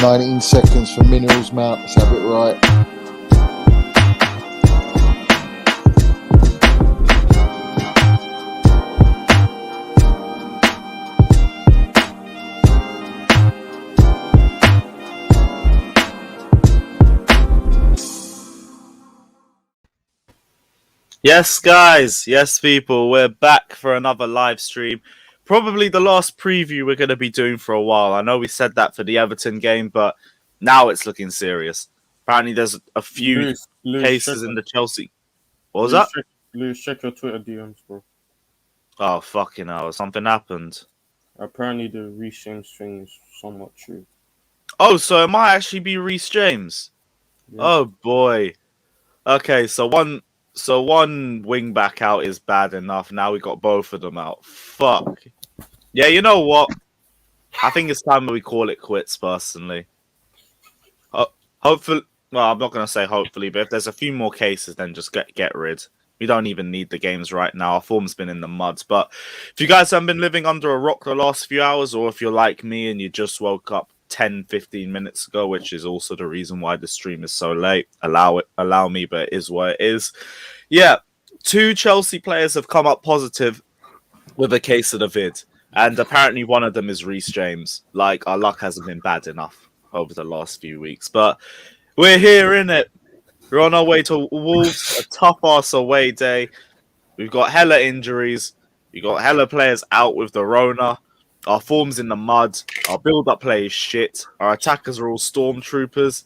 19 seconds for Minerals Mount. Let's have it right. Yes, guys. Yes, people. We're back for another live stream. Probably the last preview we're going to be doing for a while. I know we said that for the Everton game, but now it's looking serious. Apparently, there's a few cases in the Chelsea. What was that? Lewis, check your Twitter DMs, bro. Oh, fucking hell. Something happened. Apparently, the Reece James thing is somewhat true. Oh, so it might actually be Reece James. Yeah. Oh, boy. Okay, so one wing back out is bad enough. Now we got both of them out. Fuck. Yeah, you know what? I think it's time that we call it quits, personally. Hopefully, well, I'm not going to say hopefully, but if there's a few more cases, then just get rid. We don't even need the games right now. Our form's been in the mud. But if you guys haven't been living under a rock the last few hours, or if you're like me and you just woke up 10-15 minutes ago, which is also the reason why the stream is so late, allow me, but it is what it is. Yeah, 2 Chelsea players have come up positive with a case of the vid, and apparently one of them is Reece James. Like, our luck hasn't been bad enough over the last few weeks, but we're here, innit? We're on our way to Wolves, a tough-ass away day. We've got hella injuries. We've got hella players out with the Rona. Our form's in the mud. Our build-up play is shit. Our attackers are all stormtroopers.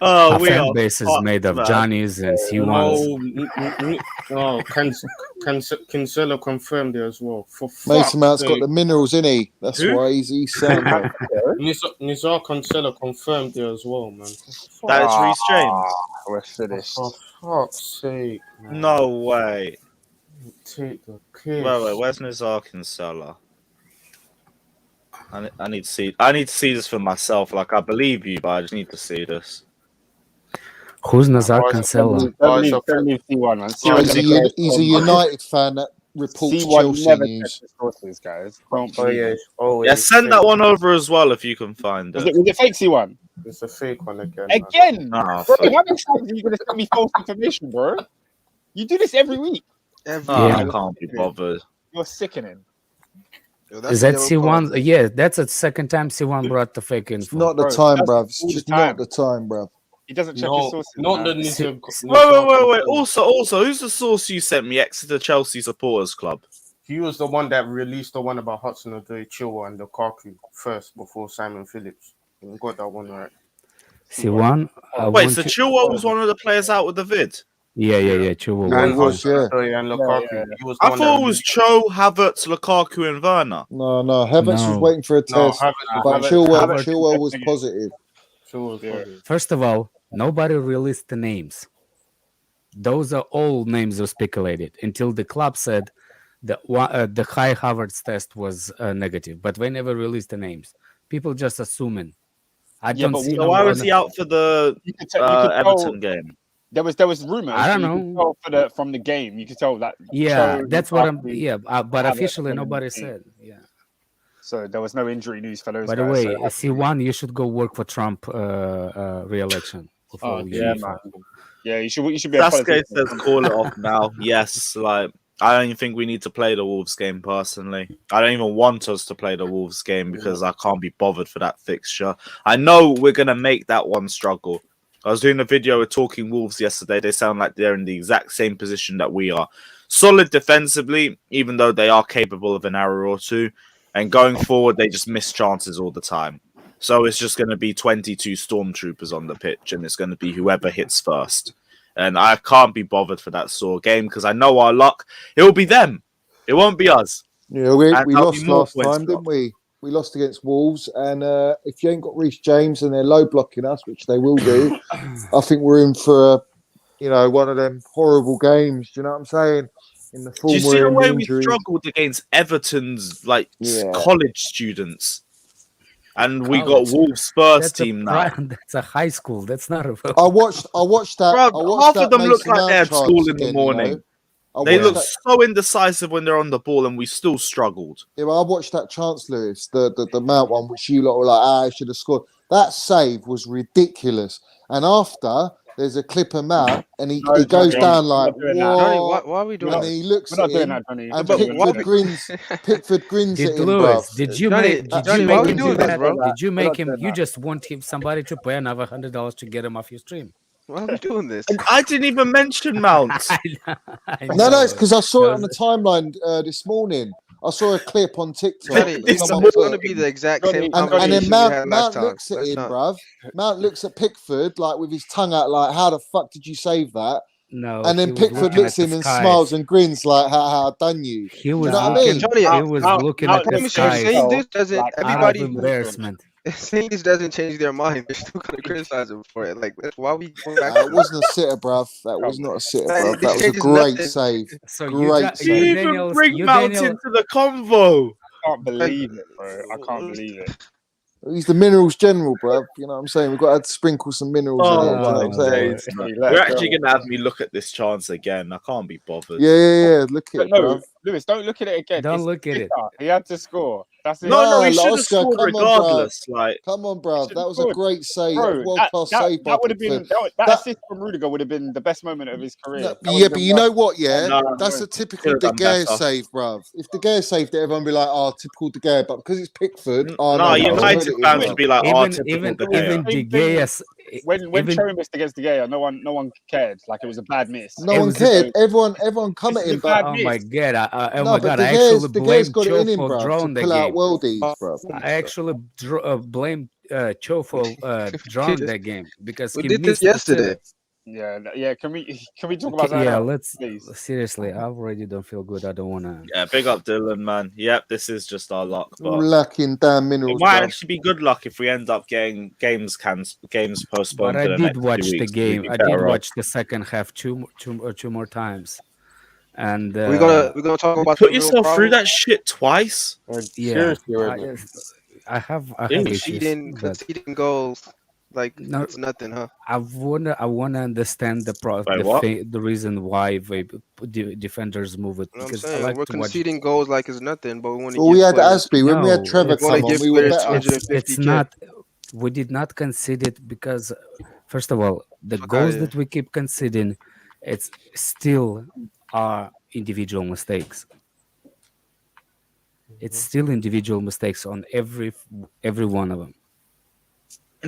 Our fan base is made of Johnnies and C1s. Oh, Cancelo confirmed there as well. For Mason Mount's got the minerals in he. That's why he's sound. Nizar Cancelo confirmed there as well, man. That is Reece James. We're finished. For fuck's sake, man. No way. Take the piss. Wait, where's Nizar Cancelo? I need to see this for myself. Like, I believe you, but I just need to see this. Who's Nizar Cancelo? He's a United fan that reports Chelsea news. Sources, guys. Yeah, send that one over as well if you can find it. Was it fake C1? It's a fake one again. Again? Oh, bro, how many times are you going to send me false information, bro? You do this every week. I can't be bothered. You're sickening. Is that C1? Yeah, that's the second time C1 brought the fake info. It's not the time, bruv. It's just not the time, bruv. He doesn't check his sources. Not the Wait. Also, who's the source you sent me? Exeter Chelsea Supporters Club. He was the one that released the one about Hudson-Odoi, Chilwell, and Lukaku first before Simon Phillips. We got that one right. C1? Wait, so Chilwell was one of the players out with the vid? Yeah, Chilwell. And Lukaku. Yeah. I thought it was Cho, Havertz, Lukaku, and Werner. No. Havertz was waiting for a test, but Chilwell was positive. First of all, nobody released the names. Those are all names were speculated until the club said that the Kai Havertz test was negative, but they never released the names. People just assuming. So why was he out for the Everton game? There was rumors. I don't know. From the game, you could tell that. Yeah, that's what I'm. Yeah, but officially nobody said. Yeah. So there was no injury news for those. By the way, C1, you should go work for Trump re-election. Man. Yeah, you should be. Sasuke says call it off now. Yes, like I don't even think we need to play the Wolves game personally. I don't even want us to play the Wolves game because I can't be bothered for that fixture. I know we're gonna make that one struggle. I was doing a video with Talking Wolves yesterday. They sound like they're in the exact same position that we are. Solid defensively, even though they are capable of an error or two. And going forward, they just miss chances all the time. So it's just going to be 22 stormtroopers on the pitch, and it's going to be whoever hits first. And I can't be bothered for that sore game because I know our luck. It will be them. It won't be us. Yeah, we lost last time, didn't we? We lost against Wolves, and if you ain't got Reece James and they're low blocking us, which they will do, I think we're in for one of them horrible games. Do you know what I'm saying? In the form, do you see the way we struggled against Everton's college students, and we got Wolves' first team now? That's a high school. That's not a. I watched that. Bro, half of them look like they're at school in the morning. They look that, so indecisive when they're on the ball, and we still struggled. I watched that chance, Lewis, the Mount one, which you lot were like, I should have scored. That save was ridiculous. And after, there's a clip of Mount, and he goes down like, Johnny, what? why are we doing And that? he looks We're not at doing him, that, Johnny. and But Pickford grins at Did him, Lewis? bruv. Did you Johnny, make? Did Johnny, you why make we him doing do this, that? bro? Did you We're make not him? doing You that. just want somebody to pay another $100 to get him off your stream. Why are we doing this? And I didn't even mention Mount. No, it's because I saw it on the Because- timeline this morning. I saw a clip on TikTok. Johnny, that This someone it's put. going to be the exact Johnny, same And conversation then we had Mount last time. looks at Let's him, not. bruv. Mount looks at Pickford like with his tongue out, like, "How the fuck did you save that?" No, And then he was Pickford looking looks at at the him and skies. smiles and grins like, "How done you?" He was know what I looking. mean? Johnny, He was looking I at the promise you, skies saying this doesn't. Like, out of Everybody embarrassment. saying this doesn't change their mind. They're still going to criticize him for it. Like that's why we going back. That wasn't a sitter, bruv. That was not a sitter, bruv. That was a changes great nothing. save. So you Great got You save. you even Daniel. bring You Mount Daniel. into the convo. I can't believe it, bro. I can't believe it. He's the minerals general, bruv. You know what I'm saying? We've got to sprinkle some minerals in Oh there. Do you know my what I'm saying? days, man. Hey, let You're it actually go. gonna have me look at this chance again. I can't be bothered. Yeah. Look at But it, no, bruv. Lewis, don't look at it again. Don't It's look at it. He had to score. That's it. No, Nah, he should have Oscar, scored come on, bruv. regardless. Like, Come on, bruv. should That have was a scored. great save. Bro, World class save by that would have been Pickford. that That- assist from Rudiger would have been the best moment of his career. No, That yeah, would have but been you one- know what? Yeah, No, that's a typical could've De done Gea better. save, bruv. If De Gea saved it, everyone would be like, "Oh, typical De Gea." But because it's Pickford, no, that was United quality, fans bruv. would be like, "Oh, typical Even De Gea." even De Gea's when even Cherry missed against De Gea, no one cared. Like it was a bad miss. No It one was a- cared. Everyone come This at is him, a but bad oh my miss. god! Oh no, my but god! De I Gea's, actually De Gea's blame got it in Cho him, for bruv, to drawing the pull out game. worldies, bruv. I actually blame Cho for drawing that game because We he did this missed the yesterday. sitter. Yeah. Can we talk about that? Yeah, now, let's please. seriously. I already don't feel good. I don't wanna. Yeah, big up Dylan, man. Yep, this is just our luck, but Lacking damn it minerals, might bruv. actually be good luck if we end up getting games postponed. But I for the did next watch 2 the weeks. game. We'd be I did better off. watch the second half two more times, and We're gonna talk about Put the real yourself through problem. that shit twice. yeah, Seriously, Redmond. I have Conceding issues. But conceding goals like no, it's nothing, huh? I wanna understand Wait, what? the reason why defenders move it You know what I'm because I saying? like We're to watch. conceding goals like it's nothing, but we want to Well, we give had players. Asby when we had No, Trevor it's- wanna come on. give We were players better. 250K. It's not. We did not concede it because, first of all, the Fuck goals outta that we keep conceding, it's still are individual mistakes. It's still individual mistakes on every one of them.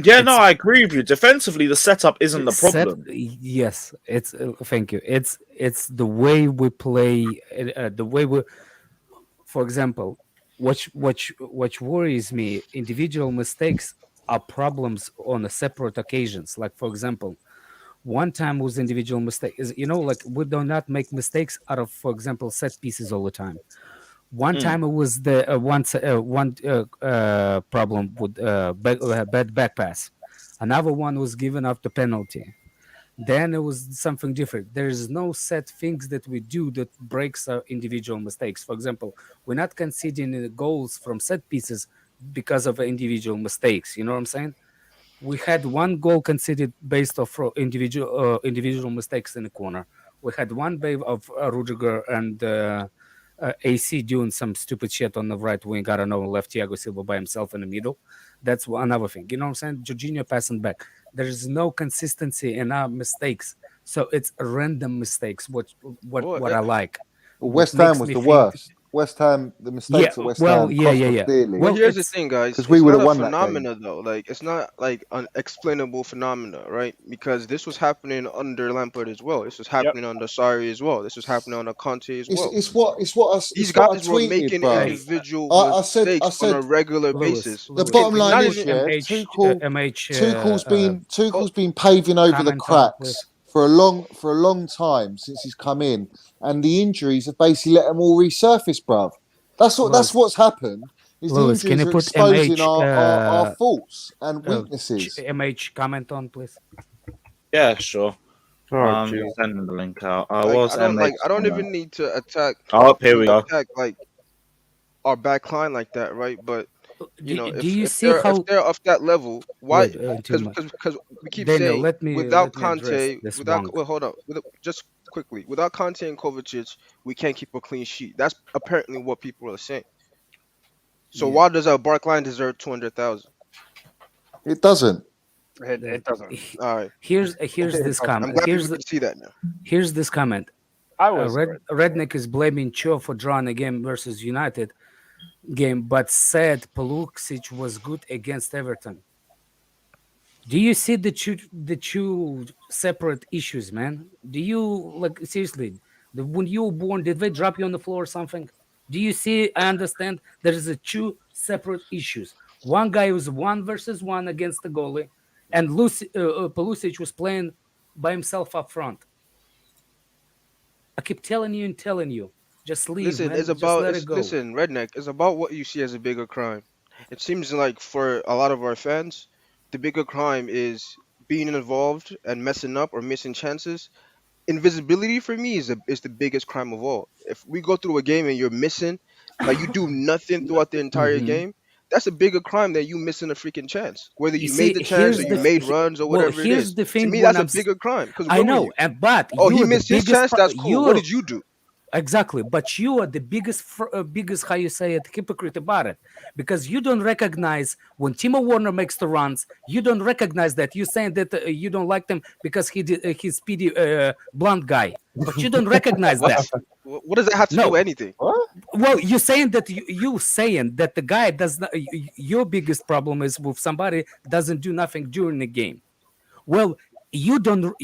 Yeah, no, I agree with you. Defensively, the setup isn't the problem. Yes, it's thank you. It's the way we play, the way we. For example, what worries me, individual mistakes are problems on a separate occasions. Like for example, one time was individual mistake is like we do not make mistakes out of, for example, set pieces all the time. One time it was the one problem with bad back pass. Another one was given after penalty. Then it was something different. There is no set things that we do that breaks our individual mistakes. For example, we're not conceding goals from set pieces because of individual mistakes. You know what I'm saying? We had one goal conceded based off individual mistakes in the corner. We had one bave of Rudiger and AC doing some stupid shit on the right wing. I don't know, left Thiago Silva by himself in the middle. That's another thing. You know what I'm saying? Jorginho passing back. There is no consistency in our mistakes. So it's random mistakes, what I like. West What Ham makes was me the think- worst. West Ham, the mistakes Yeah, at West well, Ham yeah, cost yeah, us yeah. dearly. But Well, here's the it's- thing, guys. 'cause It's we would've not a won that game. phenomena, though. Like, it's not like an explainable phenomena, right? Because this was happening under Lampard as well. This was happening under Sarri as well. This was happening under Conte as well. It's what I, These it's what I guys were tweeted, making bro. individual I said- mistakes on a regular Lewis, basis. The Lewis, bottom line not is, even yeah, MH, Tuchel's been paving over the comment on, cracks please. for a long time since he's come in, and the injuries have basically let them all resurface, bruv. That's Lewis. what's happened. Is Lewis, the can injuries you are put exposing MH, our faults and uh, weaknesses. MH comment on, please. Yeah, sure. Oh, geez. Sending the link out. Like, I don't even need to attack Oh, here we go. like our back line like that, right? But You know, do you if see they're how? off that level, why? Wait, Because we keep Daniel, saying let me without address Conte, this without one. well, hold on, just quickly, without Conte and Kovacic, we can't keep a clean sheet. That's apparently what people are saying. So Yeah. why does a Barkline deserve 200,000? It doesn't. It doesn't. All right, Here's this I'm comment. glad people can see that now. Here's this comment. I was Redneck is blaming Cho for drawing a game versus United game, but said Pulisic was good against Everton. Do you see the two separate issues, man? Do you like seriously? When you were born, did they drop you on the floor or something? Do you see? I understand there is a two separate issues. One guy was 1-versus-1 against the goalie, and Pulisic was playing by himself up front. I keep telling you and telling you, just leave, Listen, man. it's Just about let it go. listen, Redneck. It's about what you see as a bigger crime. It seems like for a lot of our fans, the bigger crime is being involved and messing up or missing chances. Invisibility for me is the biggest crime of all. If we go through a game and you're missing, like you do nothing throughout the entire Mhm. game, that's a bigger crime than you missing a freaking chance. Whether You you see, made the chance or here's you made runs or well, whatever it here's is. the To thing me, when that's a bigger crime. Because I where were know, you? but Oh, he you are the missed his biggest. chance. That's cool. What did you do? Exactly, but you are the biggest how you say it hypocrite about it, because you don't recognize when Timo Werner makes the runs. You don't recognize that. You're saying that you don't like them because he's speedy, blunt guy, but you don't recognize What? that. What does that have to do No, with anything? what? well, you're saying that you saying that the guy does not. Your biggest problem is with somebody doesn't do nothing during the game. Well, you don't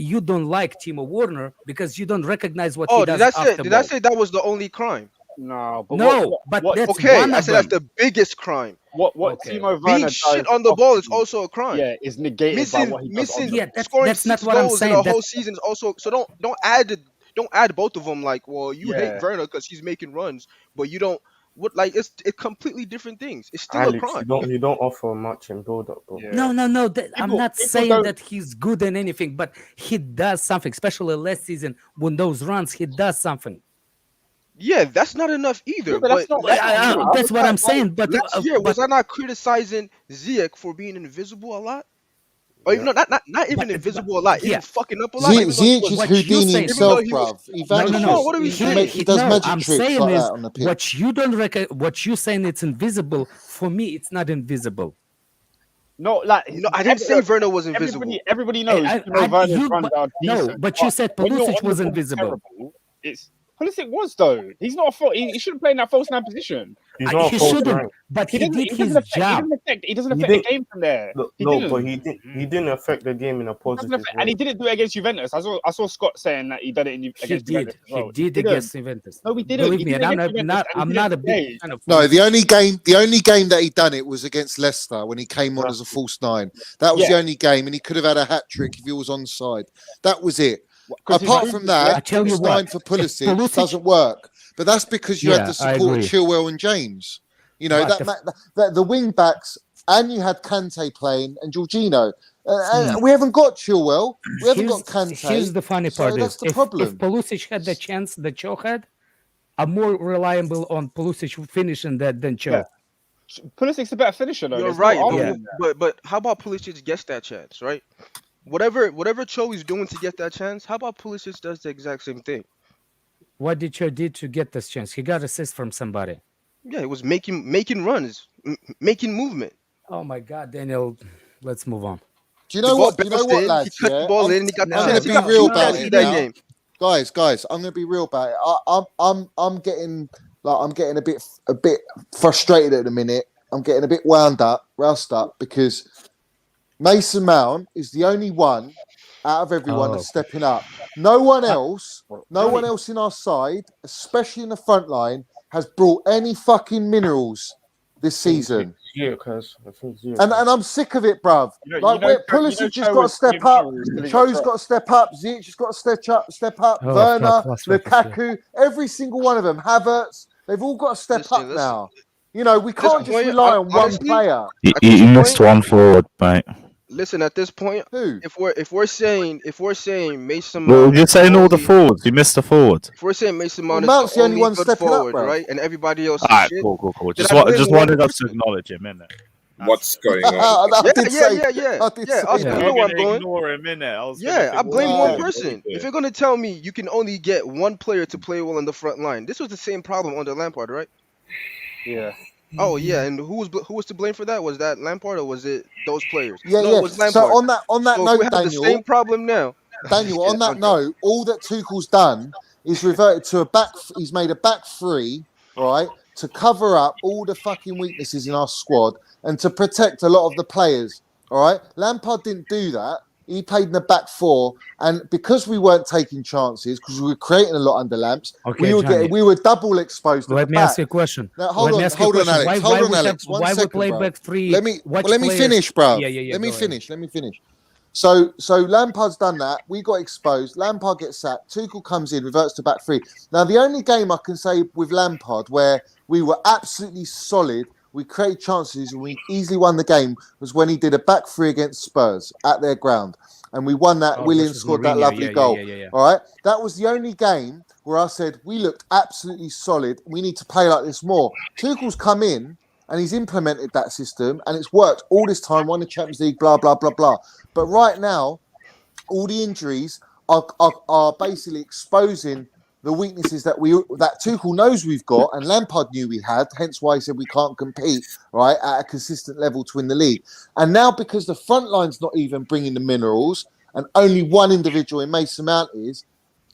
like Timo Werner because you don't recognize what he Oh, does after did I ball. say that was the only crime? No, but No, but that's Okay, one I of said that's them. the biggest crime. what Okay. Timo Being Werner shit does on the ball is often, also a crime. yeah, is negated by what he does on the Yeah, ball. Scoring that's not 6 what I'm goals in saying. a whole season is also so don't add both of them like, well, you hate Yeah. Werner because he's making runs, but you don't what like it's completely different things. It's still a Alex, crime. you don't offer much in build up, bro. Yeah. No. I'm People- not people saying don't- that he's good in anything, but he does something. Especially last season when those runs, he does something. Yeah, that's not enough either. Yeah, but that's not. That's, not enough. That's what I'm saying. But last year was I not criticizing Ziyech for being invisible a lot? Or even not even invisible a lot, yeah. even fucking up a lot. Even though he Ziyech was is what you Houdini say- himself, even though he was- bruv. He No, vanishes. no. What are we He, saying? he does magic I'm tricks saying like is that on the pitch. what you don't what you saying it's invisible. For me, it's not invisible. no, like No, I didn't say Werner was invisible. Everybody knows I- Timo Werner's you- runs are no, decent. but you said when you're Pulisic on the was ball invisible. terrible, it's Pulisic was though. He's not a he shouldn't play in that false 9 position. He's not He a false shouldn't, nine. but he did He his doesn't affect, job. He doesn't He affect the didn't- game from there. No, He no, didn't. but he didn't affect the game in a He doesn't positive affect- and way. he didn't do it against Juventus. I saw Scott saying that he did it against Juventus as well. He did didn't. against Juventus. No, we didn't. Believe He me, did and against Juventus, and I'm he not a didn't big play. fan of. No, the only game that he done it was against Leicester when he came on as a false 9. That was Yeah. the only game, and he could have had a hat trick if he was on side. That was it. 'Cause his Apart movement from was that, I tell you false what, 9 for Pulisic, Pulisic- doesn't work. But that's because you Yeah, had the I support of agree. Chilwell and James. You know But that the wing backs, and you had Kante playing and Jorginho. Hmm. And we haven't got Chilwell. We haven't got Kante. Here's the funny so part: that's is the if problem. Pulisic had the chance that Cho had, I'm more reliable on Pulisic finishing that than Cho. Yeah. Pulisic's a better finisher though. You're There's no right, argument there. but how about Pulisic gets that chance, right? Whatever Cho is doing to get that chance, how about Pulisic does the exact same thing? What did Cho did to get this chance? He got assist from somebody. Yeah, it was making runs, making movement. Oh my God, Daniel, let's move on. Do you know what? Do you know bounced what, in, lads? He cut the ball in, and he got the I'm gonna chance. be He got real two about chances it that now. game. Guys, I'm gonna be real about it. I'm getting a bit frustrated at the minute. I'm getting a bit roused up because Mason Mount is the only one out of everyone that's stepping up. No one else in our side, especially in the front line, has brought any fucking minerals this season. And I'm sick of it, bruv. Pulisic just got to step up. Cho's got to step up. Ziyech has got to step up. Oh, Werner, plus Lukaku, every single one of them. Havertz, they've all got to step up now. You know, we can't just point, rely on one honestly, player. You missed one forward, mate. Listen, at this point, Who? if we're saying Mason Well, Mount you're is the saying all the only, forwards. You missed the forward. if we're saying Mason Well, Mount is the Mount's the only only one good stepping up, forward, bro. right, and everybody else All is right, shit, cool. then Just I blame one wanted us to person. acknowledge him, innit? What's going on? I Yeah, did yeah, say. yeah, yeah, I did yeah. say Oscar, that. you know where I'm going. Ignore him, innit? I was Yeah, I blame what one you're person. If you're gonna tell me you can only get one player to play well in the front line, this was the same problem under Lampard, right? Yeah. Oh yeah, and who was to blame for that? Was that Lampard or was it those players? Yeah, No, yeah. it was So Lampard. on that So if we note, have the same problem now, Daniel, yeah, on that okay. note, all that Tuchel's done is reverted to a back. He's made a back three, right, to cover up all the fucking weaknesses in our squad and to protect a lot of the players. All right, Lampard didn't do that. He played in the back four, and because we weren't taking chances, because we were creating a lot under Lamps, Okay, Johnny. we were double exposed. Let at the me back. ask you a question. Now, hold on, Alex. Alex. One Why we second, play bro. back three? Let me players... finish, bro. Yeah. Let me go ahead. finish. So Lampard's done that. We got exposed. Lampard gets sacked. Tuchel comes in, reverts to back three. Now, the only game I can say with Lampard where we were absolutely solid, we created chances, and we easily won the game was when he did a back three against Spurs at their ground. And we won that. Williams scored that lovely goal. Yeah. All right. That was the only game where I said, we looked absolutely solid. We need to play like this more. Tuchel's come in and he's implemented that system and it's worked all this time, won the Champions League, blah, blah, blah, blah. But right now, all the injuries are basically exposing the weaknesses that Tuchel knows we've got and Lampard knew we had, hence why he said we can't compete, right, at a consistent level to win the league. And now because the front line's not even bringing the minerals and only one individual in Mason Mount is,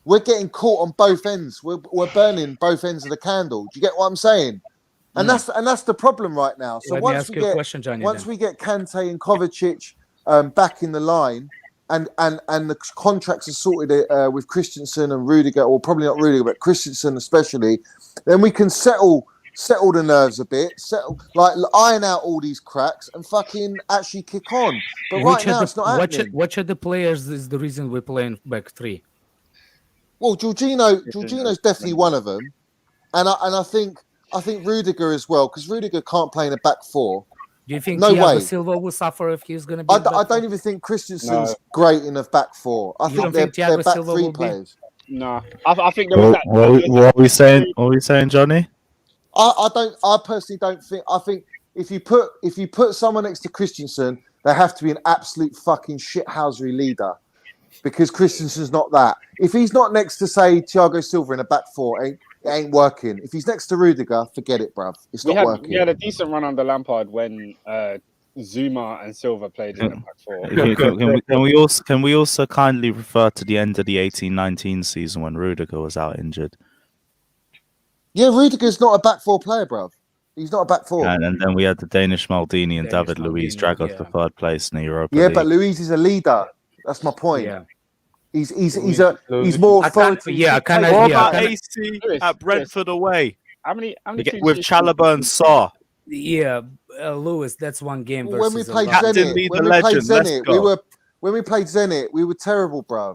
we're getting caught on both ends. We're burning both ends of the candle. Do you get what I'm saying? And that's the problem right now. So Let me ask you a question, Johnny. Once we get Kante and Kovacic back in the line, and the contracts are sorted with Christensen and Rudiger, or probably not Rudiger, but Christensen especially, then we can settle the nerves a bit, iron out all these cracks and fucking actually kick on. But right now it's not happening. Which of the players is the reason we're playing back three? Well, Jorginho's definitely one of them, and I think Rudiger as well, because Rudiger can't play in a back four. Do you think No Thiago way. Silva will suffer if he's going to be? I don't even think Christensen's great in a back four. I think they're Thiago back Silva three will be? players. No, I think there was that. What are we saying? What are we saying, Johnny? I personally don't think. I think if you put someone next to Christensen, they have to be an absolute fucking shithousery leader, because Christensen's not that. If he's not next to, say, Thiago Silva in a back four, it ain't working. If he's next to Rudiger, forget it, bruv. It's not working. We had a decent run under Lampard when Zuma and Silva played in the back four. Can we also kindly refer to the end of the 18-19 season when Rudiger was out injured? Yeah, Rudiger's not a back four player, bruv. He's not a back four. And then we had the Danish Maldini and David Luiz drag us to third place in the Europa League. But Luiz is a leader. That's my point. Yeah. He's more authority. What about AC at Brentford away? How many with Chalobah and Sarr? Yeah, Lewis, that's one game versus When we played Zenit, when we played Zenit, we were terrible, bro.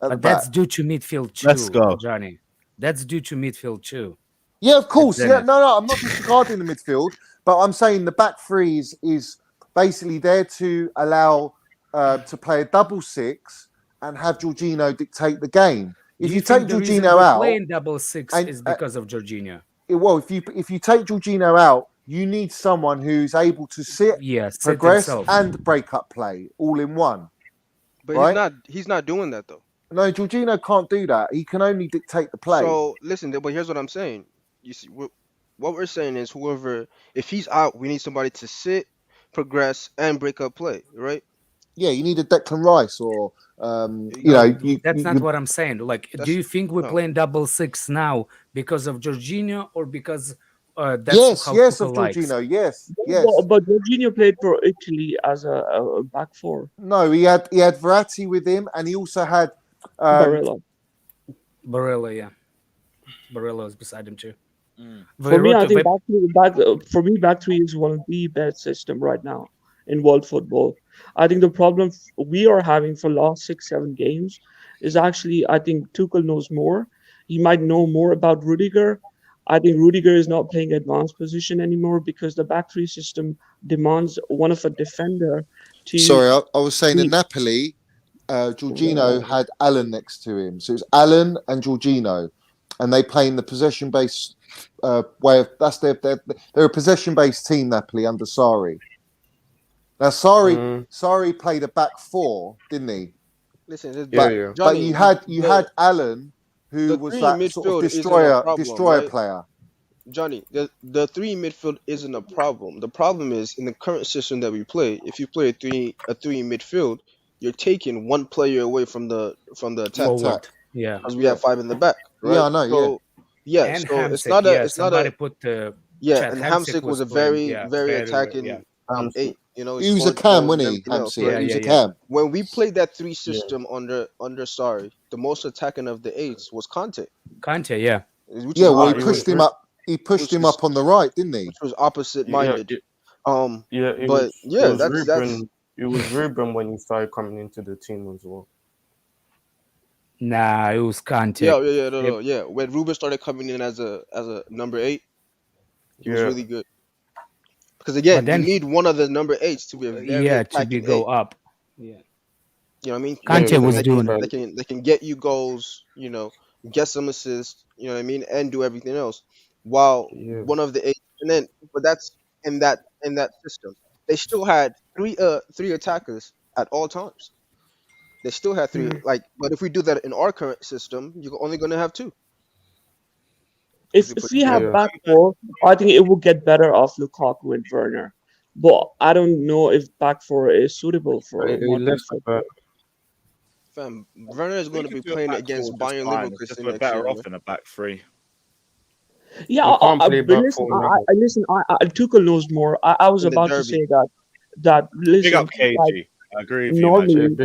But that's due to midfield too. Let's go, Johnny. That's due to midfield too. Yeah, of course. Yeah, no, I'm not disregarding the midfield, but I'm saying the back three is basically there to allow to play a double six and have Jorginho dictate the game. If you take Jorginho out, playing double six is because of Jorginho. Well, if you take Jorginho out, you need someone who's able to sit, progress, and break up play all in one. But right? he's not doing that though. No, Jorginho can't do that. He can only dictate the play. So listen, but here's what I'm saying. You see, what we're saying is if he's out, we need somebody to sit, progress, and break up play, right? Yeah, you need a Declan Rice or That's not what I'm saying. Like, do you think we're playing double six now because of Jorginho or because that's how yes, of likes? Jorginho, yes. But Jorginho played for Italy as a back four. No, he had Verratti with him, and he also had Barella, yeah. Barella is beside him too. For me, I think back three is one of the best system right now in world football. I think the problem we are having for last 6-7 games is actually, I think Tuchel knows more. He might know more about Rudiger. I think Rudiger is not playing advanced position anymore because the back three system demands one of a defender Sorry, I was saying in Napoli, Jorginho had Alan next to him. So it was Alan and Jorginho. And they play in the possession-based way of... They're a possession-based team, Napoli, under Sarri. Now, Sarri played a back four, didn't he? Listen, Yeah. But you had Alan, who was that sort of destroyer player. Johnny, the three midfield isn't a problem. The problem is in the current system that we play. If you play a three midfield, you're taking one player away from the attack. Forward. Yeah, because we have 5 in the back. Right? Yeah, I know. And so Hamsik, it's not a. It's not a. put And Hamsik Hamsik was a playing, very attacking 8. You know, he was a cam, wasn't he? Hamsik. He was a cam. When we played that 3 system under Sarri, the most attacking of the 8s was Conte. Yeah. Well, he pushed him up. He pushed him up on the right, didn't he? Which was opposite-minded. It was Ruben when he started coming into the team as well. Nah, it was Conte. Yeah. When Ruben started coming in as a number 8, he was really good. Because again, you need one of the number 8s to be a very go up. Yeah. You know what I mean? Conte was doing it. They can get you goals, you know, get some assists, you know what I mean, and do everything else. While one of the 8, but that's in that system. They still had three attackers at all times. They still had 3. But if we do that in our current system, you're only going to have 2. If we have back 4, I think it will get better off Lukaku and Werner. But I don't know if back 4 is suitable for Fam, Werner is going to be playing against Bayern Leverkusen next better year. Off in a back 3. Yeah, listen. Tuchel knows more. I was about to say that. Listen, big up KG. I agree with you.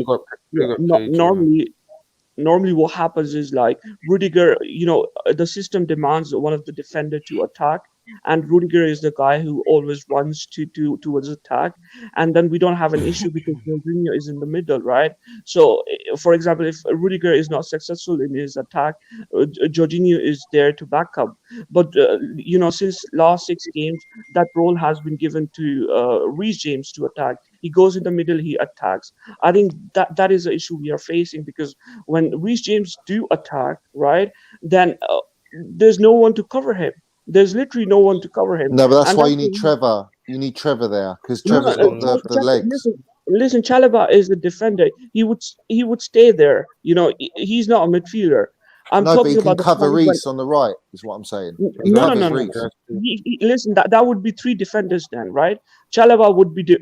Normally what happens is like Rudiger, you know, the system demands one of the defender to attack, and Rudiger is the guy who always runs towards attack, and then we don't have an issue because Jorginho is in the middle, right? So, for example, if Rudiger is not successful in his attack, Jorginho is there to back up. But you know, since last 6 games, that role has been given to Reece James to attack. He goes in the middle, he attacks. I think that is the issue we are facing, because when Reece James do attack, right, then there's no one to cover him. There's literally no one to cover him. No, but that's why you need Trevor. You need Trevor there, because Trevor's got the legs. Listen, Chalobah is a defender. He would stay there. You know, he's not a midfielder. But he can cover Reece on the right, is what I'm saying. No. Listen, that would be 3 defenders then, right? Chalobah would be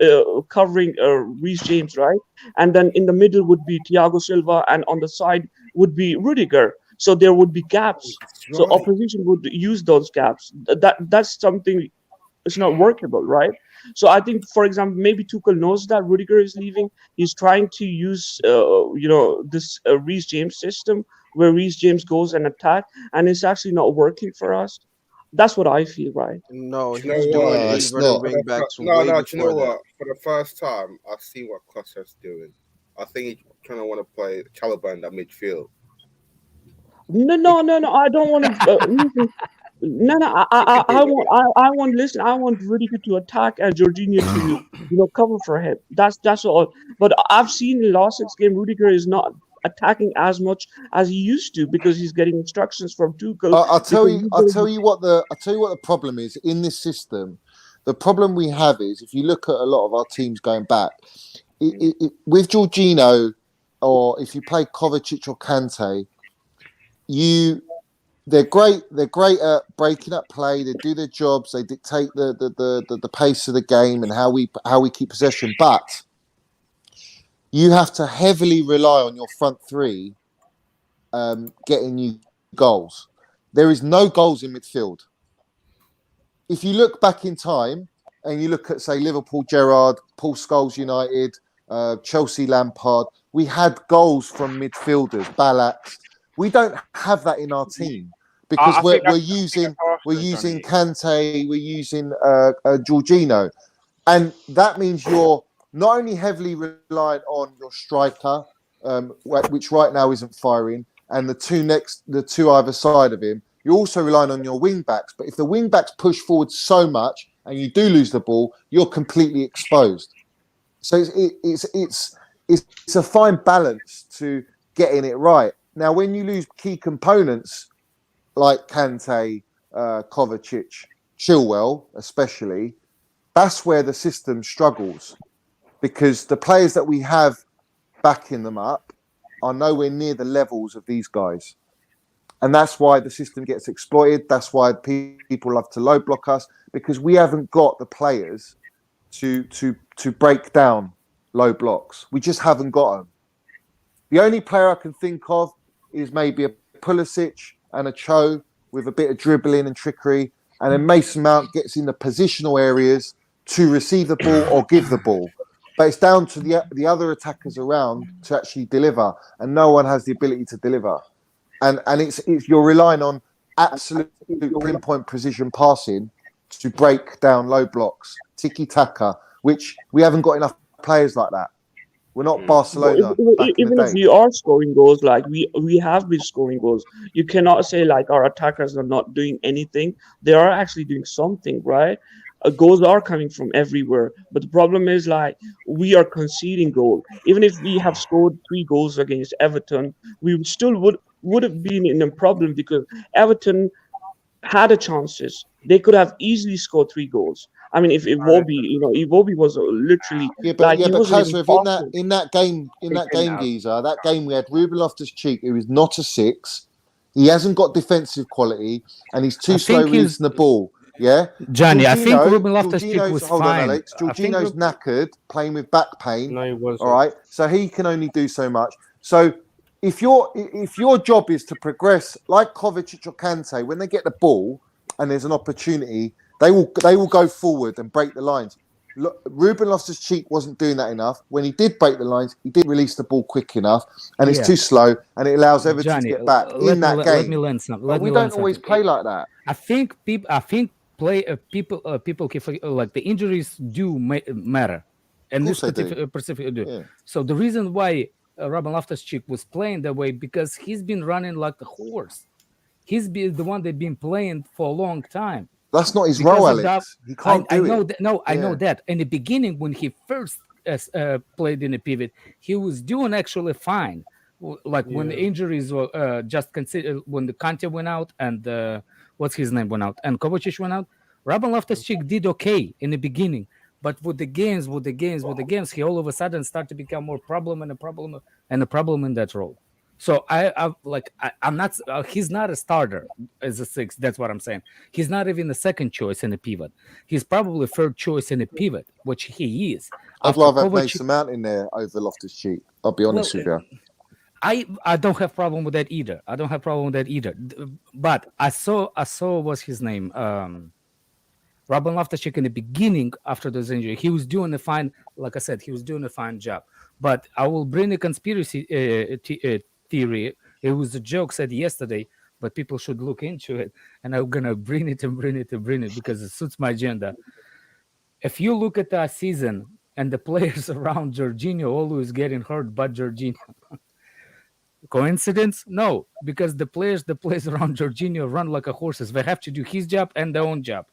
covering Reece James, right? And then in the middle would be Thiago Silva, and on the side would be Rudiger. So there would be gaps. So opposition would use those gaps. That's something. It's not workable, right? So I think, for example, maybe Tuchel knows that Rudiger is leaving. He's trying to use, this Reece James system where Reece James goes and attack, and it's actually not working for us. That's what I feel, right? No, he's doing wing backs. Do you know what? For the first time, I see what Kostas doing. I think he's trying to want to play Chalobah in that midfield. No. I don't want to. I want Rudiger to attack and Jorginho to cover for him. That's all. But I've seen in the last 6 games, Rudiger is not attacking as much as he used to because he's getting instructions from Tuchel. I'll tell you what the problem is in this system. The problem we have is, if you look at a lot of our teams going back, with Jorginho, or if you play Kovacic or Kante, they're great at breaking up play. They do their jobs. They dictate the pace of the game and how we keep possession. But you have to heavily rely on your front 3 getting you goals. There is no goals in midfield. If you look back in time and you look at, say, Liverpool, Gerrard, Paul Scholes United, Chelsea, Lampard, we had goals from midfielders, Ballack. We don't have that in our team because we're using Kante, we're using Jorginho, and that means you're not only heavily reliant on your striker, which right now isn't firing, and the two either side of him. You're also relying on your wing backs. But if the wing backs push forward so much and you do lose the ball, you're completely exposed. So it's a fine balance to getting it right. Now, when you lose key components like Kante, Kovacic, Chilwell, especially, that's where the system struggles, because the players that we have backing them up are nowhere near the levels of these guys. And that's why the system gets exploited. That's why people love to low block us, because we haven't got the players to break down low blocks. We just haven't got them. The only player I can think of is maybe a Pulisic and a Cho with a bit of dribbling and trickery, and then Mason Mount gets in the positional areas to receive the ball or give the ball. But it's down to the other attackers around to actually deliver, and no one has the ability to deliver. And it's you're relying on absolute pinpoint precision passing to break down low blocks, tiki-taka, which we haven't got enough players like that. We're not Barcelona. Even if we are scoring goals, like we have been scoring goals, you cannot say like our attackers are not doing anything. They are actually doing something, right? Goals are coming from everywhere, but the problem is like we are conceding goal. Even if we have scored 3 goals against Everton, we still would have been in a problem, because Everton had a chances. They could have easily scored 3 goals. I mean, if Iwobi was literally Kazrev, in that game, Geezer, that game we had Ruben Loftus-Cheek, who is not a 6. He hasn't got defensive quality, and he's too slow releasing the ball. Yeah, Johnny, I think Ruben Loftus-Cheek was hold fine. on, Alex. Jorginho's knackered, playing with back pain. No, he wasn't. All right, so he can only do so much. So if your job is to progress, like Kovacic or Kante, when they get the ball and there's an opportunity, they will go forward and break the lines. Look, Ruben Loftus-Cheek wasn't doing that enough. When he did break the lines, he didn't release the ball quick enough, and it's too slow, and it allows Everton to get back in that game. Let me learn something. But we don't always play like that. I think people like the injuries do matter, and this specifically do. Yeah. So the reason why Ruben Loftus-Cheek was playing that way, because he's been running like a horse. He's been the one that's been playing for a long time. That's not his role, Alex. He can't do it. I know that. In the beginning, when he first played in the pivot, he was doing actually fine. Like when the injuries were just considered, when the Kante went out and what's his name went out and Kovacic went out, Ruben Loftus-Cheek did okay in the beginning. But with the games, he all of a sudden started to become more problem and a problem in that role. So I'm not. He's not a starter as a 6. That's what I'm saying. He's not even the second choice in a pivot. He's probably third choice in a pivot, which he is. I'd rather have Mason Mount in there over Loftus-Cheek. I'll be honest with you. I don't have problem with that either. But I saw what's his name. Ruben Loftus-Cheek in the beginning after those injuries, he was doing a fine. Like I said, he was doing a fine job. But I will bring the conspiracy theory. It was a joke said yesterday, but people should look into it, and I'm gonna bring it because it suits my agenda. If you look at that season and the players around Jorginho always getting hurt, but Jorginho, coincidence? No, because the players around Jorginho run like a horses. They have to do his job and their own job,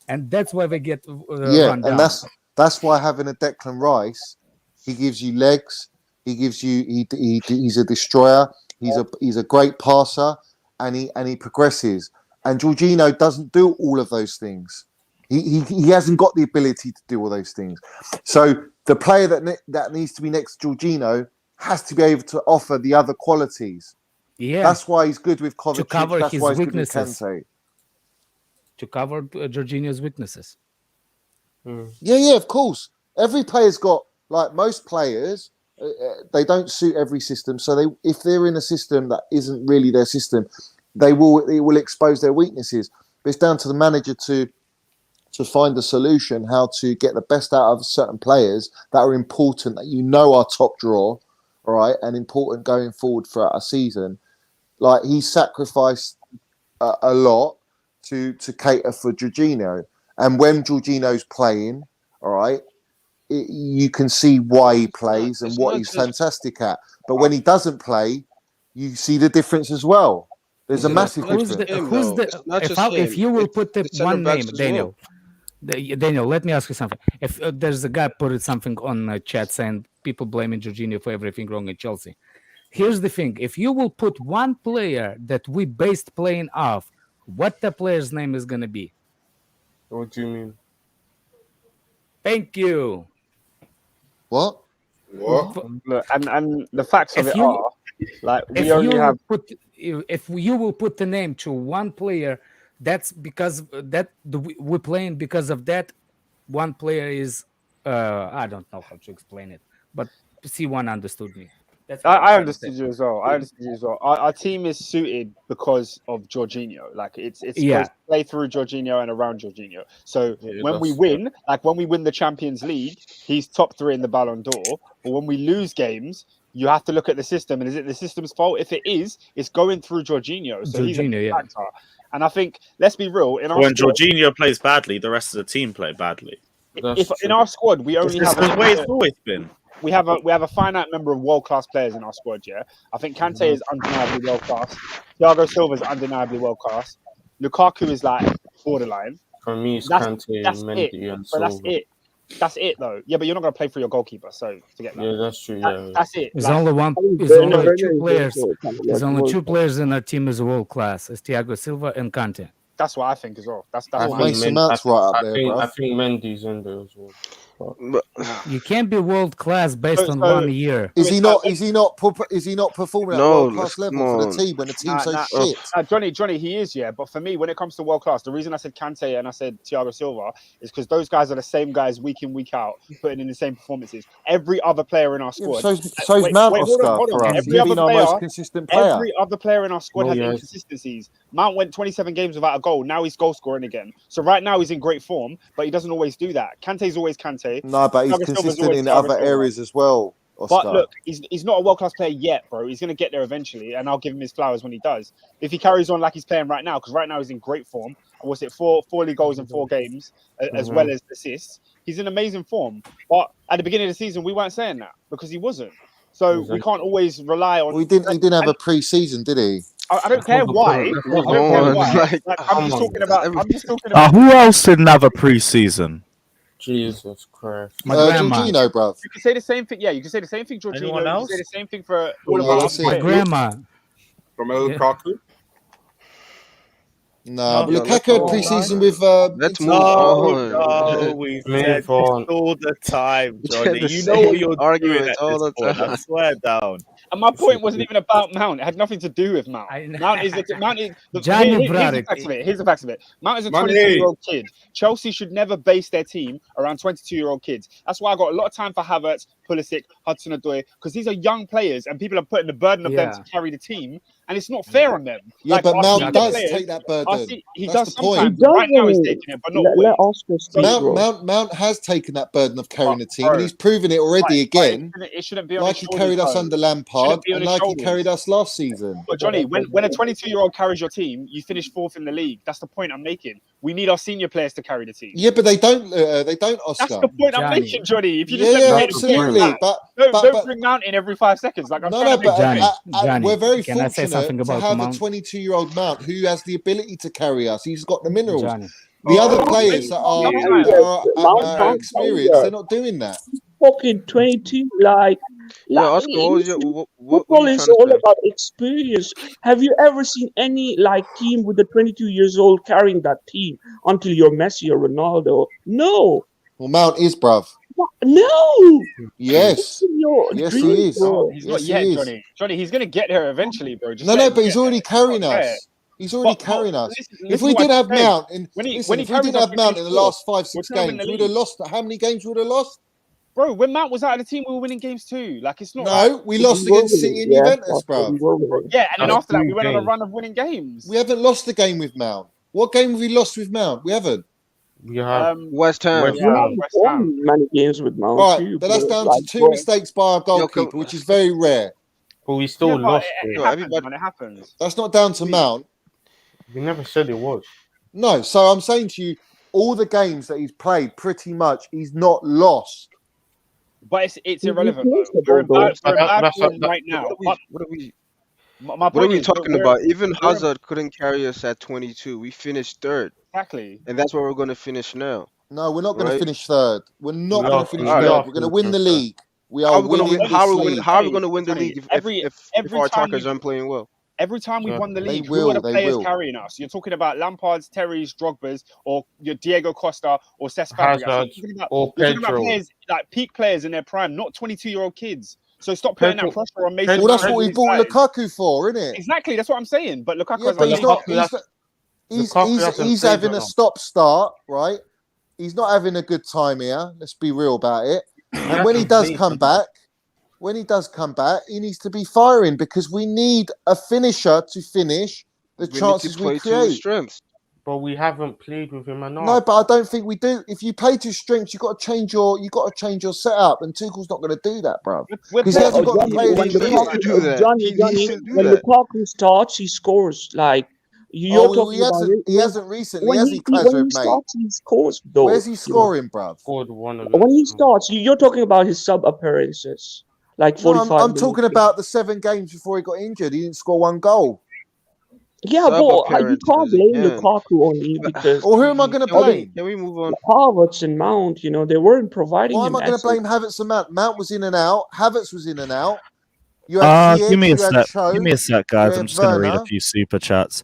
and that's why they get run down. And that's why having a Declan Rice, he gives you legs. He gives you. He's a destroyer. He's a great passer, and he progresses. And Jorginho doesn't do all of those things. He hasn't got the ability to do all those things. So the player that needs to be next to Jorginho has to be able to offer the other qualities. Yeah, that's why he's good with Kovacic. To cover that's his why he's weaknesses. Good with Kante. To cover Jorginho's weaknesses. Yeah, of course. Every player's got, like most players, they don't suit every system. So if they're in a system that isn't really their system, it will expose their weaknesses. But it's down to the manager to find a solution how to get the best out of certain players that are important, that are top draw, all right, and important going forward throughout a season. Like, he sacrificed a lot to cater for Jorginho. And when Jorginho's playing, all right, you can see why he plays and what he's fantastic at. But when he doesn't play, you see the difference as well. There's a massive difference. If you will put one name, Daniel, Daniel, let me ask you something. If there's a guy put something on chat saying people blaming Jorginho for everything wrong in Chelsea. Here's the thing: if you will put one player that we based playing off, what the player's name is gonna be? What do you mean? Thank you. What? Look, and the facts of If it you- are, like, If we only you have if you will put the name to one player, that's because we're playing because of that one player is I don't know how to explain it, but C1 understood me. That's what I'm I trying to understood say. you as well. I understood you as well. Our team is suited because of Jorginho. Like it's Yeah. supposed to play through Jorginho and around Jorginho. So Yeah, when we that's- win, like when we win the Champions League, he's top 3 in the Ballon d'Or. But when we lose games, you have to look at the system. And is it the system's fault? If it is, it's going through Jorginho. So he's a Jorginho, yeah. factor. And I think, let's be real, in our When squad, Jorginho plays badly, the rest of the team play badly. That's if in true. our squad we only It's have the way it's always been. we have a finite number of world class players in our squad. Yeah, I think Kante is undeniably world class. Thiago Silva is undeniably world class. Lukaku is like borderline. For me, it's That's- Kante, that's Mendy, and But that's Silva. it. That's it though. Yeah, but you're not gonna play for your goalkeeper, so forget that. Yeah, that's true. Yeah, That's it. There's Like, only one. There's Werner only is two players. also kind of There's like only world two class. players in our team is world class. It's Thiago Silva and Kante. that's what I think as well. That's I Well, think Mason Men- Mount's I- right up I there, think, bruv. I think Mendy's in there as well. But You can't be world class based So- on so- 1 year. Is he not? Is he not? Is he not performing at No, world class come level for the on. team when the team's so Nah, shit? Johnny, he is, yeah. But for me, when it comes to world class, the reason I said Kante and I said Thiago Silva is because those guys are the same guys week in, week out, putting in the same performances. Every other player in our Yeah, squad. so's Mount hold Oscar on. for us. Every He's other been our player, most consistent player. every other player in our squad No, has yes. inconsistencies. Mount went 27 games without a goal. Now he's goal scoring again. So right now he's in great form, but he doesn't always do that. Kante's always Kante. No, but he's Thiago Silva's consistent always in Thiago other Silva. areas as well. Oscar. But look, he's not a world class player yet, bro. He's going to get there eventually, and I'll give him his flowers when he does. If he carries on like he's playing right now, because right now he's in great form. Was it four league goals in 4 games, as well as assists? He's in amazing form. But at the beginning of the season, we weren't saying that because he wasn't. So we can't always rely on. Well, he didn't have a pre-season, did he? I don't care why. I don't care on, why. like, I'm just talking about. Who else didn't have a pre-season? Jesus Christ. My grandma. Jorginho, bruv. You can say the same thing. Yeah, you can say the same thing, Jorginho. Anyone You else? can say the same thing for Well, all of our that's other it. My players. grandma. From Lukaku. No, but Yeah, Lukaku let's had move pre-season on. with. Let's Inter- move on. No, we Move said this on. all the time, Johnny. The You know what same you're doing arguments at all this the point. I time. swear down. And my point wasn't even about Mount. It had nothing to do with Mount. Mount is look, Johnny here's brought the it. facts of it. Here's the facts of it. Mount is a Money. 22-year-old kid. Chelsea should never base their team around 22-year-old kids. That's why I got a lot of time for Havertz, Pulisic, Hudson-Odoi, because these are young players and people are putting the burden of them Yeah. to carry the team, and it's not fair on them. Yeah, Like, but our Mount senior does players- take that our burden. he That's does the point. sometimes. He does Right now he's it. taking it, but not Let always. Oscar speak, bro. Mount has taken that burden of carrying the team, Bro. and he's proven it already again. It shouldn't be on Like his he shoulders, carried us though. under Shouldn't Lampard, be on and his like he shoulders. carried us last season. But Johnny, when a 22-year-old carries your team, you finish 4th in the league. That's the point I'm making. We need our senior players to carry the team. Yeah, but they don't. Oscar. That's the point I'm Johnny. making, Johnny. If you Yeah, just yeah, let me absolutely. But don't bring Mount in every 5 seconds. Like I'm no, trying no, to but make Johnny, Johnny, we're very can I say fortunate something to about have Mount? a 22-year-old Mount who has the ability to carry us. He's got the minerals. Johnny. The other Oh, players that are, Mount- Mount- experienced, they're not doing that. Fucking 22, like Yeah, Oscar, what was your what were football you is trying to all say? about experience. Have you ever seen any like team with the 22 years old carrying that team until you're Messi or Ronaldo? No, Well, Mount is, bruv. no. Yes. It's in your Yes, dream, he is. bro. He's Yes, not he yet, is. Johnny. Johnny, he's gonna get there eventually, bro. Just No, let no, him but get he's already there. carrying Not there. us. He's already But- carrying us. listen If to we what did I have said. Mount, in, When he listen, if we carries did us, have we Mount finish in the fourth. last 5-6 We'll tell him in games, the we would have league. lost. How many games would have lost? Bro, when Mount was out of the team, we were winning games too. Like it's not. No, we lost We were against winning, City and yeah, Juventus, that's what we bruv. were winning. Yeah, and then That's after that, we two went on a games. run of winning games. We haven't lost a game with Mount. What game have we lost with Mount? We haven't. We have West Ham. West You Yeah, haven't West won Ham. many games with Mount All right, too, but that's bro. down Like, to 2 bro, mistakes by our goalkeeper, which is very rare. but we still Yeah, but lost. it though. Yo, happens, everybody- man. It happens. That's not down to Mount. We never said it was. No, so I'm saying to you, all the games that he's played, pretty much, he's not lost. But it's You irrelevant. close Though. the We're in ball, bad, we're in bad That's- form that- right now. What But are we my what are point we is, talking we're- about? Even we're- Hazard couldn't carry us at 22. We finished third, Exactly. and that's where we're going to finish now. No, we're not going to Right. finish third. We're not going to Last- finish alright. third. We're going to win the league. We are winning this league. How are we going to win the Sonny, league if every our time attackers aren't playing well? Every time we've Sure. won the They league, who are the will, they players will. carrying us? You're talking about Lampard's, Terry's, Drogba's, or your Diego Costa or Cesc Fabregas. Hazard You're talking or you're talking about Pedro. players, like peak players in their prime, not 22-year-old kids. So stop putting that Pedro- pressure on Mason. Well, that's Mount what we and bought these guys. Lukaku for, isn't it? Exactly, that's what I'm saying. But Lukaku Yeah, has but a he's not. Lukaku hasn't He's played having a enough. stop-start, right? He's not having a good time here. Let's be real about it. And when he hasn't does played come back, he needs to be firing because we need a finisher to finish the We need to chances we play to his create. strengths. But we haven't played with him enough. No, but I don't think we do. If you play to strengths, you got to change your setup, and Tuchel's not going to do that, bro. Because he hasn't got the Johnny, players when to do needs it. to do that. Johnny, He needs to do when that. Lukaku starts, he scores. Like you're talking about it. He hasn't recently, When has he, he, when Kazri, he mate? starts, he scores. Though. Where's he scoring, bruv? Scored one of them. When he starts, you're talking about his sub appearances, like No, 45. I'm minutes. talking about the 7 games before he got injured. He didn't score 1 goal. Yeah, but you can't blame Lukaku only because. Or who am I going to blame? Can we move on? Havertz and Mount, they weren't providing Why him. am I going to blame Havertz and Mount? Mount was in and out. Havertz was in and out. You had Ziyech, give me a you had sec. Cho, Give me a sec, guys. you I'm had just going to read a Werner. few super chats.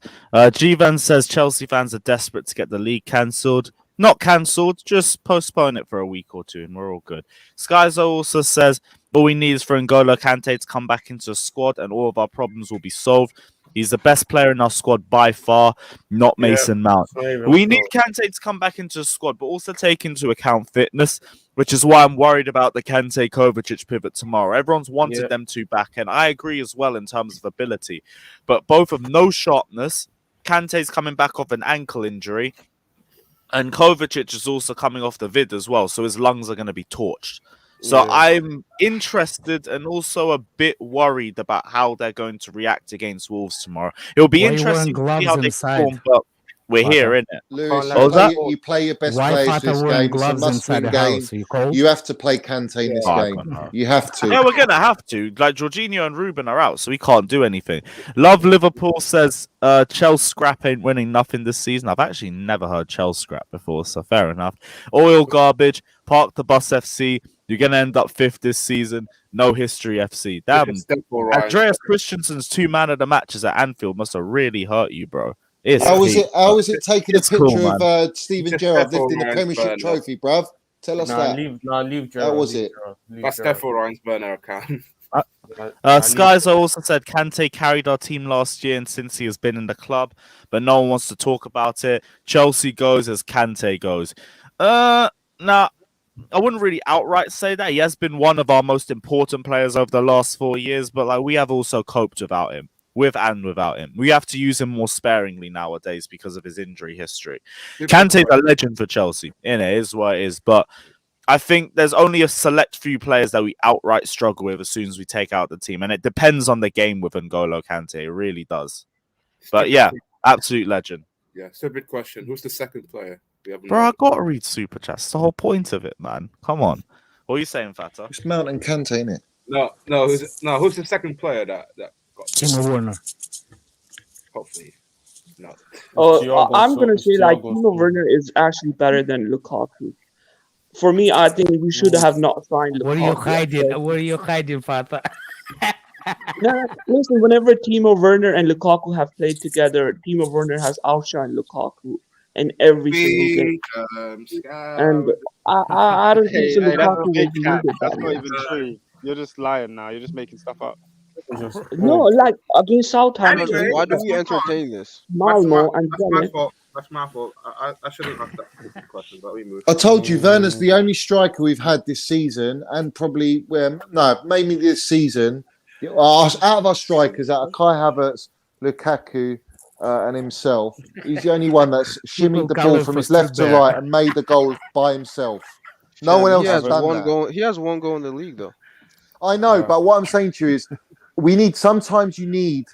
G-Van says Chelsea fans are desperate to get the league cancelled. Not cancelled, just postpone it for a week or two, and we're all good. Skyzo also says all we need is for N'Golo Kante to come back into the squad, and all of our problems will be solved. He's the best player in our squad by far, not Mason Mount. We need Kante to come back into the squad, but also take into account fitness, which is why I'm worried about the Kante Kovacic pivot tomorrow. Everyone's wanted them two back, and I agree as well in terms of ability. But both of no sharpness. Kante's coming back off an ankle injury, and Kovacic is also coming off the vid as well, so his lungs are going to be torched. So I'm interested and also a bit worried about how they're going to react against Wolves tomorrow. It'll be interesting to see how they perform, but we're here, innit? Lewis, you play your best players this game. It's a must-win game. You have to play Kante in this game. You have to. Yeah, we're going to have to. Like, Jorginho and Ruben are out, so we can't do anything. Love Liverpool says Chelsea scrap ain't winning nothing this season. I've actually never heard Chelsea scrap before, so fair enough. Oil garbage, Park the Bus FC. You're going to end up 5th this season. No history FC. Damn. Andreas Christensen's 2 man of the matches at Anfield must have really hurt you, bro. How is it taking a picture cool, of Steven Gerrard lifting the Premiership trophy, bruv? Tell us that. Leave Gerrard. How was it? That's Steffel Ryan's burner account. Skies also said Kante carried our team last year and since he has been in the club, but no one wants to talk about it. Chelsea goes as Kante goes. Nah, I wouldn't really outright say that. He has been one of our most important players over the last 4 years, but like we have also coped without him. With and without him. We have to use him more sparingly nowadays because of his injury history. Kante's a legend for Chelsea. It is what it is, but I think there's only a select few players that we outright struggle with as soon as we take out the team, and it depends on the game with N'Golo Kante. It really does. But yeah, absolute legend. Yeah, stupid question. Who's the second player? Bro, I got to read Super Chats. It's the whole point of it, man. Come on. What are you saying, Fata? It's Mount and Kante, innit? No. Who's the second player that got Timo Werner. hopefully? No. I'm gonna say like Timo Werner is actually better than Lukaku. For me, I think we should have not signed Lukaku. Where are you hiding, Fata? No, listen, whenever Timo Werner and Lukaku have played together, Timo Werner has outshined Lukaku in every single game. And I don't think so Lukaku will be needed. That's not even true. You're just lying now. You're just making stuff up. No, like against Southampton. Anyway, why do we entertain this? Malmo and Zenit. That's my fault. I shouldn't have that question, but we moved. I told you, Werner's the only striker we've had this season, and probably maybe this season. Out of our strikers, out of Kai Havertz, Lukaku, and himself, he's the only one that's shimmied the ball from his left to right and made the goal by himself. No one else has done that. He has 1 goal in the league, though. I know, but what I'm saying to you is, sometimes you need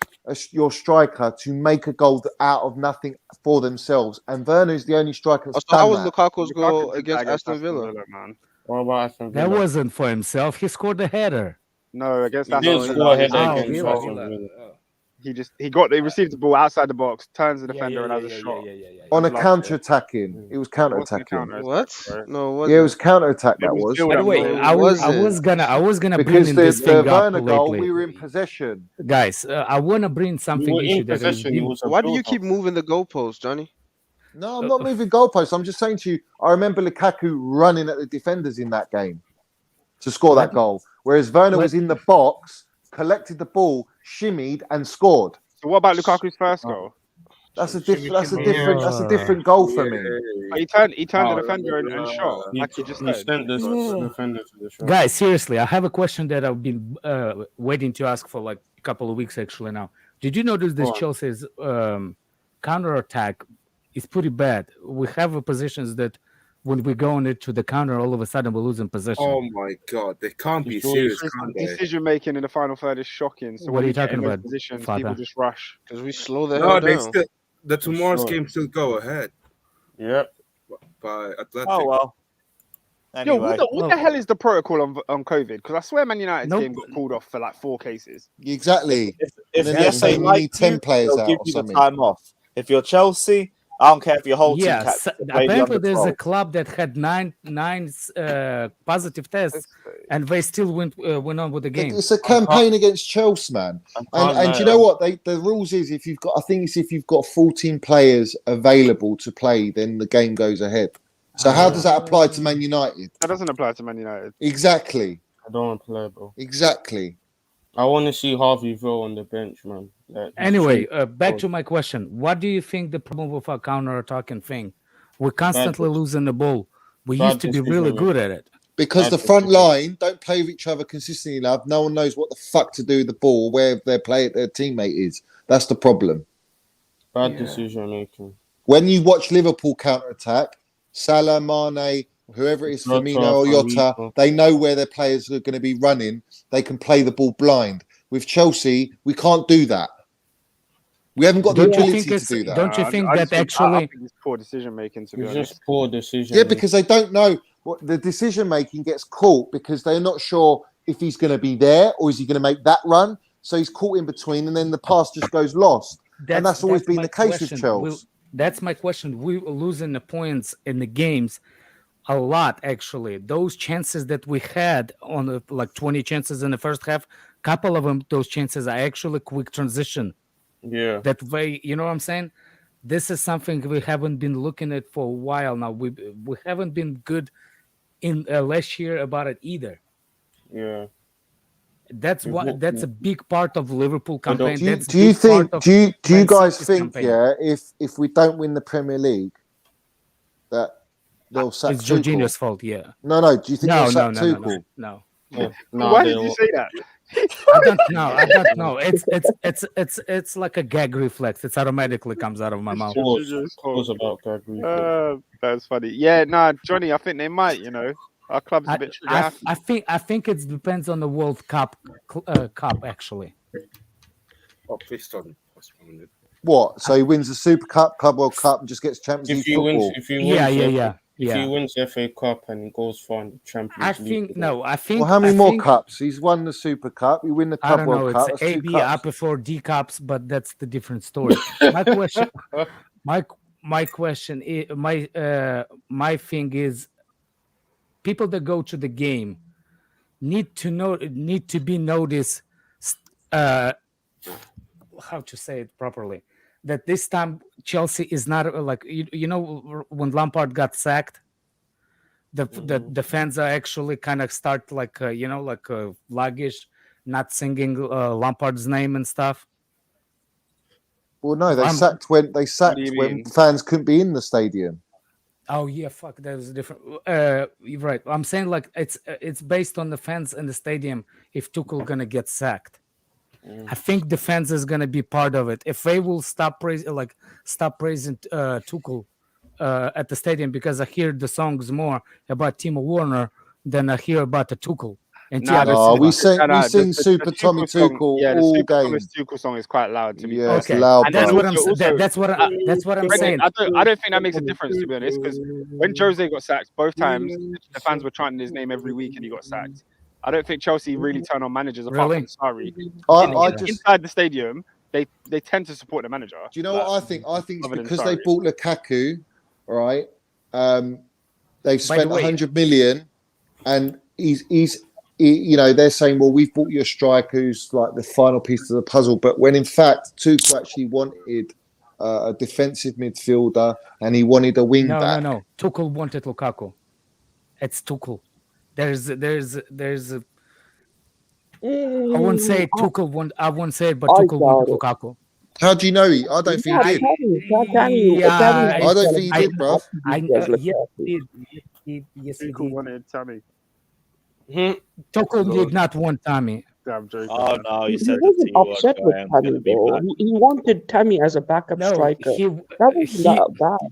your striker to make a goal out of nothing for themselves, and Werner is the only striker that's done How was that. Lukaku's goal against Aston Villa? Man. What about Aston Villa? That wasn't for himself. He scored a header. No, against He Aston did Villa. score a header Oh, against Villa. Aston Villa. He received the ball outside the box, turns the defender, and has a shot. On a Lovely. counter-attacking. It was It wasn't a counter-attacking. counter-attack, What? bro. No, it wasn't. Yeah, it was counter-attack. That was. Midfield By the and way, goal. I wasn't. was gonna bring Because in the this thing up Werner goal, lately, we were in possession. guys. I want to bring something were issue in that is possession. It been was a Why do you build-up. keep moving the goalpost, Johnny? No, I'm not moving goalposts. I'm just saying to you, I remember Lukaku running at the defenders in that game to score that goal. Whereas Werner was in the box, collected the ball, shimmied, and scored. So what about Lukaku's first goal? That's a different goal for me. He turned the defender and shot, like you just He said. sent the defender to the shot. Guys, seriously, I have a question that I've been waiting to ask for like a couple of weeks actually now. Did you notice this Chelsea's counter attack is pretty bad? We have positions that when we go into the counter, all of a sudden we're losing possession. Oh my God, they can't be serious, can't they? Decision making in the final third is shocking. So What when are you we get talking in those about, positions, Fata? people just rush. Because we slow the No, hell they down. still the tomorrow's Sure. game still go ahead Yep. by Athletic. Oh well. Yo, Anyway, what the hell is the protocol on COVID? Because I swear Man United's Nope. game got called off for like 4 cases. Exactly. if And then the they're FA saying you like need 10 players they'll out give or you the something. time off. If you're Chelsea, I don't care if your whole team Yeah, catches. apparently there's a club that had nine positive tests, and they still went on with the game. It's a campaign against Chelsea, man. And you know what? The rules is if you've got 14 players available to play, then the game goes ahead. So how does that apply to Man United? That doesn't apply to Man United. Exactly. I don't want to play, bro. Exactly. I want to see Harveyville on the bench, man. Anyway, back to my question. What do you think the problem with our counter-attacking thing? We're constantly losing the ball. We used to be really good at it. Because the front line don't play with each other consistently enough. No one knows what the fuck to do with the ball, where their teammate is. That's the problem. Bad decision making. When you watch Liverpool counter-attack, Salah, Mane, whoever it is, Firmino or Jota, they know where their players are going to be running. They can play the ball blind. With Chelsea, we can't do that. We haven't got the ability to do that. Don't you think I that think actually... it's poor decision making, to be It's honest. just poor decision. Yeah, because they don't know what the decision making gets caught because they're not sure if he's going to be there or is he going to make that run. So he's caught in between, and then the pass just goes lost. And that's always been the case with Chelsea. That's my question. We were losing the points in the games a lot, actually. Those chances that we had on like 20 chances in the first half, couple of them, those chances are actually quick transition. Yeah. That way, you know what I'm saying? This is something we haven't been looking at for a while now. We haven't been good in last year about it either. Yeah. That's a big part of Liverpool campaign. Do you guys think if we don't win the Premier League that they'll sack it's Tuchel? Jorginho's fault? Yeah. No. Do you think they'll sack Tuchel? No. Why did you say that? I don't know. It's like a gag reflex. It automatically comes out of my mouth. Pause about gag reflex. That's funny. Yeah, nah, Johnny, I think they might. You know, our club's a bit. I think it depends on the World Cup actually. What? So he wins the Super Cup, Club World Cup, and just gets Champions League football. If he wins the FA Cup and he goes far in the Champions League. I think. Well, how many more cups? He's won the Super Cup. You win the Club World Cup. It's A, B, up before D cups, but that's the different story. My question, my thing is, people that go to the game need to be noticed. How to say it properly? That this time Chelsea is not like you know when Lampard got sacked, the fans are actually kind of start like sluggish, not singing Lampard's name and stuff. Well, no, they sacked when fans couldn't be in the stadium. Oh yeah, fuck, that was different. You're right. I'm saying like it's based on the fans in the stadium. If Tuchel gonna get sacked. I think the fans is gonna be part of it. If they will stop praising Tuchel at the stadium, because I hear the songs more about Timo Werner than I hear about the Tuchel. And we sing Super Tommy Tuchel all game. The Tuchel song is quite loud to me. Yeah, it's loud. And that's what I'm saying. I don't think that makes a difference, to be honest, because when Jose got sacked both times, the fans were chanting his name every week, and he got sacked. I don't think Chelsea really turn on managers apart from Sarri. Inside the stadium, they tend to support the manager. Do you know what I think? I think it's other than because they Sarri. bought Lukaku, all right? They've By the spent way- 100 million, and you know, they're saying, well, we've bought you a striker who's like the final piece of the puzzle. But when in fact, Tuchel actually wanted a defensive midfielder and he wanted a wing back. No. Tuchel wanted Lukaku. It's Tuchel. There's I won't say Tuchel want. I won't say it, but I Tuchel wanted doubt it. Lukaku. How do you know he? I don't think he did. I don't think he did, bruv. Yes, he Tuchel did. wanted Tammy. Tuchel did not want Tammy. I'm joking. Oh man. no, He you said the wasn't teamwork upset with guy, I'm Tammy gonna be though. back. He wanted Tammy as a backup No, striker. he. That wasn't he that bad.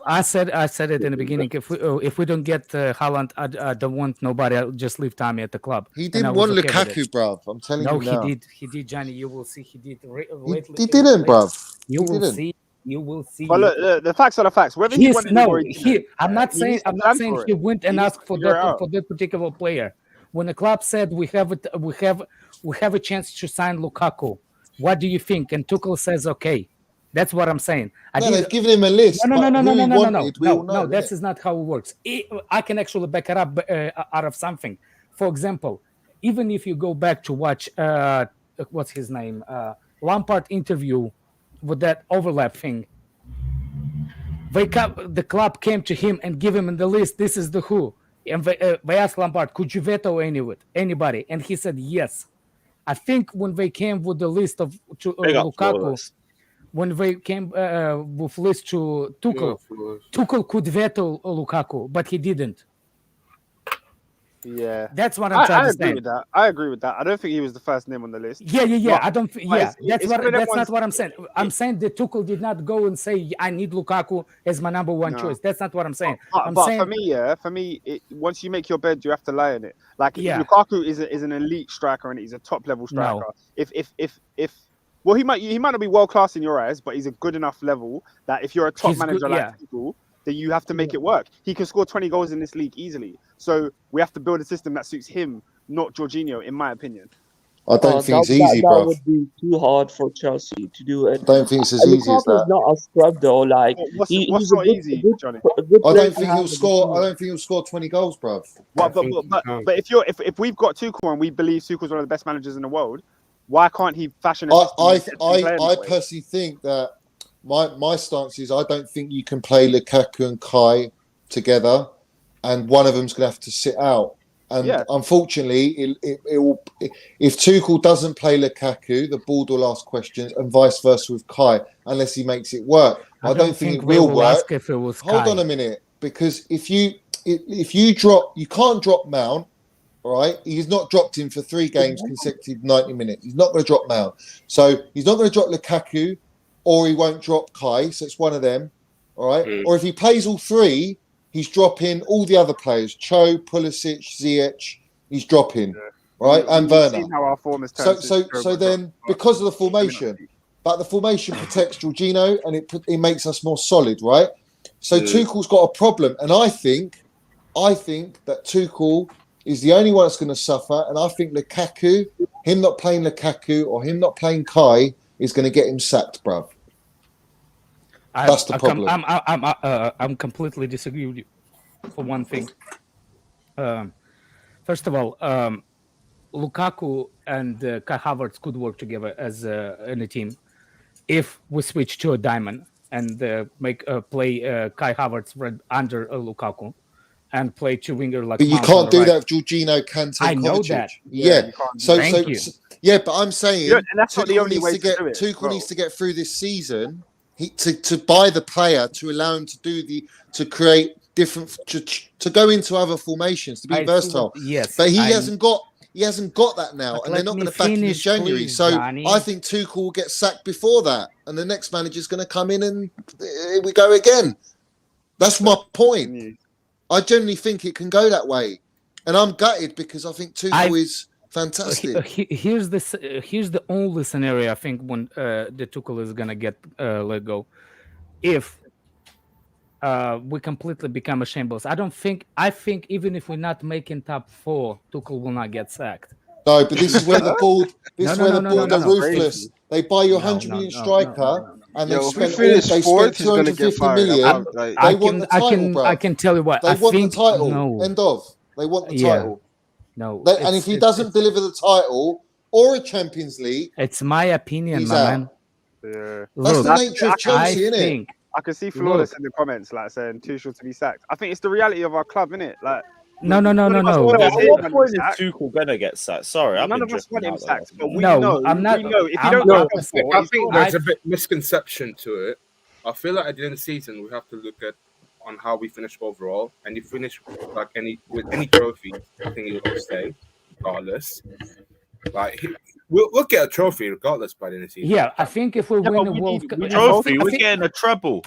I said it in the beginning. If we don't get Haaland, I don't want nobody. I'll just leave Tammy at the club. He And I didn't was want okay with Lukaku, it. bruv. I'm telling No, you now. he did, Johnny. You will see. He did. He didn't, bruv. You He will didn't. see. You will see. But look, the facts are the facts. Whether he wanted him or he didn't, I'm not he saying. needs to I'm not plan saying for he it. went and He needs asked to for figure it that out. for that particular player. When the club said we have a chance to sign Lukaku, what do you think? And Tuchel says okay. That's what I'm saying. They've given him a list. No, but who he wanted, we all know. no. That is not how it works. I can actually back it up out of something. For example, even if you go back to watch what's his name, Lampard interview with that overlap thing, the club came to him and give him the list. This is the who, and they asked Lampard, could you veto anybody? And he said yes. I think when they came with the list of Lukaku. When they came with list to Tuchel, Tuchel could veto Lukaku, but he didn't. Yeah, that's what I'm trying to say. I agree with that. I don't think he was the first name on the list. Yeah. I don't. That's not what I'm saying. I'm saying that Tuchel did not go and say I need Lukaku as my number one choice. That's not what I'm saying. But for me, once you make your bed, you have to lie in it. Like Lukaku is an elite striker and he's a top level striker. No. Well, he might not be world class in your eyes, but he's a good enough level that if you're a top manager like Tuchel, then you have to make it work. He can score 20 goals in this league easily. So we have to build a system that suits him, not Jorginho, in my opinion. I don't think it's easy, bro. That would be too hard for Chelsea to do it. I don't think it's as easy as that. Lukaku's not a scrub though. Like what's not easy, Johnny? I don't think he'll score. I don't think he'll score 20 goals, bro. But if we've got Tuchel and we believe Tuchel's one of the best managers in the world, why can't he fashion a system? I personally think that my stance is I don't think you can play Lukaku and Kai together, and one of them's going to have to sit out. And unfortunately, it will. If Tuchel doesn't play Lukaku, the board will ask questions, and vice versa with Kai, unless he makes it work. I don't think it will work. Hold on a minute, because if you drop, you can't drop Mount. All right, he's not dropped him for 3 games consecutive 90 minutes. He's not going to drop Mount. So he's not going to drop Lukaku, or he won't drop Kai. So it's one of them. All right. Or if he plays all 3, he's dropping all the other players. Cho, Pulisic, Ziyech. He's dropping. Right. And Werner. How our form is so then, because of the formation, but the formation protects Jorginho and it makes us more solid. Right. So Tuchel's got a problem. And I think that Tuchel is the only one that's going to suffer. And I think Lukaku, him not playing Lukaku or him not playing Kai is going to get him sacked, bruv. That's the problem. I'm completely disagree with you for one thing. First of all, Lukaku and Kai Havertz could work together as in a team if we switch to a diamond and make play Kai Havertz under Lukaku. And play 2 winger like. But you can't do that with Jorginho, Kante, I know that. Yeah. Yeah, but I'm saying and that's not the only way to do it. Tuchel needs to get through this season. To buy the player to allow him to create different to go into other formations to be versatile. Yes, but he hasn't got that now, and they're not going to back him in January. Please, so Johnny. I think Tuchel will get sacked before that, and the next manager's going to come in, and here we go again. That's my point. I generally think it can go that way, and I'm gutted because I think Tuchel is fantastic. Here's the only scenario I think when the Tuchel is gonna get let go, if we completely become a shambles. I think even if we're not making top 4, Tuchel will not get sacked. No, but this is where the board. This is where the board are ruthless. crazy. They buy you 100 million striker, and they Yo, if we spend finish they fourth, spent he's gonna get 250 fired. million. Like, They want the title, bro. I can tell you what. They I want think the title. no. End of. They want the Yeah. title. No. And if he doesn't deliver the title or a Champions League, it's my opinion, he's my out. man. Yeah. That's Look, the nature of Chelsea, I isn't it? think I can see Flawless in the comments, like saying Tuchel to be sacked. I think it's the reality of our club, innit? Like, no. At what point is sacked. Tuchel gonna get sacked? Sorry, I've None been of us want drifting him out there. sacked, but we No, know. I'm not- We know if you I'm- don't No, get top four, I he's think gone. there's a bit misconception to it. I feel like at the end of the season we have to look at on how we finish overall, and if we finish like with any trophy, I think it will stay regardless. Like we'll get a trophy regardless by the end of the season. Yeah, I think if we win the World Cup, Trophy, we're getting a treble.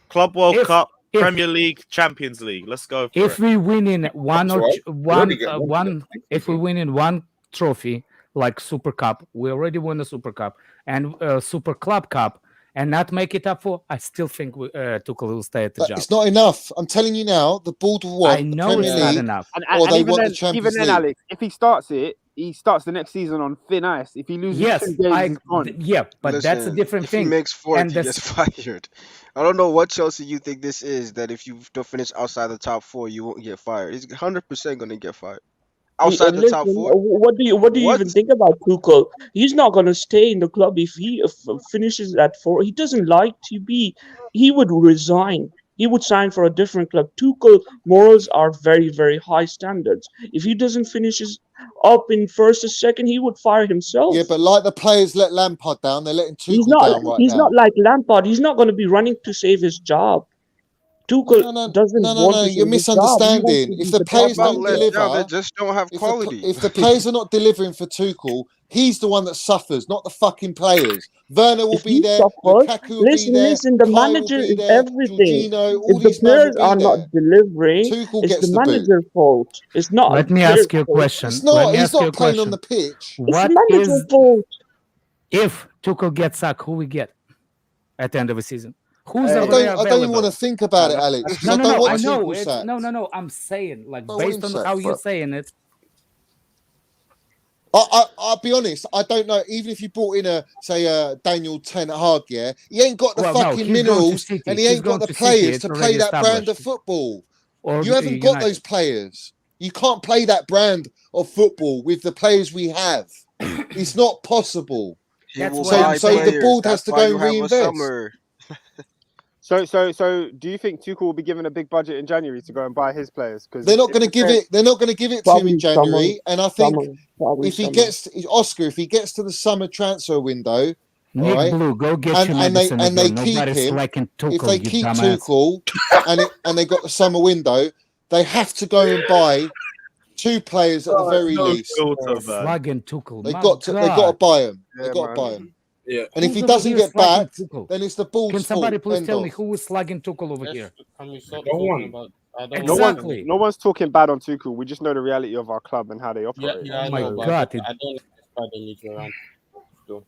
Club World Cup, Premier League, Champions League. Let's go. If we win in one or right. one, if we win in one trophy like Super Cup, we already won the Super Cup and Super Club Cup, and not make it up for, I still think Tuchel will stay at the job. It's not enough. I'm telling you now, the board will want I know the Premier it's not League, enough. or they even want then, the Champions even then, League. Alex, if he starts it, he starts the next season on thin ice. If he loses 2 games, he's gone. But that's a different if thing. If he makes fourth, and he gets fired. I don't know what Chelsea you think this is, that if you don't finish outside the top 4, you won't get fired. He's 100% going to get fired. Outside the top 4? What do you even think about Tuchel? He's not going to stay in the club if he finishes at 4. He doesn't like to be. He would resign. He would sign for a different club. Tuchel morals are very, very high standards. If he doesn't finish up in first or second, he would fire himself. Yeah, but like the players let Lampard down, they're letting Tuchel He's not. down right He's now. not like Lampard. He's not going to be running to save his job. Tuchel doesn't want to you're misunderstanding. If the players don't deliver, they just don't have quality. If the players are not delivering for Tuchel, he's the one that suffers, not the fucking players. Werner will be there. Lukaku will be there. Listen, the Kai manager will be is there, everything. Jorginho, all If the these men players will are be not there. delivering, Tuchel it's gets the the boot. manager's fault. It's not. Let me ask you a question. It's not. He's not playing on the pitch. It's the manager's fault. If Tuchel gets sacked, who we get at the end of the season? Who's I don't even want to think about it, Alex. No, I don't want I know. Tuchel sacked. No. I'm saying, like, I based want on him how sacked, you're but- saying it. I'll be honest. I don't know. Even if you brought in Daniel Ten Hag, yeah, he ain't got the fucking minerals, and he ain't got the players to play that brand of football. You haven't got those players. You can't play that brand of football with the players we have. It's not possible. So the board has to go and reinvest. So do you think Tuchel will be given a big budget in January to go and buy his players? Because They're not going to give it. They're not going to give it to him in January. And I think if he gets to the summer transfer window, Nick right, Blue, go get and they keep him. If they keep Tuchel and they got the summer window, they have to go and buy 2 players at the very least. Slugging Tuchel. They got to buy him. They got to buy him. Yeah. And if he doesn't get back, then it's the board's Can somebody fault. please tell me who is slugging Tuchel over here? No one. Exactly. No one's talking bad on Tuchel. We just know the reality of our club and how they operate. Oh my God. All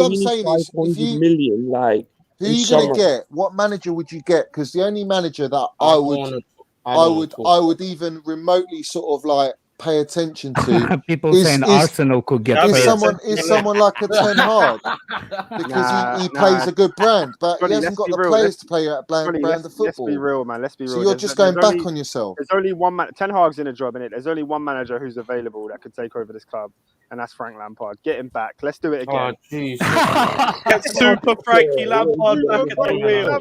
I'm saying is, if you, million, like, who are you going to get? What manager would you get? Because the only manager that I would even remotely sort of like pay attention to. People saying Arsenal could get someone like a Ten Hag because he plays a good brand, but he hasn't got the players to play that brand of football. Let's be real, man. Let's be real. So you're just going back on yourself. There's only one man. Ten Hag's in a job, innit? There's only one manager who's available that could take over this club, and that's Frank Lampard. Get him back. Let's do it again. Oh, jeez. Get Super Frankie Lampard back at the wheel.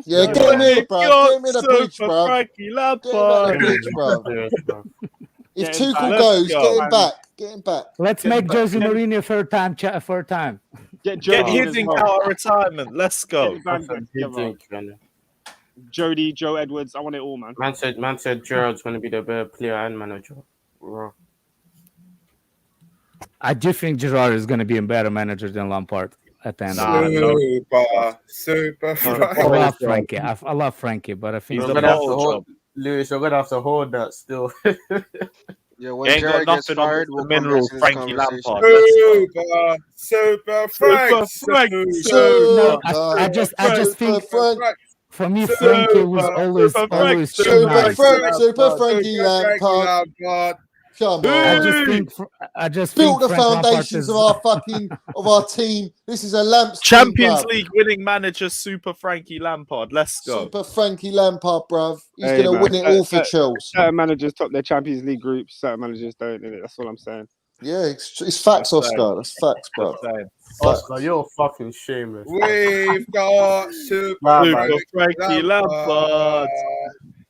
Yeah, get him in, bro. Get him in the bridge, bro. Frankie Lampard. If Tuchel goes, get him back. Get him back. Let's make Jose Mourinho third time. Get Hiddink out of retirement. Let's go. Jody, Joe Edwards. I want it all, man. Man said Gerrard's going to be the better player and manager. Raw. I do think Gerrard is going to be a better manager than Lampard at the end. Super. I love Frankie, but I think Lewis, you're gonna have to hold that still. Yeah, when Gerrard gets fired, we'll minerals, Frankie Lampard. Super Frank. I just think for me, Frankie was always Super Frankie Lampard. Come on. I just built think the Frank foundations of our team. This is a Lamps Champions team, League winning manager, Super Frankie Lampard. Let's go. Super Frankie Lampard, bruv. He's Hey, going to man. win it all for Chelsea. Certain managers top their Champions League groups. Certain managers don't. Innit? That's all I'm saying. Yeah, it's facts, Oscar. That's facts, bruv. Oscar, you're fucking shameless. We've got Super Frankie Lampard.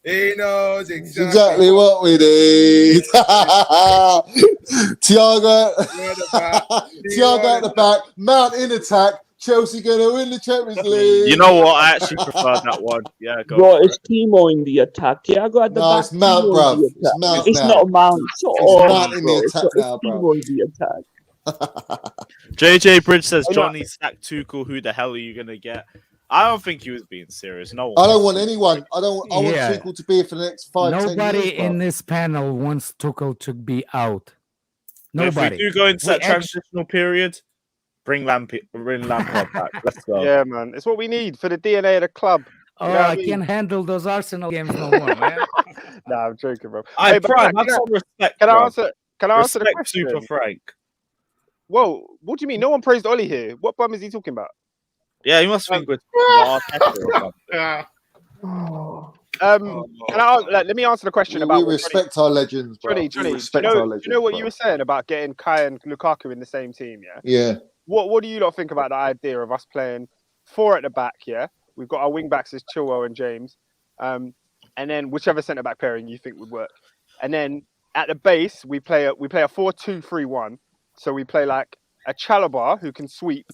He knows Exactly what we need. Thiago at the back. Mount in attack. Chelsea going to win the Champions League. You know what? I actually prefer that one. Yeah, go. Bro, it's Timo in the attack. Thiago at the back. It's Mount, Timo bruv. It's Mount. It's not Mount. It's Mount in the attack now, Timo in the attack. JJ Bridge says, Johnny sacked Tuchel. Who the hell are you going to get? I don't think he was being serious. No one. I don't want anyone. I want Tuchel to be here for the next 5-10 years. Nobody in this panel wants Tuchel to be out. If Nobody. we do go into that transitional period, bring Lampard back. Let's go. Yeah, man. It's what we need for the DNA of the club. Oh, I can't handle those Arsenal games no more, man. Nah, I'm joking, bro. Hey, Prime, have some respect. Can I bro. answer? Can I answer the Respect question? Super Frank. Whoa, what do you mean? No one praised Ollie here. What bum is he talking about? Yeah, you must think with. Let me answer the question about. We respect our legends, bro. Johnny, Respect our legends, you know what bro. you were saying about getting Kai and Lukaku in the same team, yeah? Yeah. What do you lot think about the idea of us playing 4 at the back, yeah? We've got our wing backs as Chilwell and James. And then whichever centre back pairing you think would work. And then at the base, we play a 4-2-3-1. So we play like a Chalobah who can sweep,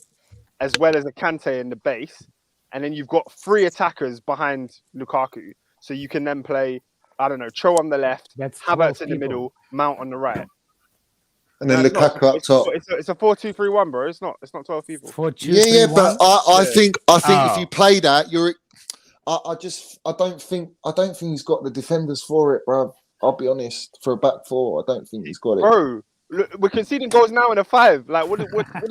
as well as a Kante in the base. And then you've got 3 attackers behind Lukaku. So you can then play, I don't know, Cho on the left, Havertz in the middle, Mount on the right. And then Lukaku up top. It's a 4-2-3-1, bro. It's not 12 people. 4-2-3-1? But I think if you play that, I don't think he's got the defenders for it, bro. I'll be honest. For a back 4, I don't think he's got it. Bro, look, we're conceding goals now in a 5. Like what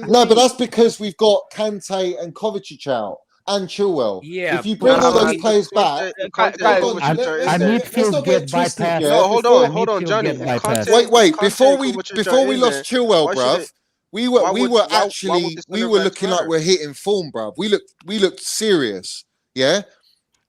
No, but that's because we've got Kante and Kovacic out. And Chilwell. Yeah, if you bring all those players back, midfield get bypassed. No, hold on, Johnny. Wait. Before we lost Chilwell, bruv, we were looking like we're hitting form, bruv. We looked serious, yeah.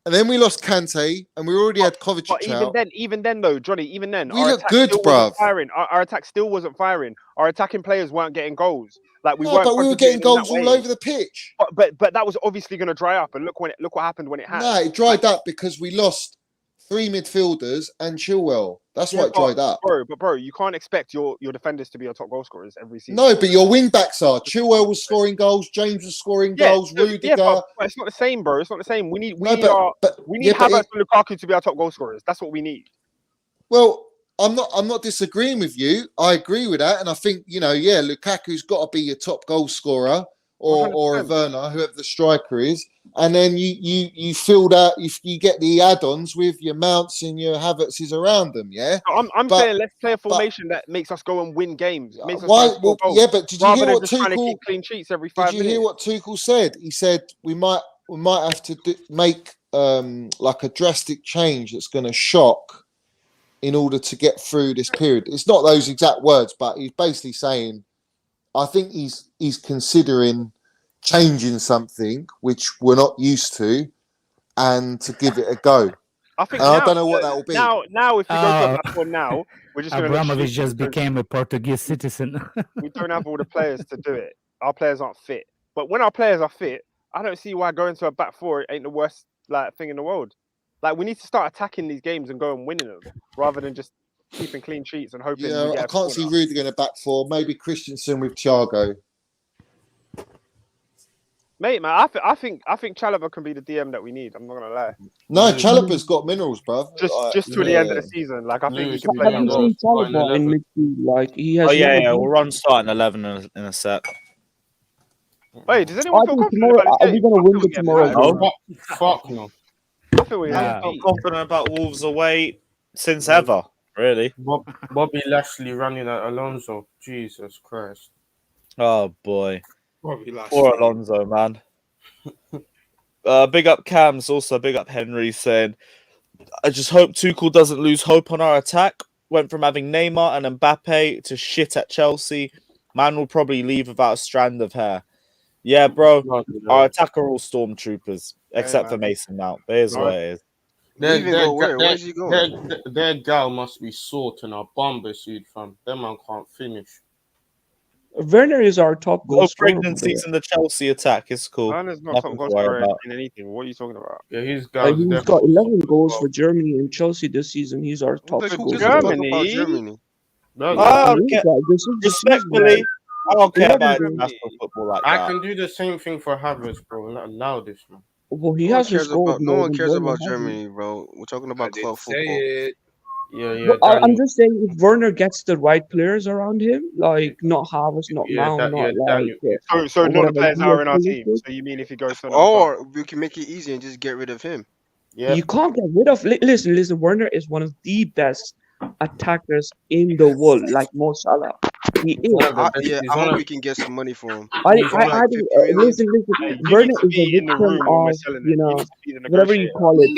And then we lost Kante, and we already had Kovacic out. Even then, though, Johnny, we look good, bruv. Our attack still wasn't firing. Our attacking players weren't getting goals. Like we were getting goals all over the pitch. But that was obviously going to dry up. And look what happened when it happened. No, it dried up because we lost 3 midfielders and Chilwell. That's why it dried up. Bro, you can't expect your defenders to be your top goal scorers every season. No, but your wing backs are. Chilwell was scoring goals. James was scoring goals. Rudiger. Yeah, but it's not the same, bro. It's not the same. We need Havertz and Lukaku to be our top goal scorers. That's what we need. Well, I'm not disagreeing with you. I agree with that, and I think Lukaku's got to be your top goal scorer, or a Werner, whoever the striker is, and then you fill that. You get the add-ons with your Mounts and your Havertzes around them. Yeah, I'm saying let's play a formation that makes us go and win games. But did you hear what Tuchel? Clean sheets every 5 minutes. Did you hear what Tuchel said? He said we might have to make like a drastic change that's going to shock in order to get through this period. It's not those exact words, but he's basically saying, I think he's considering changing something which we're not used to, and to give it a go. I don't know what that will be. Now, if we go to that one now, we're just going to. Abramovich just became a Portuguese citizen. We don't have all the players to do it. Our players aren't fit. But when our players are fit, I don't see why going to a back 4 ain't the worst thing in the world. Like, we need to start attacking these games and go and winning them, rather than just keeping clean sheets and hoping. Yeah, I can't see Rudiger in a back 4. Maybe Christensen with Thiago. Mate, man, I think Chalobah can be the DM that we need. I'm not gonna lie. No, Chalobah's got minerals, bruv. Just to the end of the season. Like, I think he can play. Have you seen Chalobah in midfield? Like, he has. Oh yeah. We'll run starting 11 in a sec. Wait, does anyone feel confident about this game? Are we gonna win it tomorrow? No. Fuck no. I feel I'm confident about Wolves away since ever, really. Bobby Lashley running at Alonso. Jesus Christ. Oh boy. Poor Alonso, man. Big up Cams, also big up Henry, saying, I just hope Tuchel doesn't lose hope on our attack. went from having Neymar and Mbappe to shit at Chelsea. Man will probably leave without a strand of hair. Yeah, bro. Our attack are all stormtroopers, except for Mason Mount. But here's what it is. Leaving go where? Where's he going? Their gal must be sort in our bomber suit, fam. That man can't finish. Werner is our top goal scorer. Pregnancies in the Chelsea attack is cool. Werner's not top goal scorer in anything. What are you talking about? Yeah, he's got 11 goals for Germany and Chelsea this season. He's our top goal scorer. Germany. Respectfully, I don't care about international football like that. I can do the same thing for Havertz, bro. Not allow this, man. Well, he has his goals. No one cares about Germany, bro. We're talking about club football. Yeah. I'm just saying, if Werner gets the right players around him, like not Havertz, not Mount, so not the players that are in our team. So you mean if he goes for or we can make it easy and just get rid of him? Yeah, you can't get rid of. Listen. Werner is one of the best attackers in the world, like Mo Salah. He is. I hope we can get some money for him. Listen. Werner is a victim of, whatever you call it,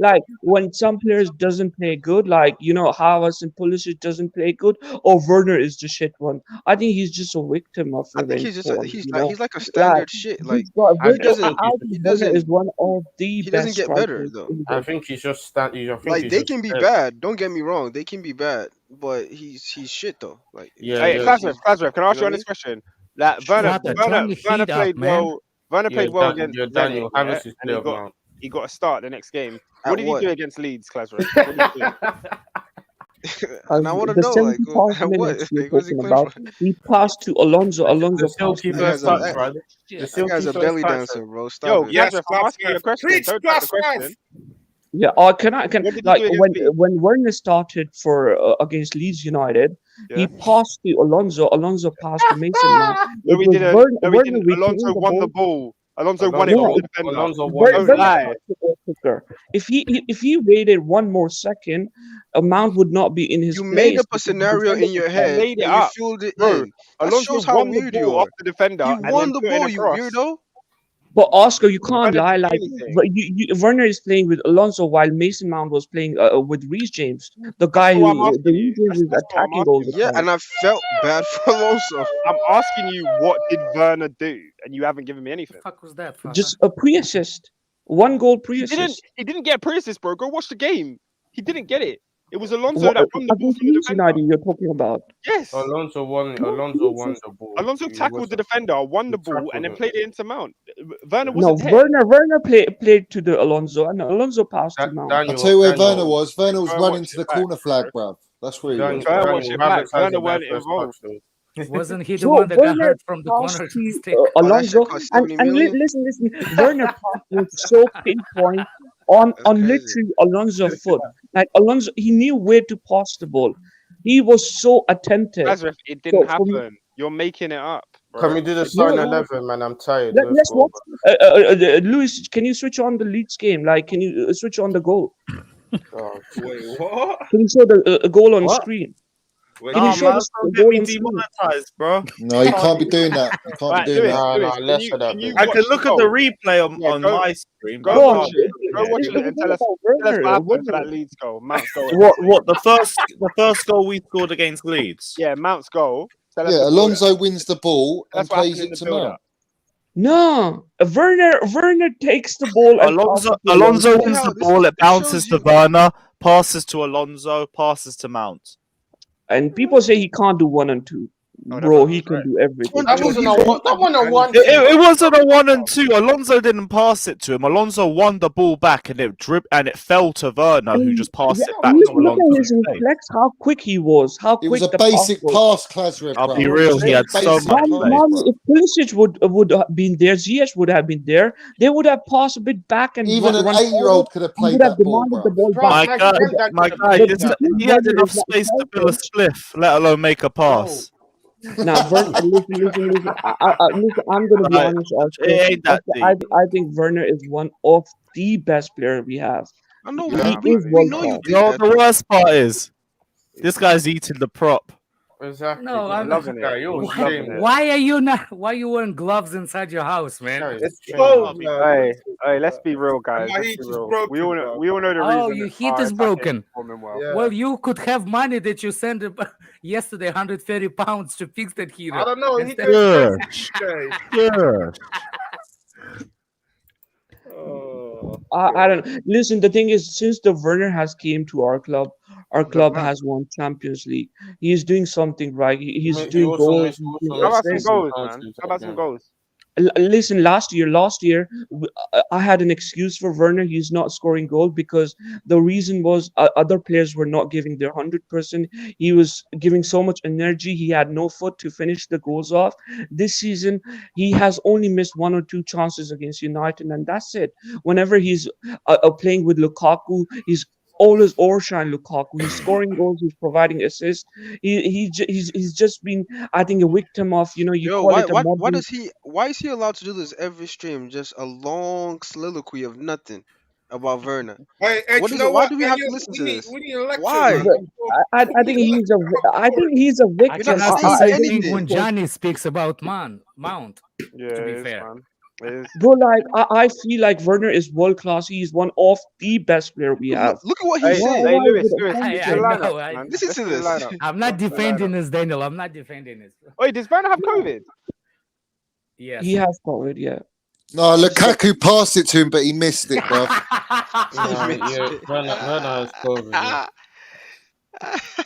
like when some players doesn't play good, like Havertz and Pulisic doesn't play good, or Werner is the shit one. I think he's just a victim of. I think he's like a standard shit. Like Werner is one of the best. He doesn't get better though. I think he's just like they can be bad. Don't get me wrong, they can be bad, but he's shit though. Like Kazrev, can I ask you on this question? Like Werner played well. Werner played well against Daniel. He got a start the next game. What did he do against Leeds, Kazrev? And I want to know, like, what's he about? He passed to Alonso. Alonso passed to This guy's a belly dancer, bro. Stop it. Kazrev, can I ask you a question? Don't touch the question. Yeah, when Werner started for against Leeds United, he passed to Alonso. Alonso passed to Mason Mount. Alonso won the ball. Alonso won it from the defender. Alonso won it. If he waited one more second, a Mount would not be in his place. You made up a scenario in your head and you filled it in. Alonso won the ball off the defender. You won the ball, you weirdo. But Oscar, you can't lie. Like Werner is playing with Alonso while Mason Mount was playing with Reece James, the guy Reece James is attacking all the time. Yeah, and I felt bad for Alonso. I'm asking you, what did Werner do? And you haven't given me anything. What the fuck was that? Just a pre-assist, 1 goal pre-assist. He didn't get a pre-assist, bro. Go watch the game. He didn't get it. It was Alonso that won the ball from the defender. You're talking about? Yes. Alonso won the ball. Alonso tackled the defender, won the ball, and then played it into Mount. Werner Werner played to the Alonso, and Alonso passed to Mount. I'll tell you where Werner was. Werner was running to the corner flag, bruv. That's where he was. Werner weren't involved. Wasn't he the one that got hurt from the corner stick? Alonso, and listen. Werner passed was so pinpoint on literally Alonso's foot. Like Alonso, he knew where to pass the ball. He was so attentive. Nazareth, it didn't happen. You're making it up. Bro. Can we do the starting 11, man? I'm tired. Let's watch. Luis, can you switch on the Leeds game? Like, can you switch on the goal? Wait, what? Can you show the goal on screen? Can you show the goal on demonetized, bro? No, you can't be doing that. You can't be doing that. I can look at the replay on my screen. Go watch it and tell us what happened for that Leeds goal. Mount's goal. What the first goal we scored against Leeds? Yeah, Mount's goal. Yeah, Alonso wins the ball and plays it to Mount. No, Werner takes the ball. Alonso wins the ball. It bounces to Werner, passes to Alonso, passes to Mount. And people say he can't do 1 and 2. Bro, he can do everything. That wasn't a 1. It wasn't a 1 and 2. Alonso didn't pass it to him. Alonso won the ball back and it fell to Werner, who just passed it back to Alonso. Look at his reflex, how quick he was. It was a basic pass, Kazrev. I'll be real, he had so much. If Pulisic would have been there, Ziyech would have been there, they would have passed a bit back and even an 8-year-old could have played that ball. My guy, he had enough space to build a spliff, let alone make a pass. Now, listen. I'm gonna be honest. I think Werner is one of the best players we have. I know. We know you. You know what the worst part is? This guy's eating the prop. Exactly. No, I'm loving it. Yeah, you're He's Why, loving it. why are you not? Why you wearing gloves inside your house, man? Yeah, It's it's cold, changing. man. Hey, let's be real, guys. My Let's heat be is real. broken, We all know the Oh, reason your that heat our is attack ain't broken. performing well. Yeah. Well, you could have money that you sent yesterday, 130 pounds to fix that heater. I don't know. He Instead- takes Yes. today. Yes. Oh, I don't listen. The thing is, since the Werner has came to our club man- has won Champions League. He is doing something right. He's He doing also goals. missed. He's Also doing How about missed some assists. goals, man? chances How about some again. goals? Listen, last year, I had an excuse for Werner. He's not scoring goal because the reason was other players were not giving their 100%. He was giving so much energy. He had no foot to finish the goals off. This season, he has only missed 1 or 2 chances against United, and that's it. Whenever he's playing with Lukaku, he's always overshine Lukaku. He's scoring goals. He's providing assists. He's just been, I think, a victim of, you Yo, call why it a why why modern. does he why is he allowed to do this every stream? Just a long soliloquy of nothing about Werner. Hey, What you is it? know Why what? do we Hey, have to listen we to need this? we need a lecture, Why? man. But I We need a think he's a lecture about I think he's a I You're not victim. cannot say saying same I thing think anything. when Johnny speaks about Mount. Yeah, To be it is, fair, man. It is. bro, like I feel like Werner is world class. He's one of the best player we Look, have. look at what Hey, he's saying. hey, Why is Lewis, it Lewis, offended let's I see the him? lineup, know. man. Listen Let's to see the this. lineup. I'm not Let's see the defending lineup. this, Daniel. I'm not defending this. Wait, does Werner have COVID? Yes. He has COVID, yeah. No, Lukaku passed it to him, but he missed it, bruv. Yeah, Werner has COVID. Yeah. Werner has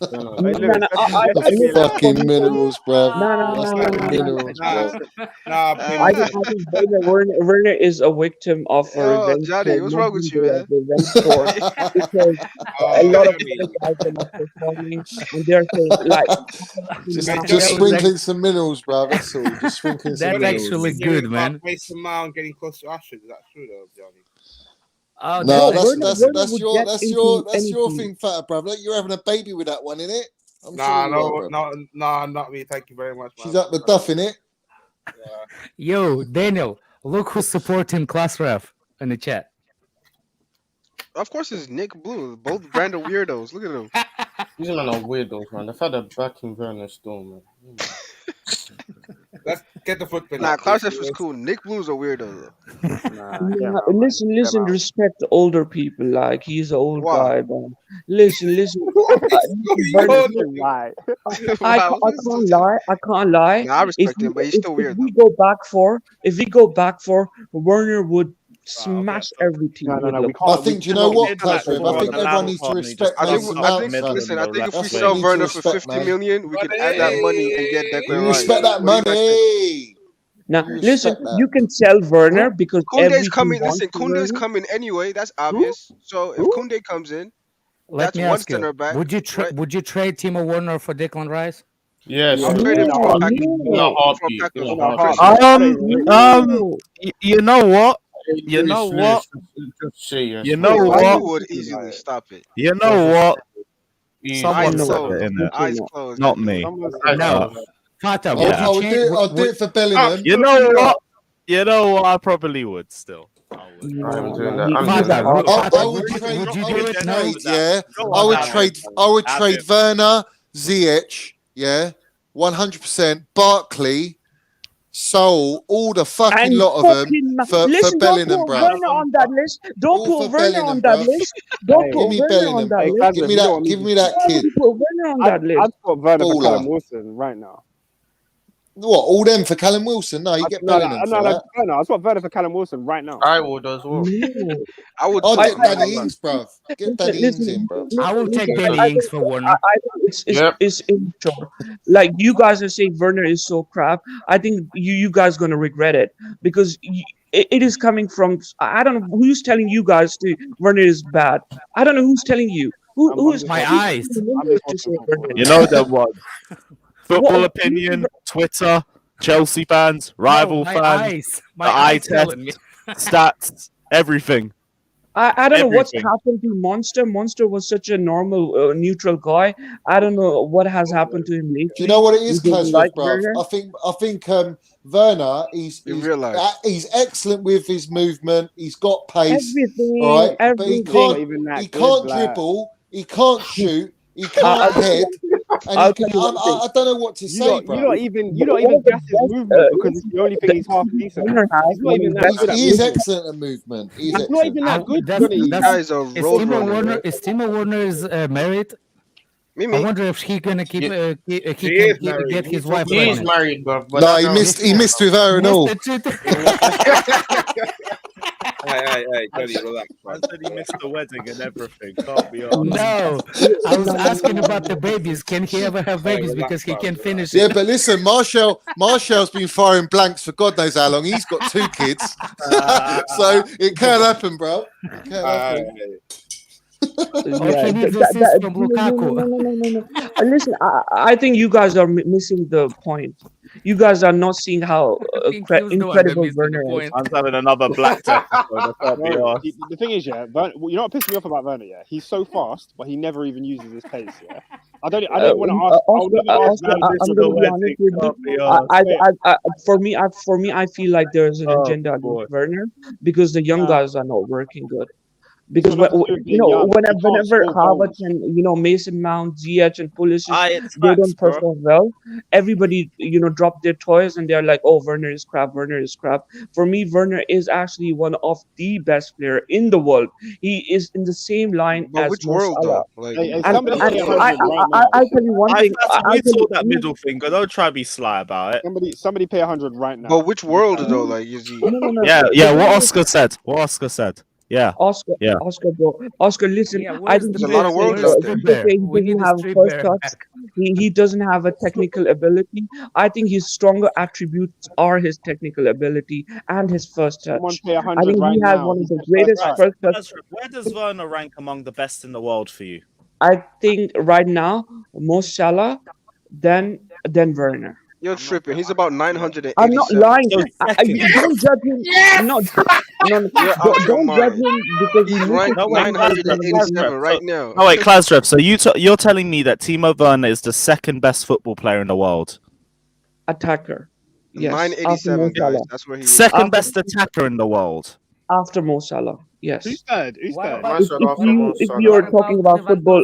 Hey, No, COVID. Lewis, no, let's see the lineup. for Fucking me, minerals, bruv. no, That's no, the no, no, no. minerals, Nah, bruv. nah, I think Werner is a victim of a Yo, revenge Johnny, porn, what's not wrong with being you, the man? revenge porn, because a oh, lot of Johnny. other guys are not performing, and they're saying like just now. just That was sprinkling some minerals, bruv. That's all. Just sprinkling some That's Johnny, minerals. actually he's hearing good, about man. Mason Mount getting close to Ashford. Is that true, though, Johnny? Oh, No, that's No, that's actually that's good. Werner that's would your get that's into your that's your anything. thing, fatter bruv. Like you're having a baby with that one, innit? I'm Nah, sure you are, no, bruv. no, not me. Thank you very much, She's man. up the duff, innit? Yeah. Yo, Daniel, look who's supporting Class Ref in the chat. Of course, it's Nick Blue. Both brand of weirdos. Look at them. These men are weirdos, man. They've had a backing Werner still, man. Let's get the footprint Nah, up, please. Klaus F is cool. Nick Blue's a weirdo though. Nah, get him Yeah, out, man. listen, Get him listen, out. respect the older people. Like he's an old Why? guy, man. Listen, What is Werner, going on? Fucking lie. Wow, I can't lie. I can't lie. Nah, I respect him, but he's still If weird we though. go back for Werner would Wow, okay, smash so every team No, with we Lukaku. I can't. We think, do you know cannot. what, We cannot Class Rev? go I on think that. everyone needs to respect I think, Mason I Mount, think, son. listen, I think if That's we what sell you need to Werner for respect, 50 man. million, we can add that money and get Declan You Rice. respect that What do you guys think? money. Now, You listen, respect that. you can sell Werner because Kunde's every team coming. wants Listen, Kunde's Werner. coming anyway. That's Who? obvious. So if Who? Kunde comes in, Let that's me one ask you: center back, right? Would you trade Timo Werner for Declan Rice? Yes, Yeah, I'll trade him in a for a No, heartbeat. package. in a no, For a heartbeat. In package. a In a I'll trade him. heartbeat. heartbeat. no. You know what? You know Lewis, what? just say yes. You Wait, know why what? you would easily stop it? You know what? Easy. Someone Eyes No, said closed. it in it. Eyes no. closed. Not Daniel. me. Someone said Eyes that. No, closed. Fata, I would would, you I would change? do it. I'd do it for Bellingham. You know what? You know what? I probably would still. I would. I'm No, doing no, that. he I'm can doing do that. hard. I Would would you trade. I do would it? No. trade. Yeah, Go I on, would have trade. him. I would Have trade him. Werner, Ziyech. Yeah, 100%. Barkley, Soul, all the fucking And lot of them for listen, don't Bellingham, put bruv. Werner on that list. Don't All put for Werner on Bellingham, that bruv. list. Don't Hey, Give put me Werner on Bellingham, that hey, list. Kazim, Give me you know that. what me Give to me do? that kid. Don't put Werner on that list. I'd swap Werner for Baller. Callum Wilson right now. What? All them for Callum Wilson? No, you get Bellingham for that. No. I'd swap Werner for Callum Wilson right now. I would as well. No. I would I'll too. get I'm not gonna Danny lie. Ings, bruv. Get Listen, Danny Ings in, listen, bruv. I will take listen, Danny Ings for I Werner. think Yep. it's immature. Like you guys are saying Werner is so crap. I think you guys gonna regret it because it is coming from. I don't know who's telling you guys to Werner is bad. I don't know who's telling you. I'm Who is just My watching. eyes. I'm just to say watching Werner football. is You know bad? there was football What- opinion, Twitter, Chelsea fans, No, rival my fans, eyes. My the eye eyes test, telling me. stats, everything. I don't know what's Everything. happened to Monster. Monster was such a normal, neutral guy. I don't know what has happened to him lately. Do you know what it is, He doesn't Klasrev, like bruv? Werner. I think Werner, In real life. he's excellent with his movement. He's got pace, Everything, all right, but he everything. Not can't even that he good, can't like- dribble, he can't shoot, he I can't head. And I'll he can, tell you one thing. I don't know what to say, bro. You're not even One of the gas his best, movement because it's the only thing he's half decent. Werner has He's not one of even the that best good at He is movement. excellent at movement. He's He's not excellent. even that good. That's, Johnny. You that's, guys are is road Timo running. Werner Man. is Timo Werner is married? I Me. wonder if he gonna keep Yeah. he He can is married. get his wife He is pregnant. married, bro. But No, that's he not missed. his He fault, missed bro. with her and all. Missed it. Hey, Johnny, relax, I man. said he missed the wedding and everything. Can't be on. No, I was asking about the babies. Can he ever have Hey, babies relax, because he man, can relax. finish Yeah, it? but listen, Martial's been firing blanks for God knows how long. He's got 2 kids, so it can happen, bro. It can happen. Or he needs assist from Lukaku. No. Listen, I think you guys are missing the point. You guys are not seeing how I think he was the one that incredible missed the Werner is. point. I'm having another black episode. I can't be Bro, on. the thing is, yeah, you know what pissed me off about Werner? Yeah, he's so fast, but he never even uses his pace. Yeah, I don't want to ask. Oscar, I'm going to be honest with you. For me, I feel like there's an agenda against Werner because the young guys are not working good. Because whenever Havertz and Mason Mount, Ziyech and Pulisic, they don't perform well, everybody drop their toys and they're like, "Oh, Werner is crap. Werner is crap." For me, Werner is actually one of the best player in the world. He is in the same line But as which Mo world Salah. though? Like, Hey, somebody pay 100 right now. I'll tell you one thing. We saw that middle finger. Don't try to be sly about it. Somebody pay 100 right now. but which world though? Like, is he? No. Yeah. What Oscar said. Yeah. Oscar, bro. Oscar, listen. Yeah, I where's think the There's a lot of bear? worlds Where's out the there. people bear? say he We need doesn't the have street first bear touch. back. He doesn't have a technical ability. I think his stronger attributes are his technical ability and his first touch. Someone pay I 100 think right he has now. one of the He's greatest first first touch. Where does Werner rank among the best in the world for you? I think right now, Mo Salah, then Werner. You're tripping. He's about 987. I'm not lying. So Don't judge him. No, You're out your don't judge mind. him because He's he ranked No, wait, 987 right now. No, wait, Klasrev. So you're telling me that Timo Werner is the second best football player in the world? attacker. Yes, after Mo 987, guys. Salah. That's where he is. Second best attacker in the world. After Mo Salah. Yes. Who's third? Who's What third? about If you're talking about football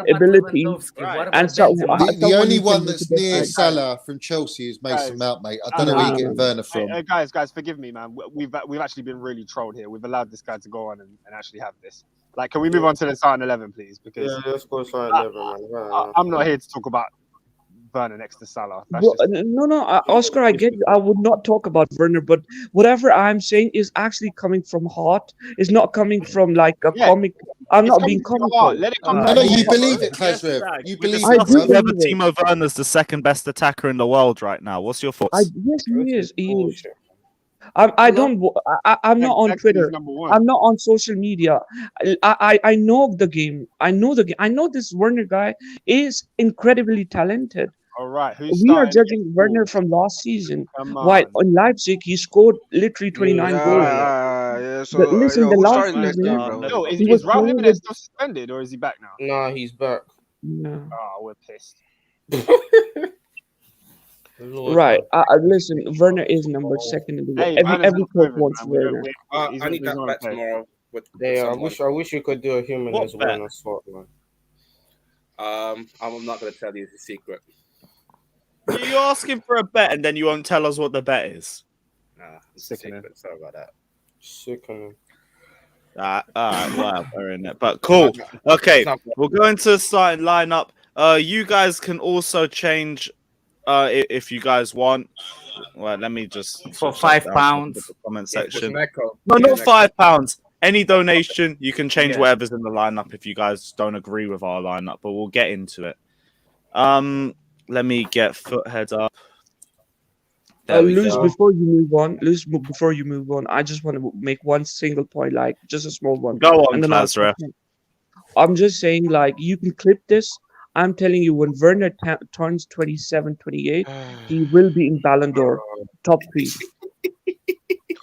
ability What and about so, Benzema? The only you one can that's make the near best Salah from Chelsea is Mason Guys, Mount, mate. I don't know where you're getting Werner from. Guys, forgive me, man. We've actually been really trolled here. We've allowed this guy to go on and actually have this. Like, can we move on to the starting 11, please? Because let's go starting 11, man. I'm not here to talk about Werner next to Salah. That's Well, just- no, Oscar, I get you. I would not talk about Werner, but whatever I'm saying is actually coming from heart. It's not coming from like a comic. I'm not being comical. Let it come. I know you believe it, Klasrev. You believe I it, do bro. Whether believe it. Timo Werner's the second best attacker in the world right now. What's your thoughts? Yes, he is. He is. I'm not on Twitter. Number one. I'm not on social media. I know the game. I know the game. I know this Werner guy is incredibly talented. All right. Who's We are starting judging against Werner Wolves? from last season. Come Why on. in Leipzig he scored literally 29 goals. Yeah. So, But listen, the who's last starting next season, game, bro? No, he is was Raul playing Jimenez with- still suspended or is he back now? Nah, he's back. No. Oh, we're pissed. Right. Listen, Werner is number second in the world. Hey, Werner's Every not coach COVID, wants man. We don't- Werner. he's I need not that bet okay. tomorrow. With Yeah, I someone. wish you could do a human What as well bet? as sport, man. I'm not going to tell you. It's a secret. You're asking for a bet and then you won't tell us what the bet is. Nah, it's a Sickening. secret. Sorry about that. Sickening. All right, whatever, innit? But cool. Okay, we'll go into the starting lineup. You guys can also change if you guys want. Well, let me just For switch that £5. down to the comment Yeah, it's section. an echo. No, It's not an echo. £5. Any donation, you can change Yeah. whatever's in the lineup if you guys don't agree with our lineup, but we'll get into it. Let me get Foothead up. There we Luz, go. before you move on, I just want to make one single point, like just a small one. Go on, And then I'll- Klasra. I'm just saying, like, you can clip this. I'm telling you, when Werner turns 27, 28, he will be in Ballon d'Or, top 3.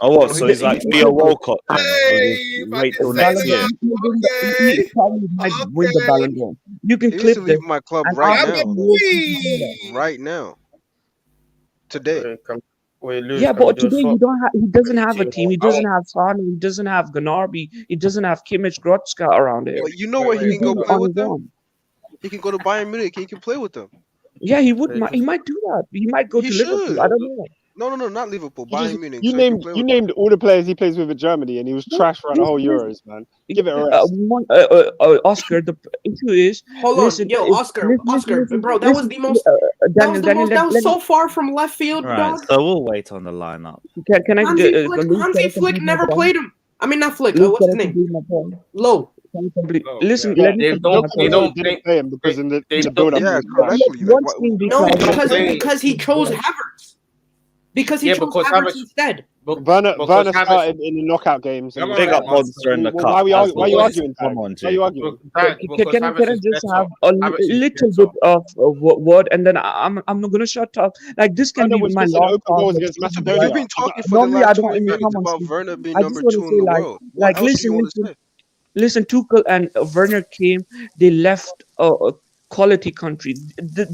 Oh, what? So he's like Theo Walcott. Then. Hey, Wait till Ballon next d'Or. year. He probably might win the Ballon d'Or. You can He needs clip to this. leave my club and right after now. you- Right now. Today. Wait, Luz, Yeah, can we but do a today swap? he doesn't have a team. He I doesn't won't- have Sane. He doesn't have Gnabry. He doesn't have Kimmich Grotzka around him. But you know where he Wait, can go wait, play On with his them? own. He can go to Bayern Munich. He can play with them. Yeah, he would. He might do that. He might go He to Liverpool. should. I don't know. No, not Liverpool. You, Bayern Munich. you so he can named play you with named all the players he plays with in Germany, and he was trash throughout the whole Euros, man. Give it a rest. Oscar, the issue is. Hold listen, on, yo, Oscar, bro, that was the most. That was so far from left field, Right, dog. so we'll wait on the lineup. Can I? Hansi Flick never played him. I mean, not Flick. What's his name? Low. Listen, Yeah, let me they didn't play him because in the build-up. Yeah, correctly. No, because he chose Havertz. Because he chose Havertz instead. Werner started in the knockout games. Big up Monster in the cup. Why are you arguing? Come on, Why are you arguing? Can I just have a little bit of word, and then I'm not gonna shut up. Like this can be my last goals against Macedonia. You've been talking for the last 20 minutes about Werner being number 2 in the world. What else do you want to say? Listen, Tuchel and Werner came. They left a quality country.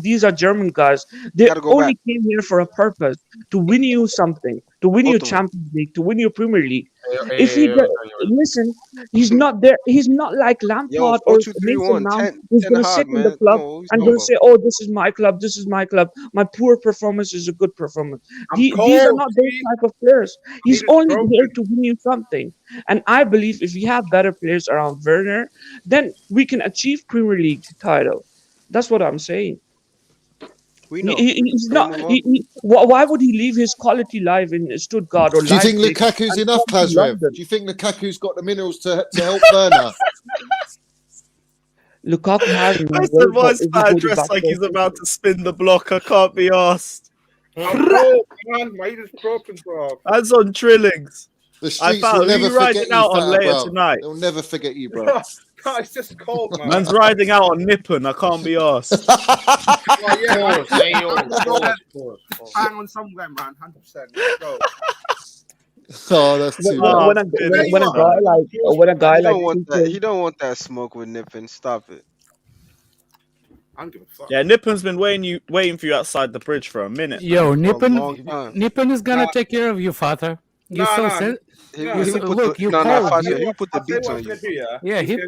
These are German guys. They only came here for a purpose: to win you something, to win you Champions League, to win you Premier League. If he listen, he's not there. He's not like Lampard or Mason Mount. He's gonna sit in the club and gonna say, "Oh, this is my club. This is my club. My poor performance is a good performance." These are not those type of players. He's only here to win you something. And I believe if we have better players around Werner, then we can achieve Premier League title. That's what I'm saying. We know. He's not. Why would he leave his quality life in Stuttgart or? Do you think Lukaku's enough, Kazrev? Do you think Lukaku's got the minerals to help Werner? Lukaku has. That's the voice man dressed like he's about to spin the block. I can't be asked. Man, my ears broken, bro. That's on Trillings. The streets will never forget you, out on later bro. tonight. They'll never forget you, bro. No, it's just cold, man. Man's riding out on Nippon. I can't be asked. Hang on somewhere, man. 100%. Go. Oh, that's too bad. When a guy like he don't want that smoke with Nippon. Stop it. I don't give a fuck. Yeah, Nippon's been waiting for you outside the bridge for a minute. Yo, Nippon is gonna take care of you, father. You He'll look, you put the beats on you. Yeah, He's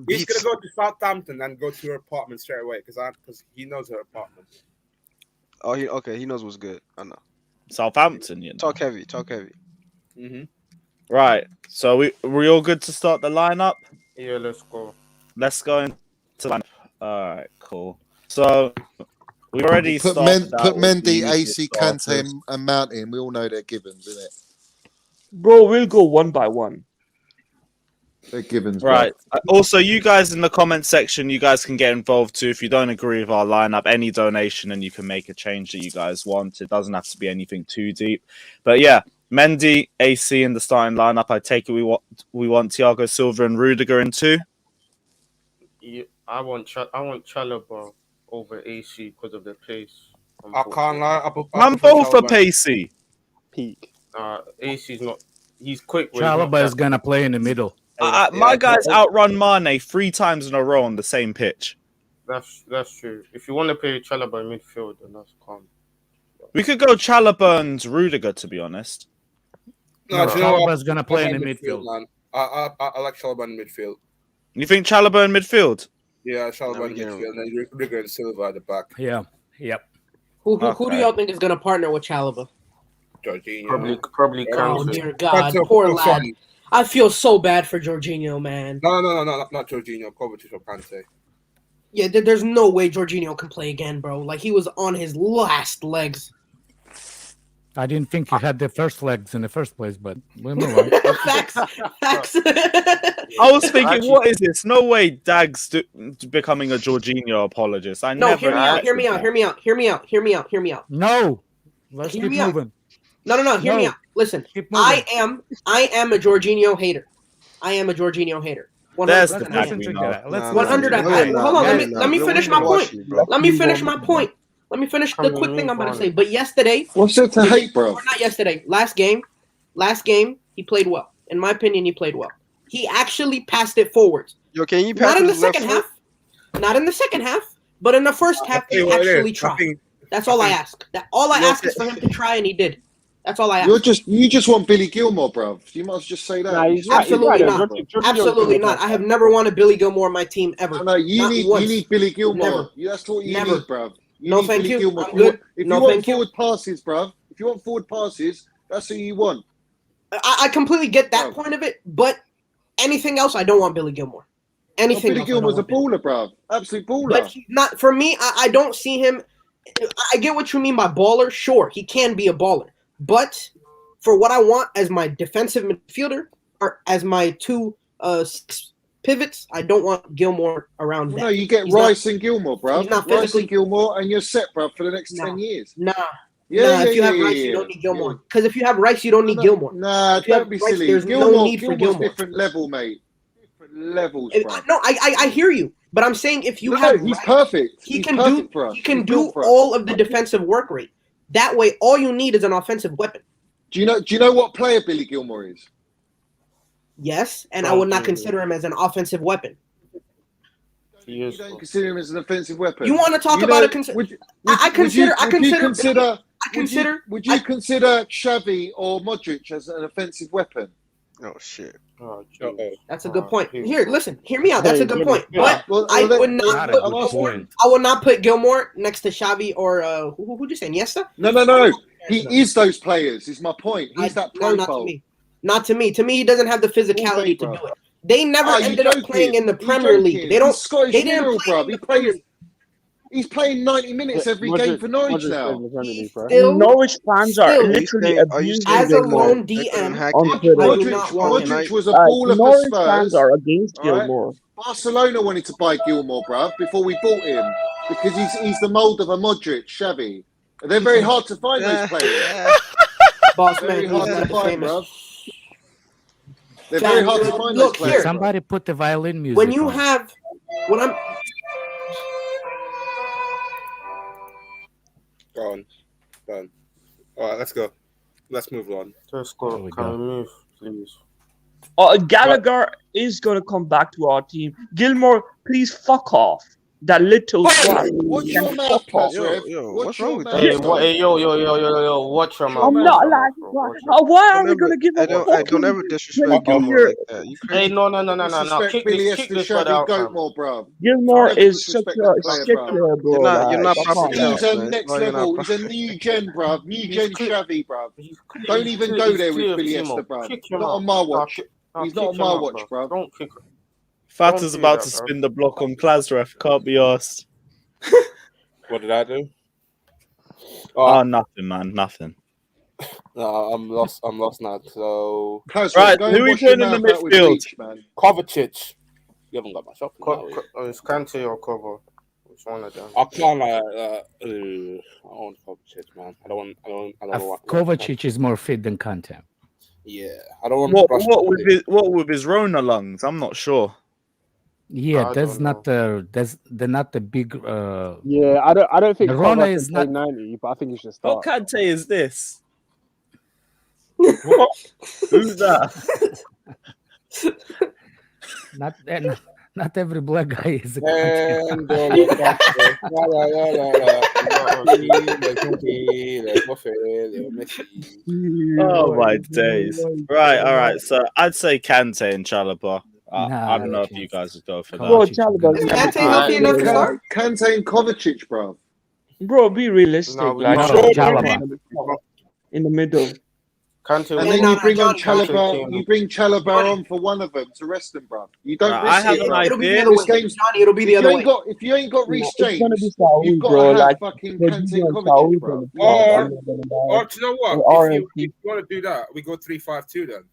He's gonna go to Southampton and go to her apartment straight away because he knows her apartment. Oh, he knows what's good. I know. Southampton, you know. Talk heavy. Mm-hmm. Right. So we all good to start the lineup? Yeah, let's go. Let's go into lineup. All right, cool. So we've already put Mendy, AC, Kante, and Mount in. We all know they're givens, isn't it? Bro, we'll go one by one. They're givens, right? Also, you guys in the comment section, you guys can get involved too. If you don't agree with our lineup, any donation, and you can make a change that you guys want. It doesn't have to be anything too deep. But yeah, Mendy, AC in the starting lineup. I take it we want Thiago Silva and Rudiger in 2. Yeah, I want Chalobah over AC because of the pace. I can't lie. I'm both for pacey. Peak. AC's not. He's quick. Chalobah is gonna play in the middle. My guys outrun Mane 3 times in a row on the same pitch. That's true. If you want to play Chalobah in midfield, then that's calm. We could go Chalobah and Rudiger, to be honest. No, Chalobah's gonna play in the midfield. Man. I like Chalobah in midfield. You think Chalobah in midfield? Yeah, Chalobah in midfield, and then Rudiger and Silva at the back. Yeah. Yep. Who do y'all think is gonna partner with Chalobah? Jorginho. Probably Oh dear God, poor lad. I feel so bad for Jorginho, man. No, not Jorginho. Kovacic or Kante. Yeah, there's no way Jorginho can play again, bro. Like, he was on his last legs. I didn't think he had the first legs in the first place, but we'll move on. Facts. I was thinking, what is this? No way Dag's becoming a Jorginho apologist. Hear me out. No. Let's keep moving. No, hear me out. Listen, I am a Jorginho hater. 100%. That's the fact we know. 100%. Hold on, let me finish my point. Let me finish the quick thing I'm about to say. But yesterday, what's it to hate, bro? Or not yesterday. Last game, he played well. In my opinion, he played well. He actually passed it forwards. Yo, can you pass not in the second half? Not in the second half, but in the first half, he actually tried. That's all I ask. All I ask is for him to try, and he did. That's all I ask. You just want Billy Gilmore, bruv. You must just say that. Nah, he's Absolutely right. not. Absolutely not. I have never wanted Billy Gilmore on my team ever. No, you need Billy Gilmore. That's what you need, bruv. No, thank you. I'm good. If you want forward passes, bruv. If you want forward passes, that's who you want. I completely get that point of it, but anything else, I don't want Billy Gilmore. Anything Billy Gilmore's a baller, bruv. Absolute baller. But he's not for me. I don't see him. I get what you mean by baller. Sure, he can be a baller, but for what I want as my defensive midfielder or as my two pivots, I don't want Gilmore around. No, you get Rice and Gilmore, bruv. He's not Rice and Gilmore, and you're set, bruv, for the next 10 years. If you have Rice, you don't need Gilmore. Because if you have Rice, you don't need Gilmore. Nah, don't be silly. There's no need for Gilmore. Different level, mate. Different levels, bro. No, I hear you, but I'm saying if you have, he's perfect. He can do all of the defensive work rate. That way, all you need is an offensive weapon. Do you know what player Billy Gilmore is? Yes, and I would not consider him as an offensive weapon. You don't consider him as an offensive weapon. You want to talk about it? Would you consider Xavi or Modric as an offensive weapon? Oh shit! That's a good point. Here, listen, hear me out. That's a good point. But I would not put Gilmore next to Xavi or who'd you say, Iniesta? No. He is those players. Is my point. He's that profile. Not to me. To me, he doesn't have the physicality to do it. They never ended up playing in the Premier League. They don't. They didn't play. He's playing 90 minutes every game for Norwich now. Norwich fans are literally abusing as a lone DM. Modric was a baller for Norwich Spurs. fans are against Gilmore. Barcelona wanted to buy Gilmore, bruv, before we bought him because he's the mould of a Modric, Xavi. They're very hard to find those players. Very hard to find, bruv. They're very hard to find those players. Somebody put the violin music. When you have, Go on. All right, let's go. Let's move on. Let's go. Can we move, please? Gallagher is going to come back to our team. Gilmore, please fuck off. That little twat. What's your mouth, Rev? What's wrong with that? Hey, yo, watch your mouth. I'm not like. Why are we going to give him I don't ever disrespect Gilmore like that. Hey, no. Kick this shit out, bro. Gilmore is such a stickler, bro. You're not proper. He's a next level. He's a new gen, bro. New gen Xavi, bro. Don't even go there with Billy Esther, bro. Not on my watch. He's not on my watch, bro. Don't kick her. Fat is about to spin the block on Klasref. Can't be asked. What did I do? Oh, nothing, man. Nothing. No, I'm lost now. So right, who are we putting in the midfield? Kovacic. You haven't got my shot. It's Kante or Kovacic. Which one of them? I can't. I want Kovacic, man. I don't want. Kovacic is more fit than Kante. Yeah, I don't want. What with his Rona lungs? I'm not sure. Yeah, they're not the big. Yeah, I don't think Rona is not 90, but I think he should start. What Kante is this? What? Who's that? Not every black guy is a Oh my days! Right, all right. So I'd say Kante and Chalobah. I don't know if you guys would go for that. Is Kante healthy enough to start? Kante and Kovacic, bro. Bro, be realistic. In the middle. Kante, and then you bring on Chalobah. You bring Chalobah on for one of them to rest them, bro. You don't. I have an idea. It'll be the other way. If you ain't got Reece James, you've got to have fucking Kante and Kovacic, bro. Or do you know what? If you want to do that, we go 3-5-2 then.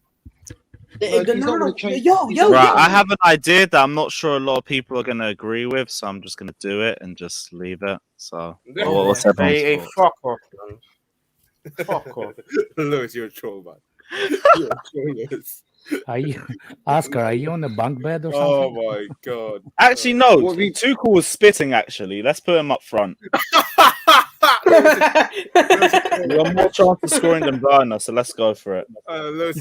Right, I have an idea that I'm not sure a lot of people are going to agree with, so I'm just going to do it and just leave it. So, what's hey, fuck off, man. Fuck off. Lewis, you're a troll, man. You're a troll, Lewis. Oscar, are you on the bunk bed or something? Oh my god. Actually, no. Tuchel was spitting, actually. Let's put him up front. You have more chance of scoring than Werner, so let's go for it. Lewis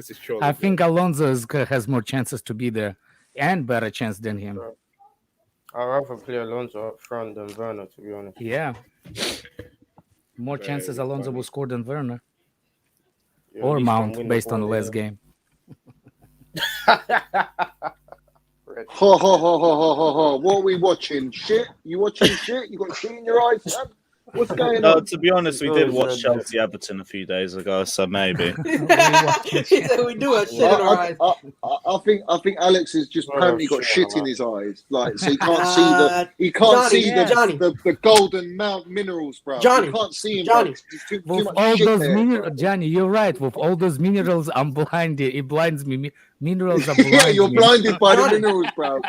is trolling. I think Alonso has more chances to be there and better chance than him. I'd rather play Alonso up front than Werner, to be honest. Yeah. More chances Alonso will score than Werner Yeah, or at least Mount win the based on the ball, last yeah. game. Ha ha ha ha ha ha ha. What are we watching? Shit? You watching shit? You got shit in your eyes, fam? What's going No, on? to be honest, we Go did is watch red, Chelsea Everton a few days ago, so maybe. He said we do have shit in our eyes. I think Alex has just Oh, permanently got shit, shit in his eyes, like so he can't see Johnny, the Johnny. the golden mount minerals, bro. Johnny, You can't see him, Johnny. bro. There's too With much all shit those there, minerals, bro. Johnny, you're right. With all those minerals, I'm blind. It blinds me. Minerals are Yeah, blind you're me. blinded by the Johnny. minerals, bro.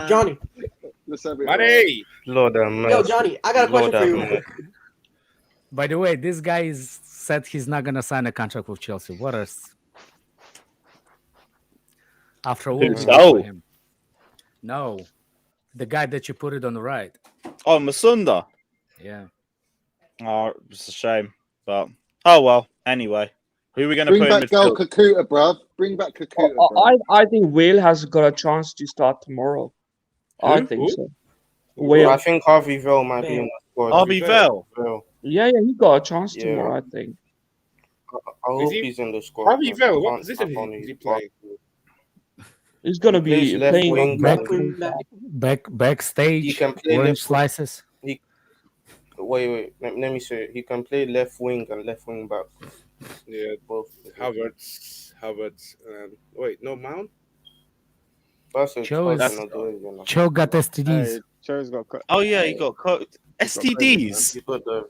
Johnny. Let's have it. Money. Lord have mercy. Yo, Johnny, I got a question for you real quick. By the way, this guy said he's not gonna sign a contract with Chelsea. What else? After all, we did Oh. for him. No, the guy that you put it on the right. Oh, Masunda. Yeah. Oh, it's a shame, but oh well. Anyway, who are we going to Bring put in back Gal midfield? Kakuta, bruv. Bring back Kakuta, bruv. I think Whale has got a chance to start tomorrow. I Who? think Who? so. I Whale. think Harvey Vale might be in the squad. Harvey Vale. Vale. Yeah, he got a chance Yeah. tomorrow, I think. I hope he- he's in the squad. Harvey bro. Vale, what Can't position tap on is he his playing? He's gonna He plays be left playing wing, back. Backstage, He can play orange left- slices. Wait. Let me say, he can play left wing and left wing back. Yeah, Both. Havertz. Wait, no Mount. That's a Joe is- tough one to do, you know. Joe got STDs. Hey, Joe's got. Oh yeah, he got STDs. He got the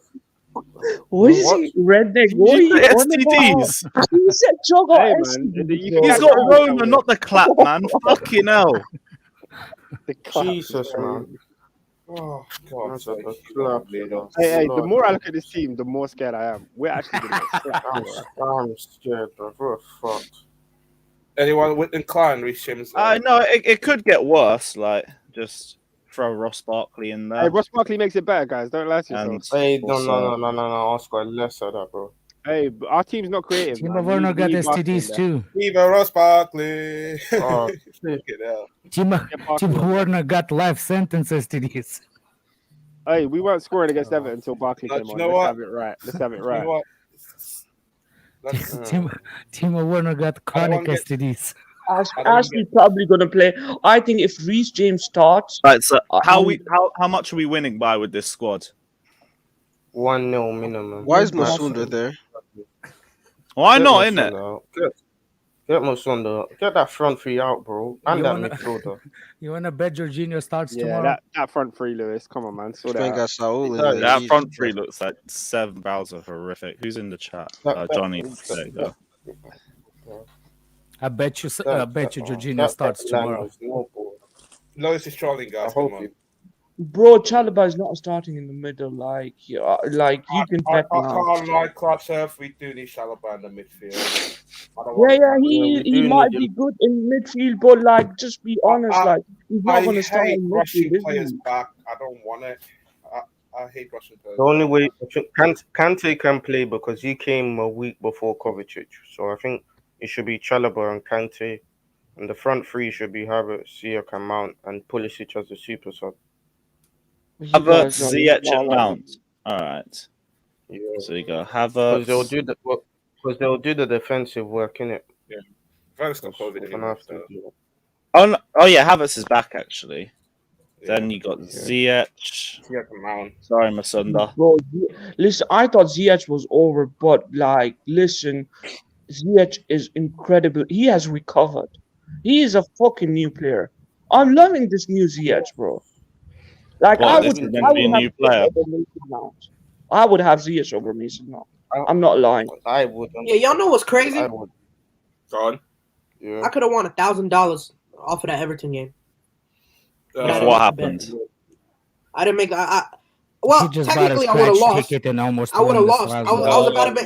What is What? he? Redneck? What are He's you got on about? STDs. He said Joe got Hey, man, STDs, you bro. can He's get got Rona, Rona, not the clap, man. Fucking hell. Jesus, man. Oh God. That's a club, you know. Hey, the Lord. more I look at this team, the more scared I am. We're actually going to get slapped. I'm scared, bro. What the fuck? Anyone with inclined, Reece James? No, it could get worse. Like just throw Ross Barkley in there. Hey, Ross Barkley makes it better, guys. Don't lie to yourselves. And Hey, no. also- Oscar, less of that, bro. Hey, but our team's not creative. Timo man. Werner We got need Barkley in STDs there. too. Viva Ross Barkley. Oh, Get out. Timo Get Barkley in there. Werner got life sentence STDs. Hey, we weren't scoring against Everton until Barkley No, came you on. know Let's what? have it right. Let's have it You know right. what? Let's, Timo Werner got chronic get- STDs. Ashley probably gonna play. I think if Reece James starts, Right, so how I'm- much are we winning by with this squad? 1-0 minimum. Why is That's Masunda there? Why Get not, innit? Masunda out. Get Masunda. Get that front three out, bro. And You that wanna- midfielder. You wanna bet Jorginho starts Yeah, tomorrow? that front three, Lewis. Come on, man. Sort Spain that got out. Saul in Yeah, there. That Jesus front three Christ. looks like 7 browser horrific. Who's in the chat? Johnny. There you go. I bet you Jorginho starts tomorrow. Lois is trolling, I guys. Come hope on. bro, Chalobah is not starting in the middle. Like you can I bet now. can't lie, Clutch Earth. We do need Chalobah in the midfield. I don't want Yeah, we he do might need be good in midfield, but like, just be honest, I- like he's not I gonna start hate in rushing midfield, is players he? back. I don't want it. I hate rushing players. The only way Kante can play because he came a week before Kovacic. So I think it should be Chalobah and Kante. And the front three should be Havertz, Ziyech and Mount, and Pulisic as the super sub. You Havertz, guys don't Ziyech, know and what- Mount. All right. Yeah. So you go Because Havertz. they'll do the defensive work, innit? First got COVID We're anyway, gonna have to so, do Oh yeah, Havertz is back actually. yeah. Then you got Ziyech. Ziyech and Mount. Sorry, Masunda. Bro, listen, I thought Ziyech was over, but like, listen, Ziyech is incredible. He has recovered. He is a fucking new player. I'm loving this new Ziyech, bro. Like, What, I this would is gonna be a have new Ziyech player? over Mason Mount. I would have Ziyech over Mason Mount. I'm not lying. I wouldn't. Yeah, y'all know what's crazy? I would. Go on. Yeah. I could have won $1,000 off of that Everton game. If what happened? I didn't make. Well, He just bought a technically, I would have scratch lost. ticket and almost I would have won lost. this I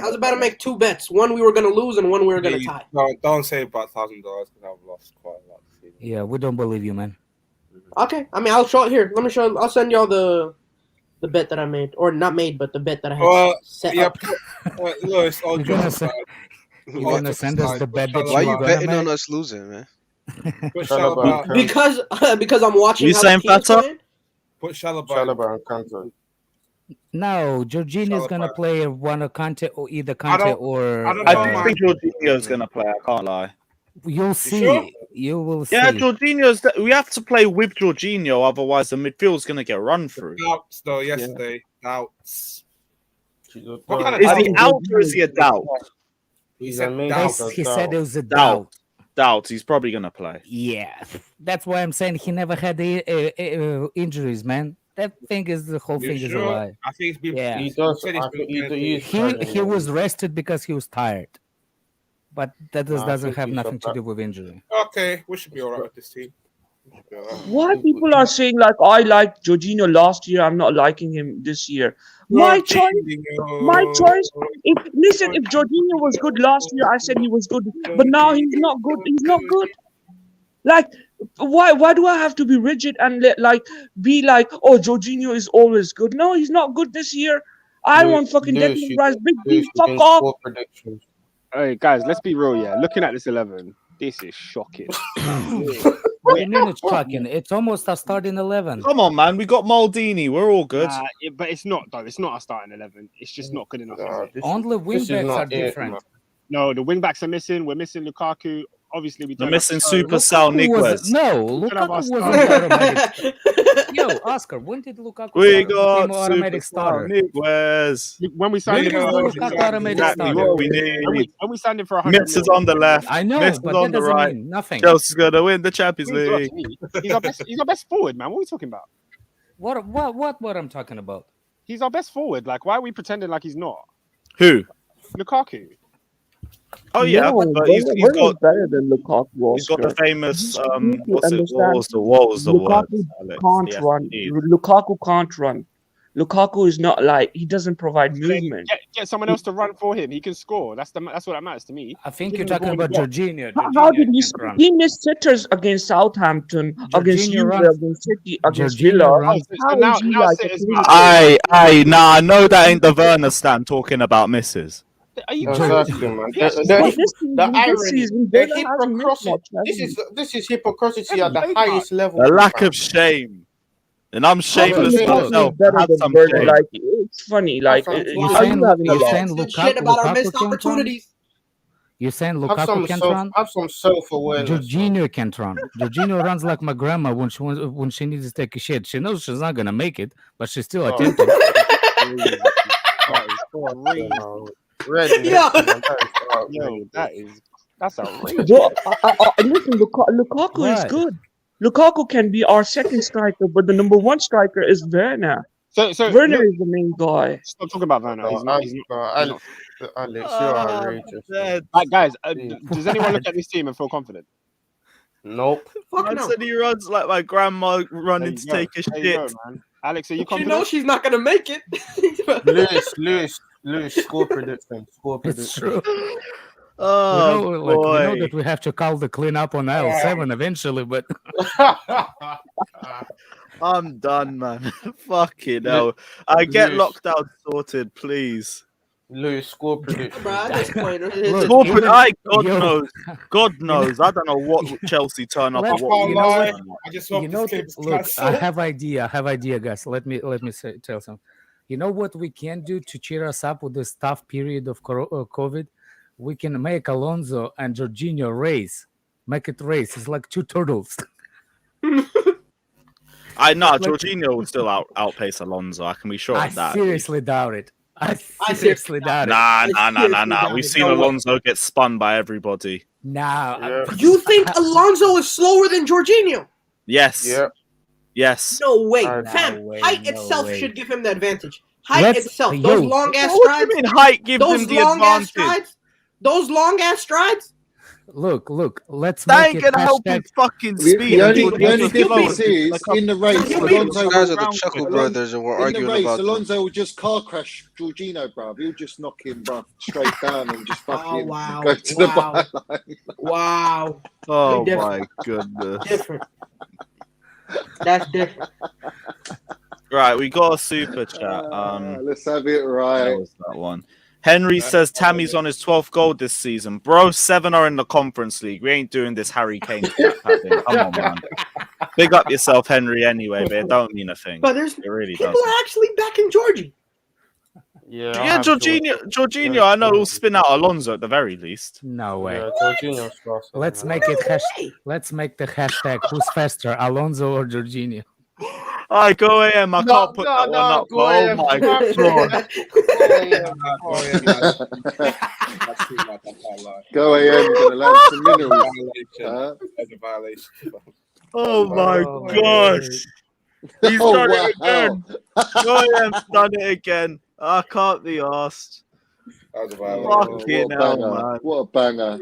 was about to make 2 bets. One we were gonna lose, and one we were gonna tie. No, don't say about $1,000 because I've lost quite a lot. this season. Yeah, we don't believe you, man. Okay, I mean, I'll show it here. Let me show. I'll send y'all the bet that I made, or not made, but the bet that I had Well, set yeah, up. Lewis, all You're jokes gonna aside, You're gonna send us the bet that Why you you were betting gonna on make? us losing, man? put Chalobah Chalobah, and Because I'm watching You how saying the team's better? playing. put Chalobah. Chalobah and Kante. No, Jorginho's gonna play one of Kante or either Kante or. I think Jorginho's gonna play. I can't lie. You'll see. sure? You will see. Yeah, Jorginho's. We have to play with Jorginho, otherwise the midfield's gonna get run through. Doubts though yesterday. Doubts. What kind of is he out or is he a doubt? He He's said amazing. doubts. He said it was a doubt. Doubt. He's probably gonna play. Yeah, that's why I'm saying he never had the injuries, man. That thing is the whole You thing is a sure? lie. I think it's been. Yeah. He does. said he's I think been He was rested because he was tired, but that No, I doesn't think have he's nothing to okay. do with injury. Okay, we should be alright with this team. We should be all right. Why people are saying like I liked Jorginho last year, I'm not liking him this year? My choice. My choice. If Jorginho was good last year, I said he was good, but now he's not good. He's not good. Like, why do I have to be rigid and be like, oh, Jorginho is always good? No, he's not good this year. I want fucking Declan Rice, big D, fuck off. Hey guys, let's be real. Yeah, looking at this 11, this is shocking. What do you mean it's shocking? It's almost a starting 11. Come on, man. We got Maldini. We're all good. But it's not though. It's not a starting 11. It's just not good enough. Only wingbacks are different. No, the wing backs are missing. We're missing Lukaku. Obviously, we don't. We're missing Super Sal Niguez. Lukaku wasn't automatic. Yo, Oscar, when did Lukaku We become got automatic starter? Niguez. When we signed him, exactly what we need. When we signed him for 100 Miss is on the left. I know, Miss but is that on the doesn't right. mean nothing. Chelsea's gonna win the Champions League. He's our best forward, man. What are we talking about? What I'm talking about? He's our best forward. Like, why are we pretending like he's not? Who? Lukaku. Oh yeah, No, but he's got better than Lukaku. he's got the famous What was the word? Lukaku Alex? can't Yes, run. indeed. Lukaku can't run. Lukaku is not like he doesn't provide movement. Get someone else to run for him. He can score. That's what that matters to me. I think you're talking about Jorginho. How did he miss sitters against Southampton, against Juve, against City, against Villa? I know that ain't the Werner stand talking about misses. Are you Exactly, man. The irony, the hypocrisy. This is hypocrisy at the highest level. The lack of shame. And I'm shameless myself. Have some shame. Like, it's funny. Like, you're saying shit about our missed opportunities. You're saying Lukaku can't run? Have some self-awareness. Jorginho can't run. Jorginho runs like my grandma when she needs to take a shit. She knows she's not gonna make it, but she's still attempting. That's outrageous. Listen, Lukaku is good. Lukaku can be our second striker, but the number one striker is Werner. So Werner is the main guy. Stop talking about Werner. Alex, you're outrageous. Right, guys, does anyone look at this team and feel confident? Nope. I said he runs like my grandma running to take a shit. Alex, are you You confident? know she's not gonna make it. Lewis, score prediction. It's true. Oh, we know that we have to call the cleanup on aisle 7 eventually, but I'm done, man. Fucking hell. I get locked out sorted, please. Lewis, score prediction. God knows. I don't know what Chelsea turn up. I just hope I have idea, guys. Let me tell something. You know what we can do to cheer us up with this tough period of COVID? We can make Alonso and Jorginho race. Make it race. It's like two turtles. I know Jorginho will still outpace Alonso. I can be sure of that. I seriously doubt it. I seriously doubt it. Nah. We've seen Alonso get spun by everybody. You think Alonso is slower than Jorginho? Yes. Yeah. Yes. No way. Fam, height itself should give him the advantage. Height itself. Those long ass strides. What do you mean height gives him the advantage? Those long ass strides. Look. Let's that make ain't gonna help his fucking speed. The only difference is in the race, Alonso guys are the Chuckle brothers, and we're arguing about. Alonso will just car crash Jorginho, bruv. He'll just knock him, bruv, straight down and just fucking go to the byline. Wow. Oh my goodness. Different. That's different. Right, we got a super chat. Let's have it right. What was that one? Henry says Tammy's on his 12th goal this season. Bro, 7 are in the Conference League. We ain't doing this Harry Kane thing. Come on, man. Big up yourself, Henry, anyway, but it don't mean a thing. But there's it really people doesn't. are actually backing Georgie. Yeah, Yeah, Jorginho, I know will spin out Alonso at the very least. No way. Yeah, Jorginho's faster. Let's than make that. it let's make the hashtag who's faster, Alonso or Jorginho. I go AM. I can't put that one up. go Oh AM. my Fuck god. That's too much. I can't lie. Go AM, gonna land some minerals. That's a violation. Oh my gosh. He's Oh, done wow. it again. Go AM's done it again. I can't be asked. That was a violation. Fucking What a hell, banger. man. What a banger.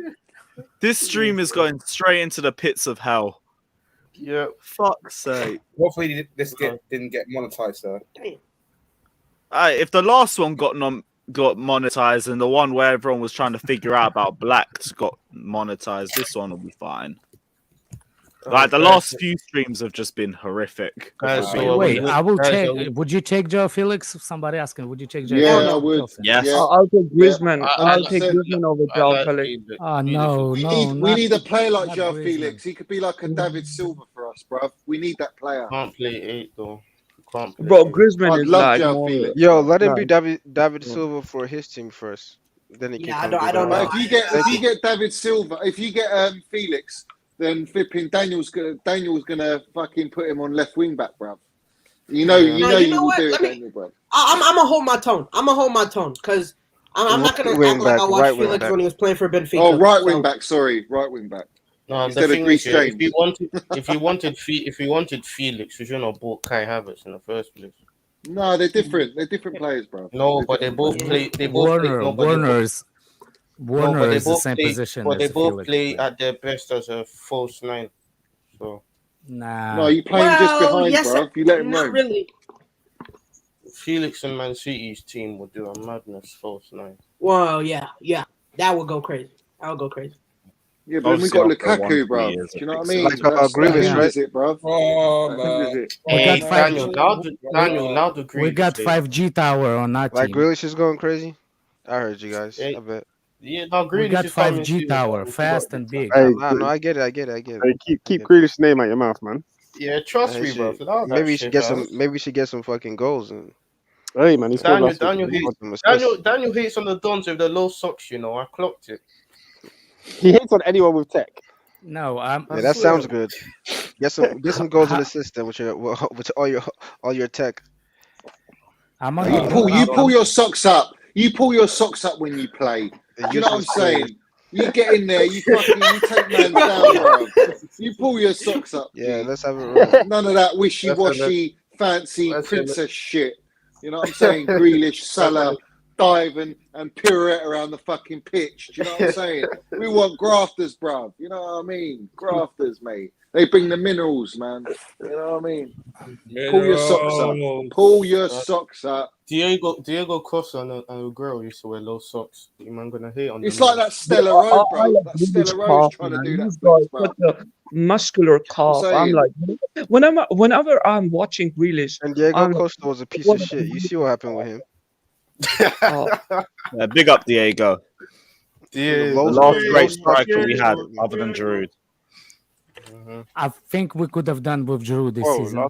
This stream is going straight into the pits of hell. Yeah. Fuck's sake. Hopefully this didn't get monetized, though. If the last one got monetized and the one where everyone was trying to figure out about blacks got monetized, this one will be fine. Like the last few streams have just been horrific. Wait, I will take. Would you take Joe Felix? Somebody asking. Would you take Joe? Yeah, I would. Yes. I'll take Griezmann. Yeah, I'll take Griezmann over Joao Felix. Oh no, we need a player like not Joao Griezmann. Felix. He could be like a David Silva for us, bruv. We need that player. Can't play 8 though. Can't play Bro, 8. Griezmann I'd is love like Joao more. Felix. Yo, let him be David Silva for his team first. Then he can Yeah, come I do don't that. know. But if you get David Silva, if you get Felix, then flipping Daniel's gonna fucking put him on left wing back, bruv. You know you know will what? do it, Let me- Daniel, bruv. I'm gonna hold my tone. because I'm not gonna Wing act like back, I watched right wing Felix back. when he was playing for Benfica. Oh, right so- wing back. Sorry, right wing back. No, Instead the of thing Reece is, yeah, James. if you wanted Felix, you shouldn't have bought Kai Havertz in the first place. No, they're different. They're different players, bruv. No, They're but they different both players. play. They both play. Warner. No, but they both- Warner no, but they is the both same play. position But they as both Felix. play at their best as a false 9. So Nah. No, you play him just behind, yes, bruv. You let him not roam. really. Felix and Man City's team would do a madness false 9. Well, yeah, that would go crazy. Yeah, but then we got Obviously, after Lukaku, 1-3 bruv. years, Do you know what I it's mean? like, That Grealish, hinders it, bruv. Oh, That man. hinders it. Hey, got five- Daniel, now the We got 5G tower on our Like team. Grealish is going crazy. I heard you guys. Hey. I bet. Yeah, now We Grealish got is coming 5G soon, tower, man. fast and big. Hey, No, I get it. hey, keep Grealish's name out your mouth, man. Yeah, trust Hey, me, bro. shit. Maybe you should get some. Maybe you should get some fucking goals. And Hey, man, he's Daniel Daniel hates on the Dons with the low socks, you know. I clocked it. He hates on anyone with tech. No, Yeah, that sounds good. Get some goals in the system with all your tech. I'm You pull your socks up. You pull your socks up when you play. You know what I'm saying? You get in there, you take man down, bro. You pull your socks up. Yeah, let's have it. None of that wishy-washy, fancy princess shit. You know what I'm saying? Grealish, Salah, dive and pirouette around the fucking pitch. Do you know what I'm saying? We want grafters, bruv. You know what I mean? Grafters, mate. They bring the minerals, man. You know what I mean? Pull your socks up. Pull your socks up. Diego Costa and Aguero used to wear low socks. You man gonna hate on It's them, like man. that Stella Rose, bro. That Stella Rose trying to do that. Flex, bro. The muscular calf. I'm like, whenever I'm watching Grealish, And Diego I'm Costa was a piece of shit. You see what happened with him? Yeah, big up Diego. The last great striker we had, other than Giroud. I think we could have done with Giroud this season.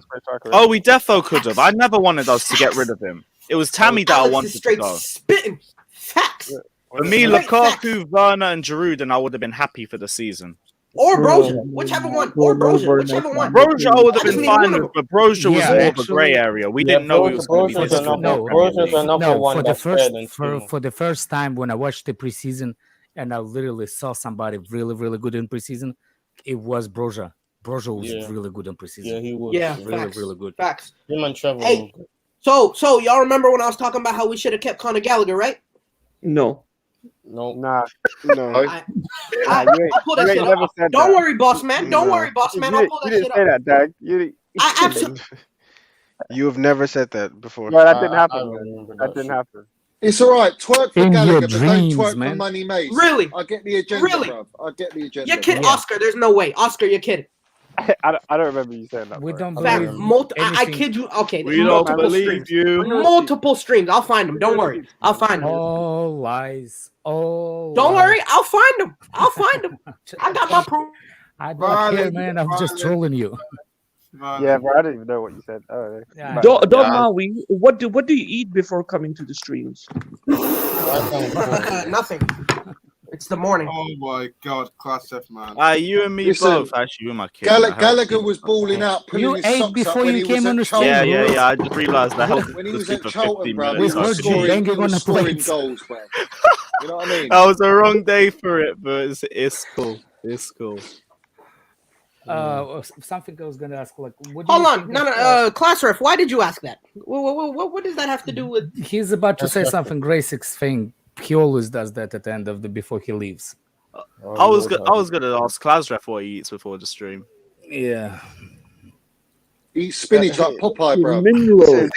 Oh, we defo could have. I never wanted us to get rid of him. It was Tammy that I wanted to go. Spitting facts. For me, Lukaku, Werner, and Giroud, and I would have been happy for the season. Or Broja, whichever one. Or Broja, whichever one. Broja, I would have I just been need fine one of with, but Broja was more of a grey area. We didn't know it was going to be this good. For the first time when I watched the preseason and I literally saw somebody really, really good in preseason, it was Broja. Broja was really good in preseason. Yeah, he was. Yeah, really, facts, really good. Facts. Him and Trevor. Hey, so y'all remember when I was talking about how we should have kept Conor Gallagher, right? No. No. Nah. I'll pull that shit up. Don't worry, boss man. Don't worry, boss man. I'll pull that shit up. You didn't say that, Dag. I absolutely. You have never said that before. No, that didn't happen. That didn't happen. It's all right. Twerk for In Gallagher, your but dreams, don't twerk man. for Money Mace. Really? I get the agenda, Really? bruv. I get the agenda. You're kidding, bruv. Oscar. There's no way, Oscar. You're kidding. I don't remember you saying that. We don't Fact, believe I kid you. Okay, We don't multiple believe streams. you. Multiple streams. I'll find them. Don't worry. I'll find them. All lies. All Don't lies. worry. I'll find them. I'll find them. I got my proof. I don't care, man. I'm just trolling you. Yeah, bro, I don't even know what you said. Oh, Yeah, Don Maui, what do you eat before coming to the streams? Nothing. It's the morning. Oh my god, class F, man. You and me Listen, both. Actually, with my kid. Gallagher was balling out, pulling You his ate socks up before when you he was came on at the stream. Charlton. Yeah. I just realised that When he was at for Charlton, 15 bro, minutes. he was heard you banging on the scoring plates. goals, bro. You know what I mean? That was the wrong day for it, but it's cool. It's cool. Something I was gonna ask, like, what do Hold you on, think no, of, class ref. Why did you ask that? What does that have to do with? he's about to say something. Graysix thing. He always does that at the end of the before he leaves. I was gonna ask Klasref what he eats before the stream. Yeah. Eat spinach like Popeye, bro. Minerals.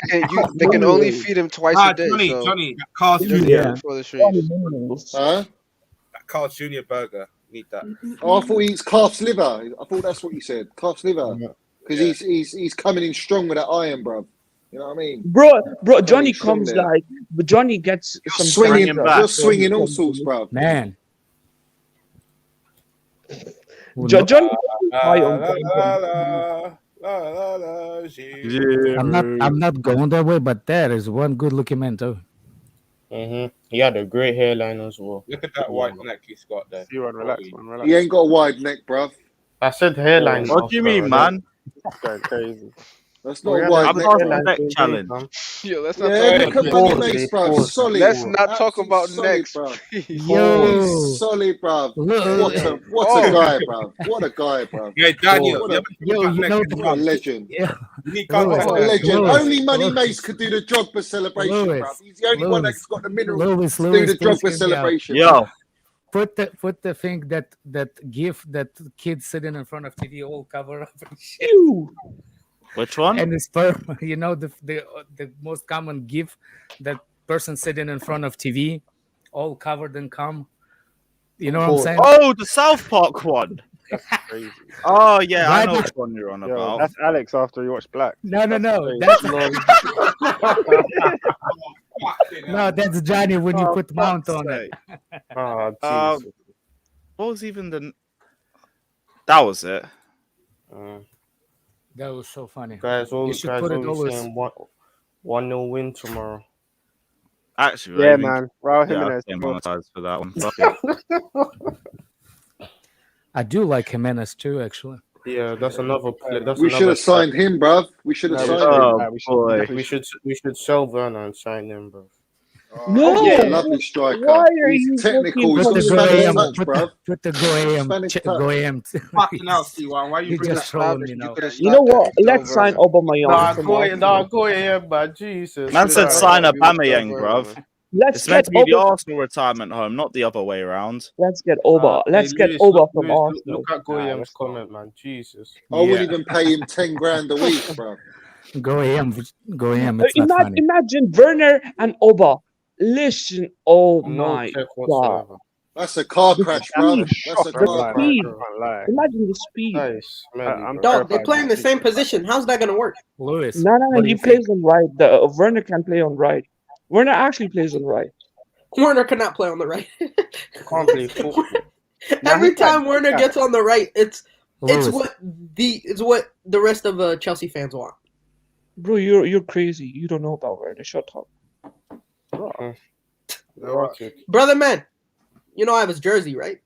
They can only feed him twice a day. Johnny, Carl's He doesn't Jr. eat it before the streams. Huh? Carl's Jr. burger. Need that. Oh, I thought he eats calf's liver. I thought that's what you said. Calf's liver. Because he's coming in strong with that iron, bro. You know what I mean? Bro, Johnny strong comes there. like, but Johnny gets some Swinging, back. you're swinging all sorts, bro. Man. Johnny high on I'm not going that way, but there is one good looking man too. He had a great hairline as well. Look at that white neck he's got there. You relax, man, relax. He ain't got a wide neck, bruv. I said hairline. What do you mean, man? Going crazy. That's not a wide I'm neck. not bruv. a neck challenge. Yo, let's not Yeah, talk look about at Money Mace, bruv. Solid. Let's not talk Absolute about solid, necks, bruv. please. He's solid, bruv. What a guy, bruv. What a guy, bruv. Yeah, Daniel. What a legend. Yeah. What a legend. Only Money Mace could do the Drogba celebration, bruv. He's the only one that's got the minerals to do the Drogba celebration. Yo. Put the thing that gif that kids sitting in front of TV all cover up and shit. Which one? And the sperm, the most common gif, that person sitting in front of TV, all covered in cum. You know what I'm saying? Oh, the South Park one. That's crazy. Oh yeah, I know Right. which one you're on Yo, about. that's Alex after you watch Black. No. crazy. That's Johnny when you put mount on it. Oh, Jesus. What was even the? That was it. That was so funny. Guys, all You you should guys put it always always. saying 1-0 win tomorrow. Actually, Yeah, I think- man. Raul Yeah, I Jimenez. get monetized for that one. Fuck it. I do like Jimenez too, actually. Yeah, that's another play. That's We should another have signed him, bruv. We should have No, signed Oh him. boy. We should sell Werner and sign him, bro. No, Yeah, lovely striker. why are He's you technical. He's Put got the Spanish Goyam, touch, put bruv. the Goyam, Spanish touch. Goyam. Fucking hell, C1. Why you You bring just that trolling, up? you know. You know what? Let's sign Aubameyang from Arsenal. Go ahead, man. Jesus. Man said sign a Bamiyang, bro. bruv. Let's It's meant get to be the Oba. Arsenal retirement home, not the other way around. Let's get Oba. Let's get Oba from Arsenal. Look at Goyam's comment, man. Jesus. I wouldn't even pay him 10 grand a week, bruv. Goyam. It's not funny. Imagine Werner and Oba. Listen, oh my check god. whatsoever. That's a car crash, bruv. That's a The car crash. speed. Can't lie. Imagine the speed. Nice, man. I'm Dog, they play in the same position. How's that gonna work? Lewis. No, what do he you plays on right. Werner can play on right. Werner actually plays on right. Werner cannot play on the right. Can't play football. Every time Werner gets on the right, it's Lewis. what the rest of Chelsea fans want. Bro, you're crazy. You don't know about Werner. Shut up. Brother man, you know I have his jersey, right?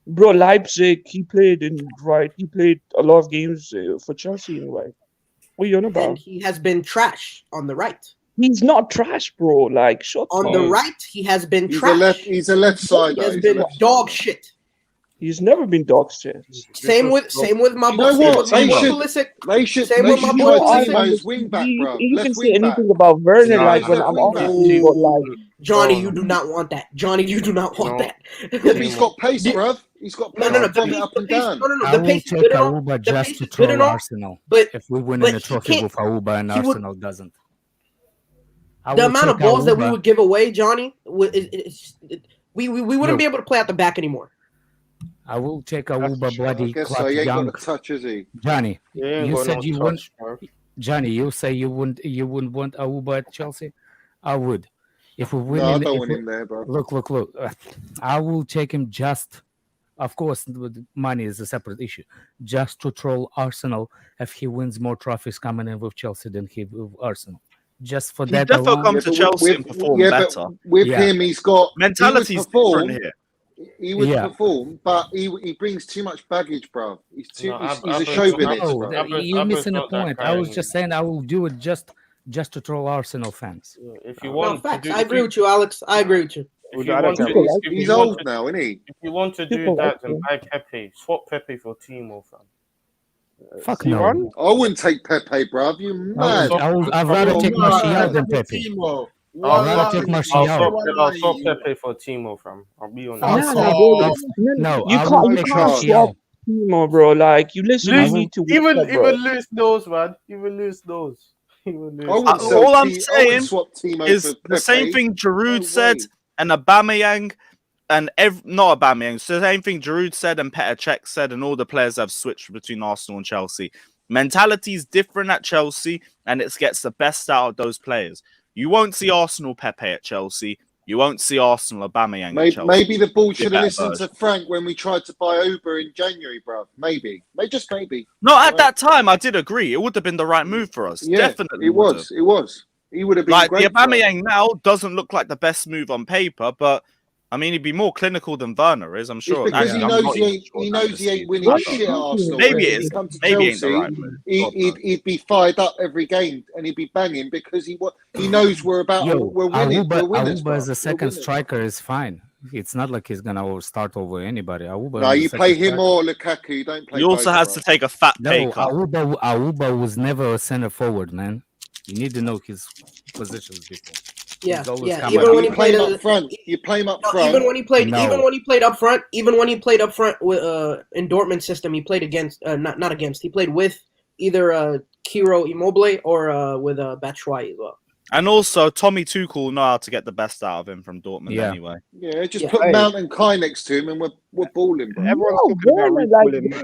Bro, Leipzig, he played in right. He played a lot of games for Chelsea in right. What are you on And about? he has been trash on the right. He's not trash, bro. Like, shut On up. the right, he has been He's trash. he's a left side. He has been dog shit. He's never been dog shit. Same with my You know boy. what? Same They with should- my They should Same they with my should boy. try Same Timo's with- wing back, bro. You Left can say wing back. anything about Werner, No, like he's when left I'm wing off back. him, but like, Johnny, you do not want that. Johnny, you do not want No. that. Yeah, but he's got pace, bruv. He's got pace. No. From it up and down. No. I The will pace is take good enough. Auba The just pace to is good troll enough. Arsenal. But If we win but in a he trophy can't- with Auba and he would- Arsenal doesn't. I the will amount of take balls that we Auba. would give away, Johnny, we wouldn't Yo. be able to play at the back anymore. I will take That's Auba for sure. I bloody guess so. clutch He ain't got young. the touch, is he? Johnny, He ain't you got said no you touch, wouldn't. bro. Johnny, you say you wouldn't want Auba at Chelsea. I would. If we win, No, I in- don't if want we- him there, bro. Look. I will take him just Of course, money is a separate issue. Just to troll Arsenal if he wins more trophies coming in with Chelsea than he with Arsenal. Just for He that definitely alone. come to Chelsea and perform better. But with him, he's got mentality's different here. He would perform, but he brings too much baggage, bro. He's a chauvinist, bro. You're missing the point. I was just saying I will do it just to troll Arsenal fans. If you want, facts. I agree with you, Alex. I agree with you. He's old now, isn't he? If you want to do that, then buy Pepe. Swap Pepe for Timo, fam. Fuck no. I wouldn't take Pepe, bruv. You mad? I'd rather take Martial than Pepe. I'd rather take Martial. I'll swap Pepe for Timo, fam. I'll be honest. No, you can't swap Timo, bro. Like you literally need to even lose those, man. Even lose those. All I'm saying is the same thing Giroud said and Aubameyang. And not Aubameyang, it's the same thing Giroud said and Petr Cech said, and all the players have switched between Arsenal and Chelsea. Mentality is different at Chelsea, and it gets the best out of those players. You won't see Arsenal Pepe at Chelsea. You won't see Arsenal Aubameyang at Chelsea. Maybe the ball should have listened to Frank when we tried to buy Uber in January, bro. Maybe. Just maybe. No, at that time, I did agree. It would have been the right move for us. Yeah, Definitely. It was. He would have been like great. The Aubameyang now doesn't look like the best move on paper, but I mean, he'd be more clinical than Werner is, I'm sure. It's because he knows he ain't winning shit at Arsenal. Maybe it is. Maybe it ain't the right move. He'd be fired up every game and he'd be banging because he knows we're winning. Auba as a second striker is fine. It's not like he's gonna start over anybody. No, you play him or Lukaku. You don't play. He also has to take a fat pay cut. Auba was never a center forward, man. You need to know his positions before. Yeah. Even when he played up front, you play him up front. Even when he played up front with in Dortmund system, he played against not against. He played with either Ciro Immobile or with Batshuayi as well. And also, Tommy Tuchel know how to get the best out of him from Dortmund anyway. Yeah, just put Mount and Kai next to him, and we're balling, bro. Everyone's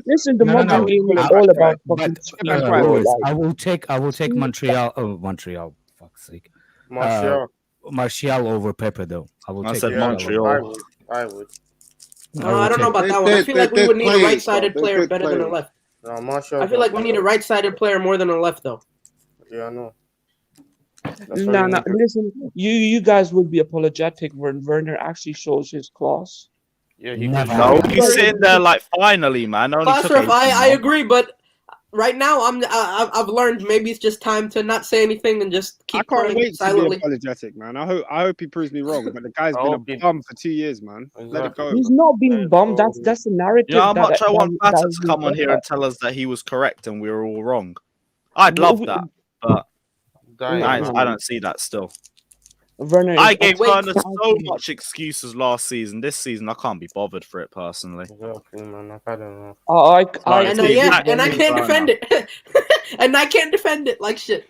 listen, the modern game is all about fucking. I will take Montreal. Oh, Montreal! Fuck's sake. Martial over Pepe though. I said Montreal. I would. No, I don't know about that one. I feel like we would need a right-sided player better than a left. No, Martial. I feel like we need a right-sided player more than a left, though. Yeah, I know. No. Listen, you guys will be apologetic when Werner actually shows his class. Yeah, he's sitting there like finally, man. I agree, but right now I've learned maybe it's just time to not say anything and just keep playing silently. To be apologetic, man. I hope he proves me wrong, but the guy's been a bum for 2 years, man. Let it go. He's not being bummed. That's the narrative. You know how much I want Banter to come on here and tell us that he was correct and we were all wrong. I'd love that, but I don't see that still. Werner, I gave Werner so much excuses last season. This season, I can't be bothered for it personally. Exactly, man. I don't know. And I can't defend it. And I can't defend it like shit.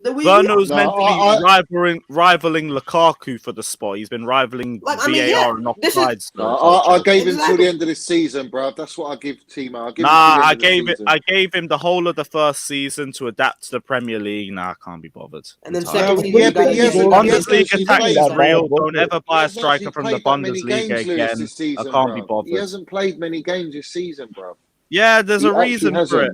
Werner's meant to be rivaling Lukaku for the spot. He's been rivaling VAR and offside. I gave him till the end of the season, bro. That's what I give Timo. I gave him the whole of the first season to adapt to the Premier League. Nah, I can't be bothered. And then second season, Bundesliga attack is real. Don't ever buy a striker from the Bundesliga again. I can't be bothered. He hasn't played many games this season, bro. Yeah, there's a reason for it.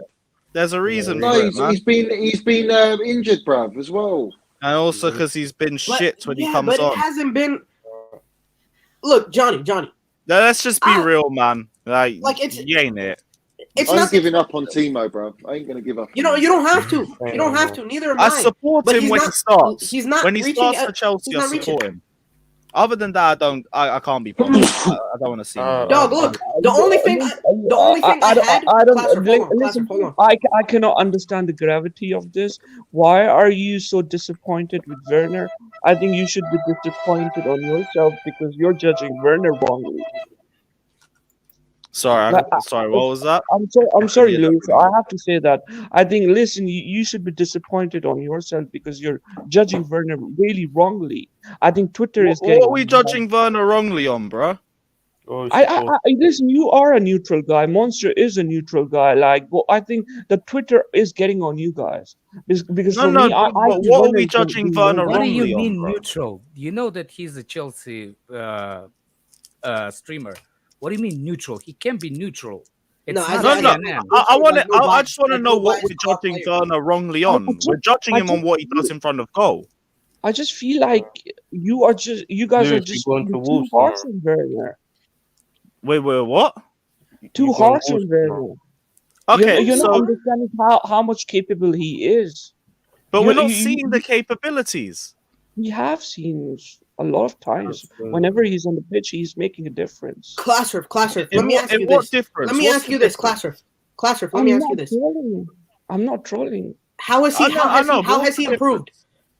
There's a reason for it, man. He's been injured, bruv, as well. And also because he's been shit when he comes on. But it hasn't been... Look, Johnny. Let's just be real, man. Like you ain't it. It's I'm not giving up on Timo, bro. I ain't gonna give up. You don't have to. You don't have to. Neither am I. I support him when he starts. He's not. When he starts for Chelsea, I support him. Other than that, I can't be bothered. I don't want to see him. Dog, look. The only thing I cannot understand the gravity of this. Why are you so disappointed with Werner? I think you should be disappointed on yourself because you're judging Werner wrongly. Sorry, what was that? I'm sorry, Louis. I have to say that. I think, listen, you should be disappointed on yourself because you're judging Werner really wrongly. I think Twitter is getting... What are we judging Werner wrongly on, bro? Listen, you are a neutral guy. Monster is a neutral guy. I think that Twitter is getting on you guys. Because what are we judging Werner wrongly on? What do you mean neutral? You know that he's a Chelsea streamer. What do you mean neutral? He can't be neutral. It's No, not I- No, CNN. I just want to know what we're judging Werner wrongly on. We're judging him on what he does in front of goal. I just feel like you guys are Lewis, just you're going to too Wolves harsh tomorrow. on Werner. Wait, what? Too You're going harsh Wolves on Werner. tomorrow. Okay, You're not so understanding how much capable he is. but You- we're not you- seeing the capabilities. We have seen a lot of times. That's true. Whenever he's on the pitch, he's making a difference. Classroof. Let In me what- ask in you what this. difference? Let me What's ask the you this, difference? Classroof. Let I'm me ask not you this. trolling. I'm not trolling. How has he? I know, How has but he? How what's has he the improved?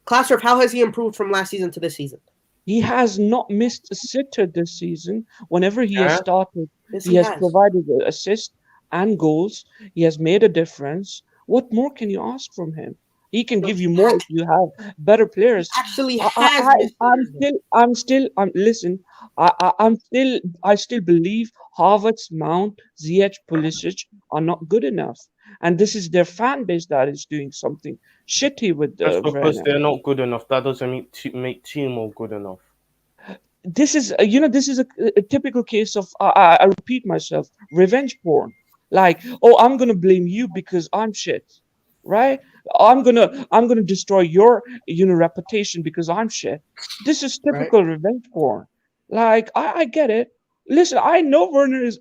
Classroof. How has he improved from last season to this season? He has not missed a sitter this season. Whenever he has Yeah. started, Yes, he has provided assists and goals. He has made a difference. What more can you ask from him? He can give you more if you have better players. Actually, I, has I, missed I'm sitters, still, listen, I still believe Havertz, Mount, Ziyech, Pulisic are not good enough. And this is their fan base that is doing something shitty with Just because Werner. they're not good enough, that doesn't make Timo good enough. This is this is a typical case of I repeat myself, revenge porn. Like, oh, I'm gonna blame you because I'm shit, right? I'm gonna destroy your reputation because I'm shit. This is right? typical revenge porn. Like, I get it. Listen, I know Werner is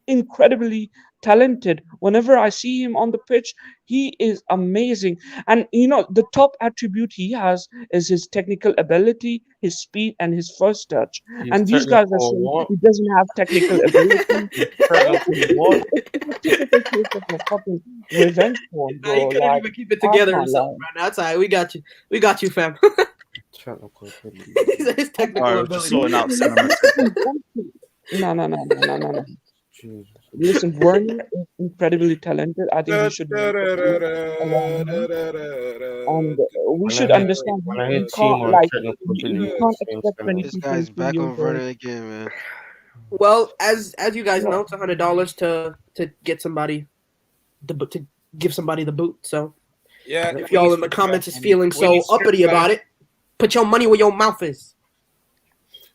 incredibly talented. Whenever I see him on the pitch, he is amazing. And the top attribute he has is his technical ability, his speed, and his first touch. He's And these guys are technical saying what? he doesn't have technical ability. Technical what? It's a typical case of a fucking revenge porn, Nah, he bro. couldn't Like, even keep it I together can't himself lie. right now. That's all right. We got you. We got you, fam. Technical ability. His technical Alright, we're just ability. sorting out cinema. No. Jesus. Listen, Werner is incredibly talented. I think we should make a team around him. And we When should I hear understand when I he hear can't Timo like technical you ability, can't it seems expect familiar. This 22, guy's 23 back years on Werner old. again, man. Well, as you guys Yeah. know, it's $100 to get somebody to give somebody the boot. So Yeah. if y'all in the comments is feeling so uppity about it, put your money where your mouth is.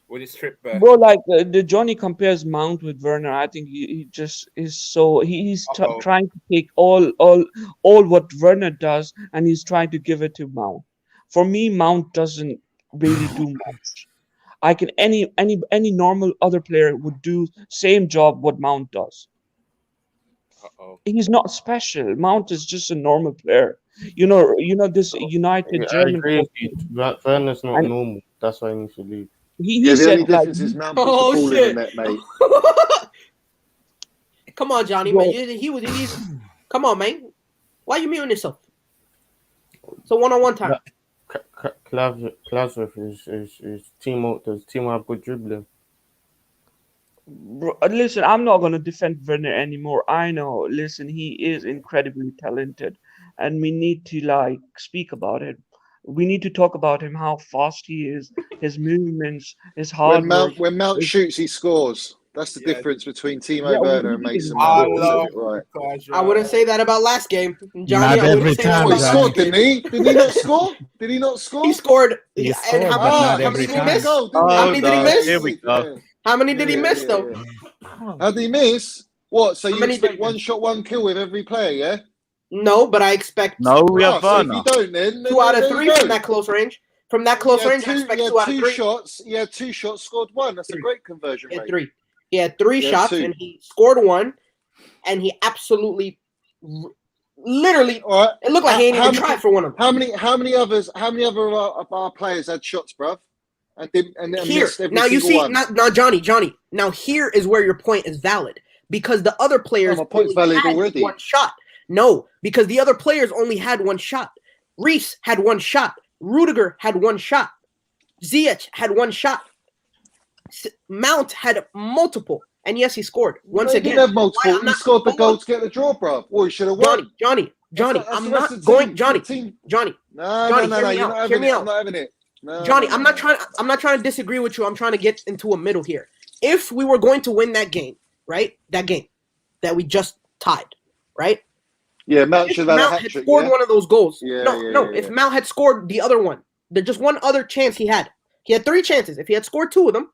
With his trip back. Bro, like the Johnny compares Mount with Werner. I think he just is so he's Uh-oh. trying to take all what Werner does, and he's trying to give it to Mount. For me, Mount doesn't really do much. I can any normal other player would do same job what Mount does. Uh-oh. He's not special. Mount is just a normal player. You know this United I German agree with coach, you. Werner's not and normal. That's why he needs to leave. he Yeah, the said only like difference is Mount puts Oh, the ball shit. in the net, mate. Come on, Johnny, Bro. man. He's come on, man. Why you muting yourself? So one-on-one time. Klasov is Timo. Does Timo have good dribbling? Bro, listen, I'm not gonna defend Werner anymore. I know. Listen, he is incredibly talented, and we need to like speak about it. We need to talk about him, how fast he is, his movements, his hard work. When Mount his- shoots, he scores. That's the Yeah. difference between Timo Yeah, Werner we and need Mason him. I Mount. You love said it right. I wouldn't say that about last game, Johnny. Not I wouldn't every say that time, Oh, about he last scored, game. didn't he? Did he not score? Did he not score? He scored. He And scored, how but many? not How every many did he time. miss? Goal, didn't How he? many did he no. miss? Here we go. Yeah. How many did he Yeah, miss yeah, though? yeah. How did he miss? What? So How you many expect did- one shot, one kill with every player, yeah? No, but I expect No, we have So if Werner. you don't, then 2 out of there you 3 go. from that close range. From that close He had range, I expect he 2 out had of 2 3. shots. He had 2 shots, scored 1. That's a great conversion He had rate. 3. He had 3 He had shots 2. and he scored 1, and he absolutely, literally, All right. it looked like he ain't How even many- tried for one of them. How many other of our players had shots, bruv? And Here, missed every now you single see, one? now Johnny. Now here is where your point is valid because the other players No, my point's only valid had already. 1 shot. No, because the other players only had 1 shot. Reese had 1 shot. Rudiger had 1 shot. Ziyech had 1 shot. Mount had multiple, and yes, he scored once he again. didn't have multiple. Why I'm He not- scored the hold goal on. to get the draw, bruv. Well, he should have won. Johnny, That's I'm the not rest of the going, team. Johnny, The team. Johnny, No, Johnny, no, hear no, me you're out. not Hear having me it. out. I'm not having it. No, Johnny, no, I'm not trying to disagree with you. I'm trying to get into a middle here. If we were going to win that game, right? That game that we just tied, right? Yeah, Mount If should have had a Mount hat had trick. scored Yeah? one of those goals. Yeah, no. yeah. If Mount had scored the other one, there's just one other chance he had. He had 3 chances. If he had scored 2 of them,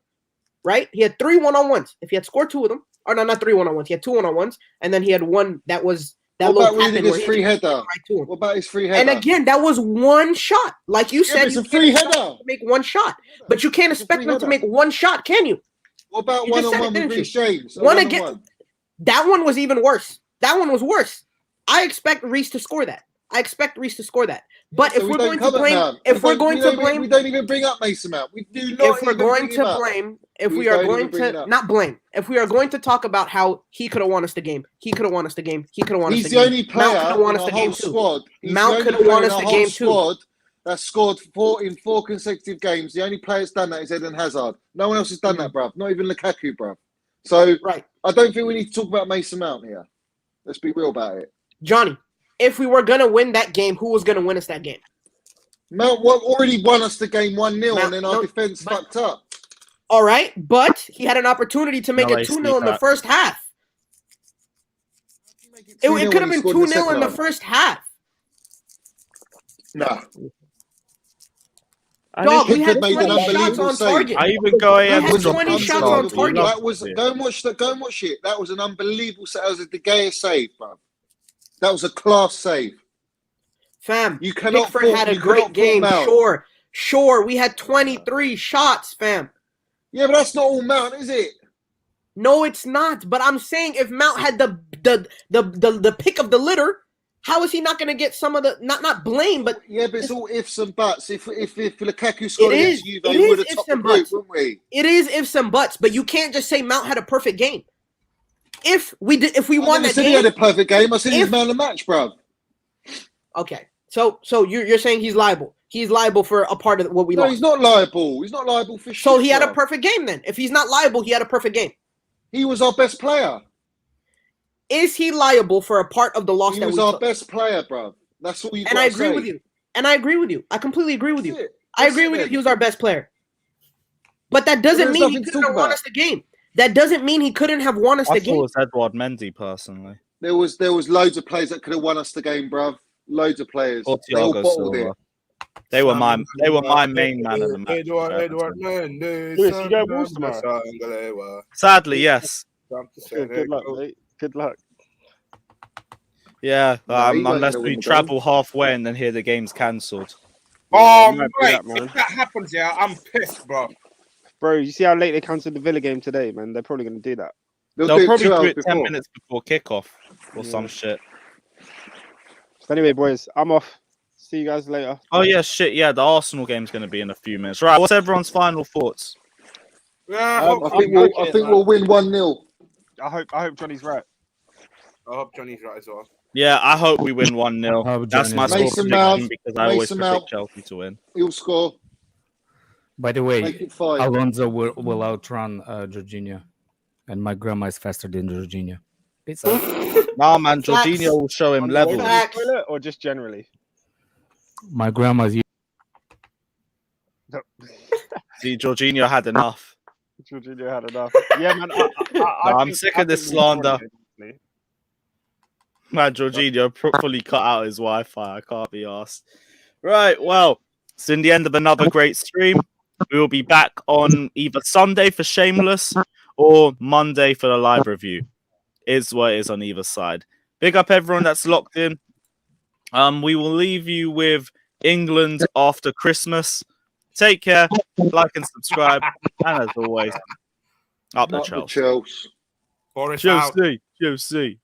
right? He had 3 1-on-1s. If he had scored 2 of them, or no, not 3 1-on-1s, he had 2 1-on-1s, and then he had one that was that What little about tap in Rudiger's free header? What about his free header? And again, that was one shot. Like you said, it's you a free can't header. make one shot, but you can't expect them to make one shot, can you? What about You just said one-on-one it, with didn't Reece you? James? One again. That one was even worse. That one was worse. I expect Reece to score that. But if we're going to blame, we don't even bring up Mason Mount. We do not. If we're going to blame, if we are going to not blame, if we are going to talk about how he could have won us the game, he could have won us the game. He could have won us the game. He's the only player Mount could have won us the game squad. too. Mount could have won us the game too. That scored 4 in 4 consecutive games. The only player that's done that is Eden Hazard. No one else has done that, bruv. Not even Lukaku, bruv. So I don't think we need to talk about Mason Mount here. Let's be real about it. Johnny, if we were gonna win that game, who was gonna win us that game? Mount already won us the game 1-0, and then our defense fucked up. All right, but he had an opportunity to make it 2-0 in the first half. It could have been 2-0 in the first half. Nah. Dog, we had 20 shots on target. I even go ahead with 20 shots on target. That was go and watch it. That was an unbelievable save. That was a De Gea save, bro. That was a class save. Fam, you cannot. Pickford had a great game. Sure. We had 23 shots, fam. Yeah, but that's not all Mount, is it? No, it's not. But I'm saying if Mount had the pick of the litter, how is he not going to get some of the not blame? But yeah, but it's all ifs and buts. If Lukaku scored against you, they would have topped the group, wouldn't we? It is ifs and buts, but you can't just say Mount had a perfect game. If we won that game, he had a perfect game. I said he's man of the match, bro. Okay, so you're saying he's liable. He's liable for a part of what we lost. No, he's not liable. He's not liable for shit. So he had a perfect game then. If he's not liable, he had a perfect game. He was our best player. Is he liable for a part of the loss that we took? He was our best player, bro. That's all you got to say. And I agree with you. I completely agree with you. I agree with you. He was our best player. But that doesn't mean he couldn't have won us the game. That doesn't mean he couldn't have won us the game. I thought it was Edouard Mendy, personally. There was loads of players that could have won us the game, bruv. Loads of players. They all bottled it. They were my main man of the match. Edouard Mendy. Lewis, you go Wolves tomorrow? Sadly, yes. Good luck, mate. Good luck. Yeah, unless we travel halfway and then hear the game's cancelled. Oh, mate, if that happens, yeah, I'm pissed, bro. Bro, you see how late they cancelled the Villa game today, man? They're probably going to do that. They'll probably do it 10 minutes before kickoff or some shit. So anyway, boys, I'm off. See you guys later. Oh, yeah, shit. Yeah, the Arsenal game's going to be in a few minutes. Right, what's everyone's final thoughts? I think we'll win 1-0. I hope Johnny's right. I hope Johnny's right as well. Yeah, I hope we win 1-0. That's my score prediction because I always predict Chelsea to win. He'll score. By the way, Alonso will outrun Jorginho, and my grandma is faster than Jorginho. Nah, man, Jorginho will show him level. Or just generally? My grandma's. See, Jorginho had enough. Jorginho had enough. Yeah, man. I'm sick of this slander. Man, Jorginho fully cut out his Wi-Fi. I can't be asked. Right, well, it's in the end of another great stream. We will be back on either Sunday for Shameless or Monday for the live review. Is what it is on either side. Big up everyone that's locked in. We will leave you with England after Christmas. Take care, like and subscribe, and as always, up the Chelsea. Chelsea. Chelsea.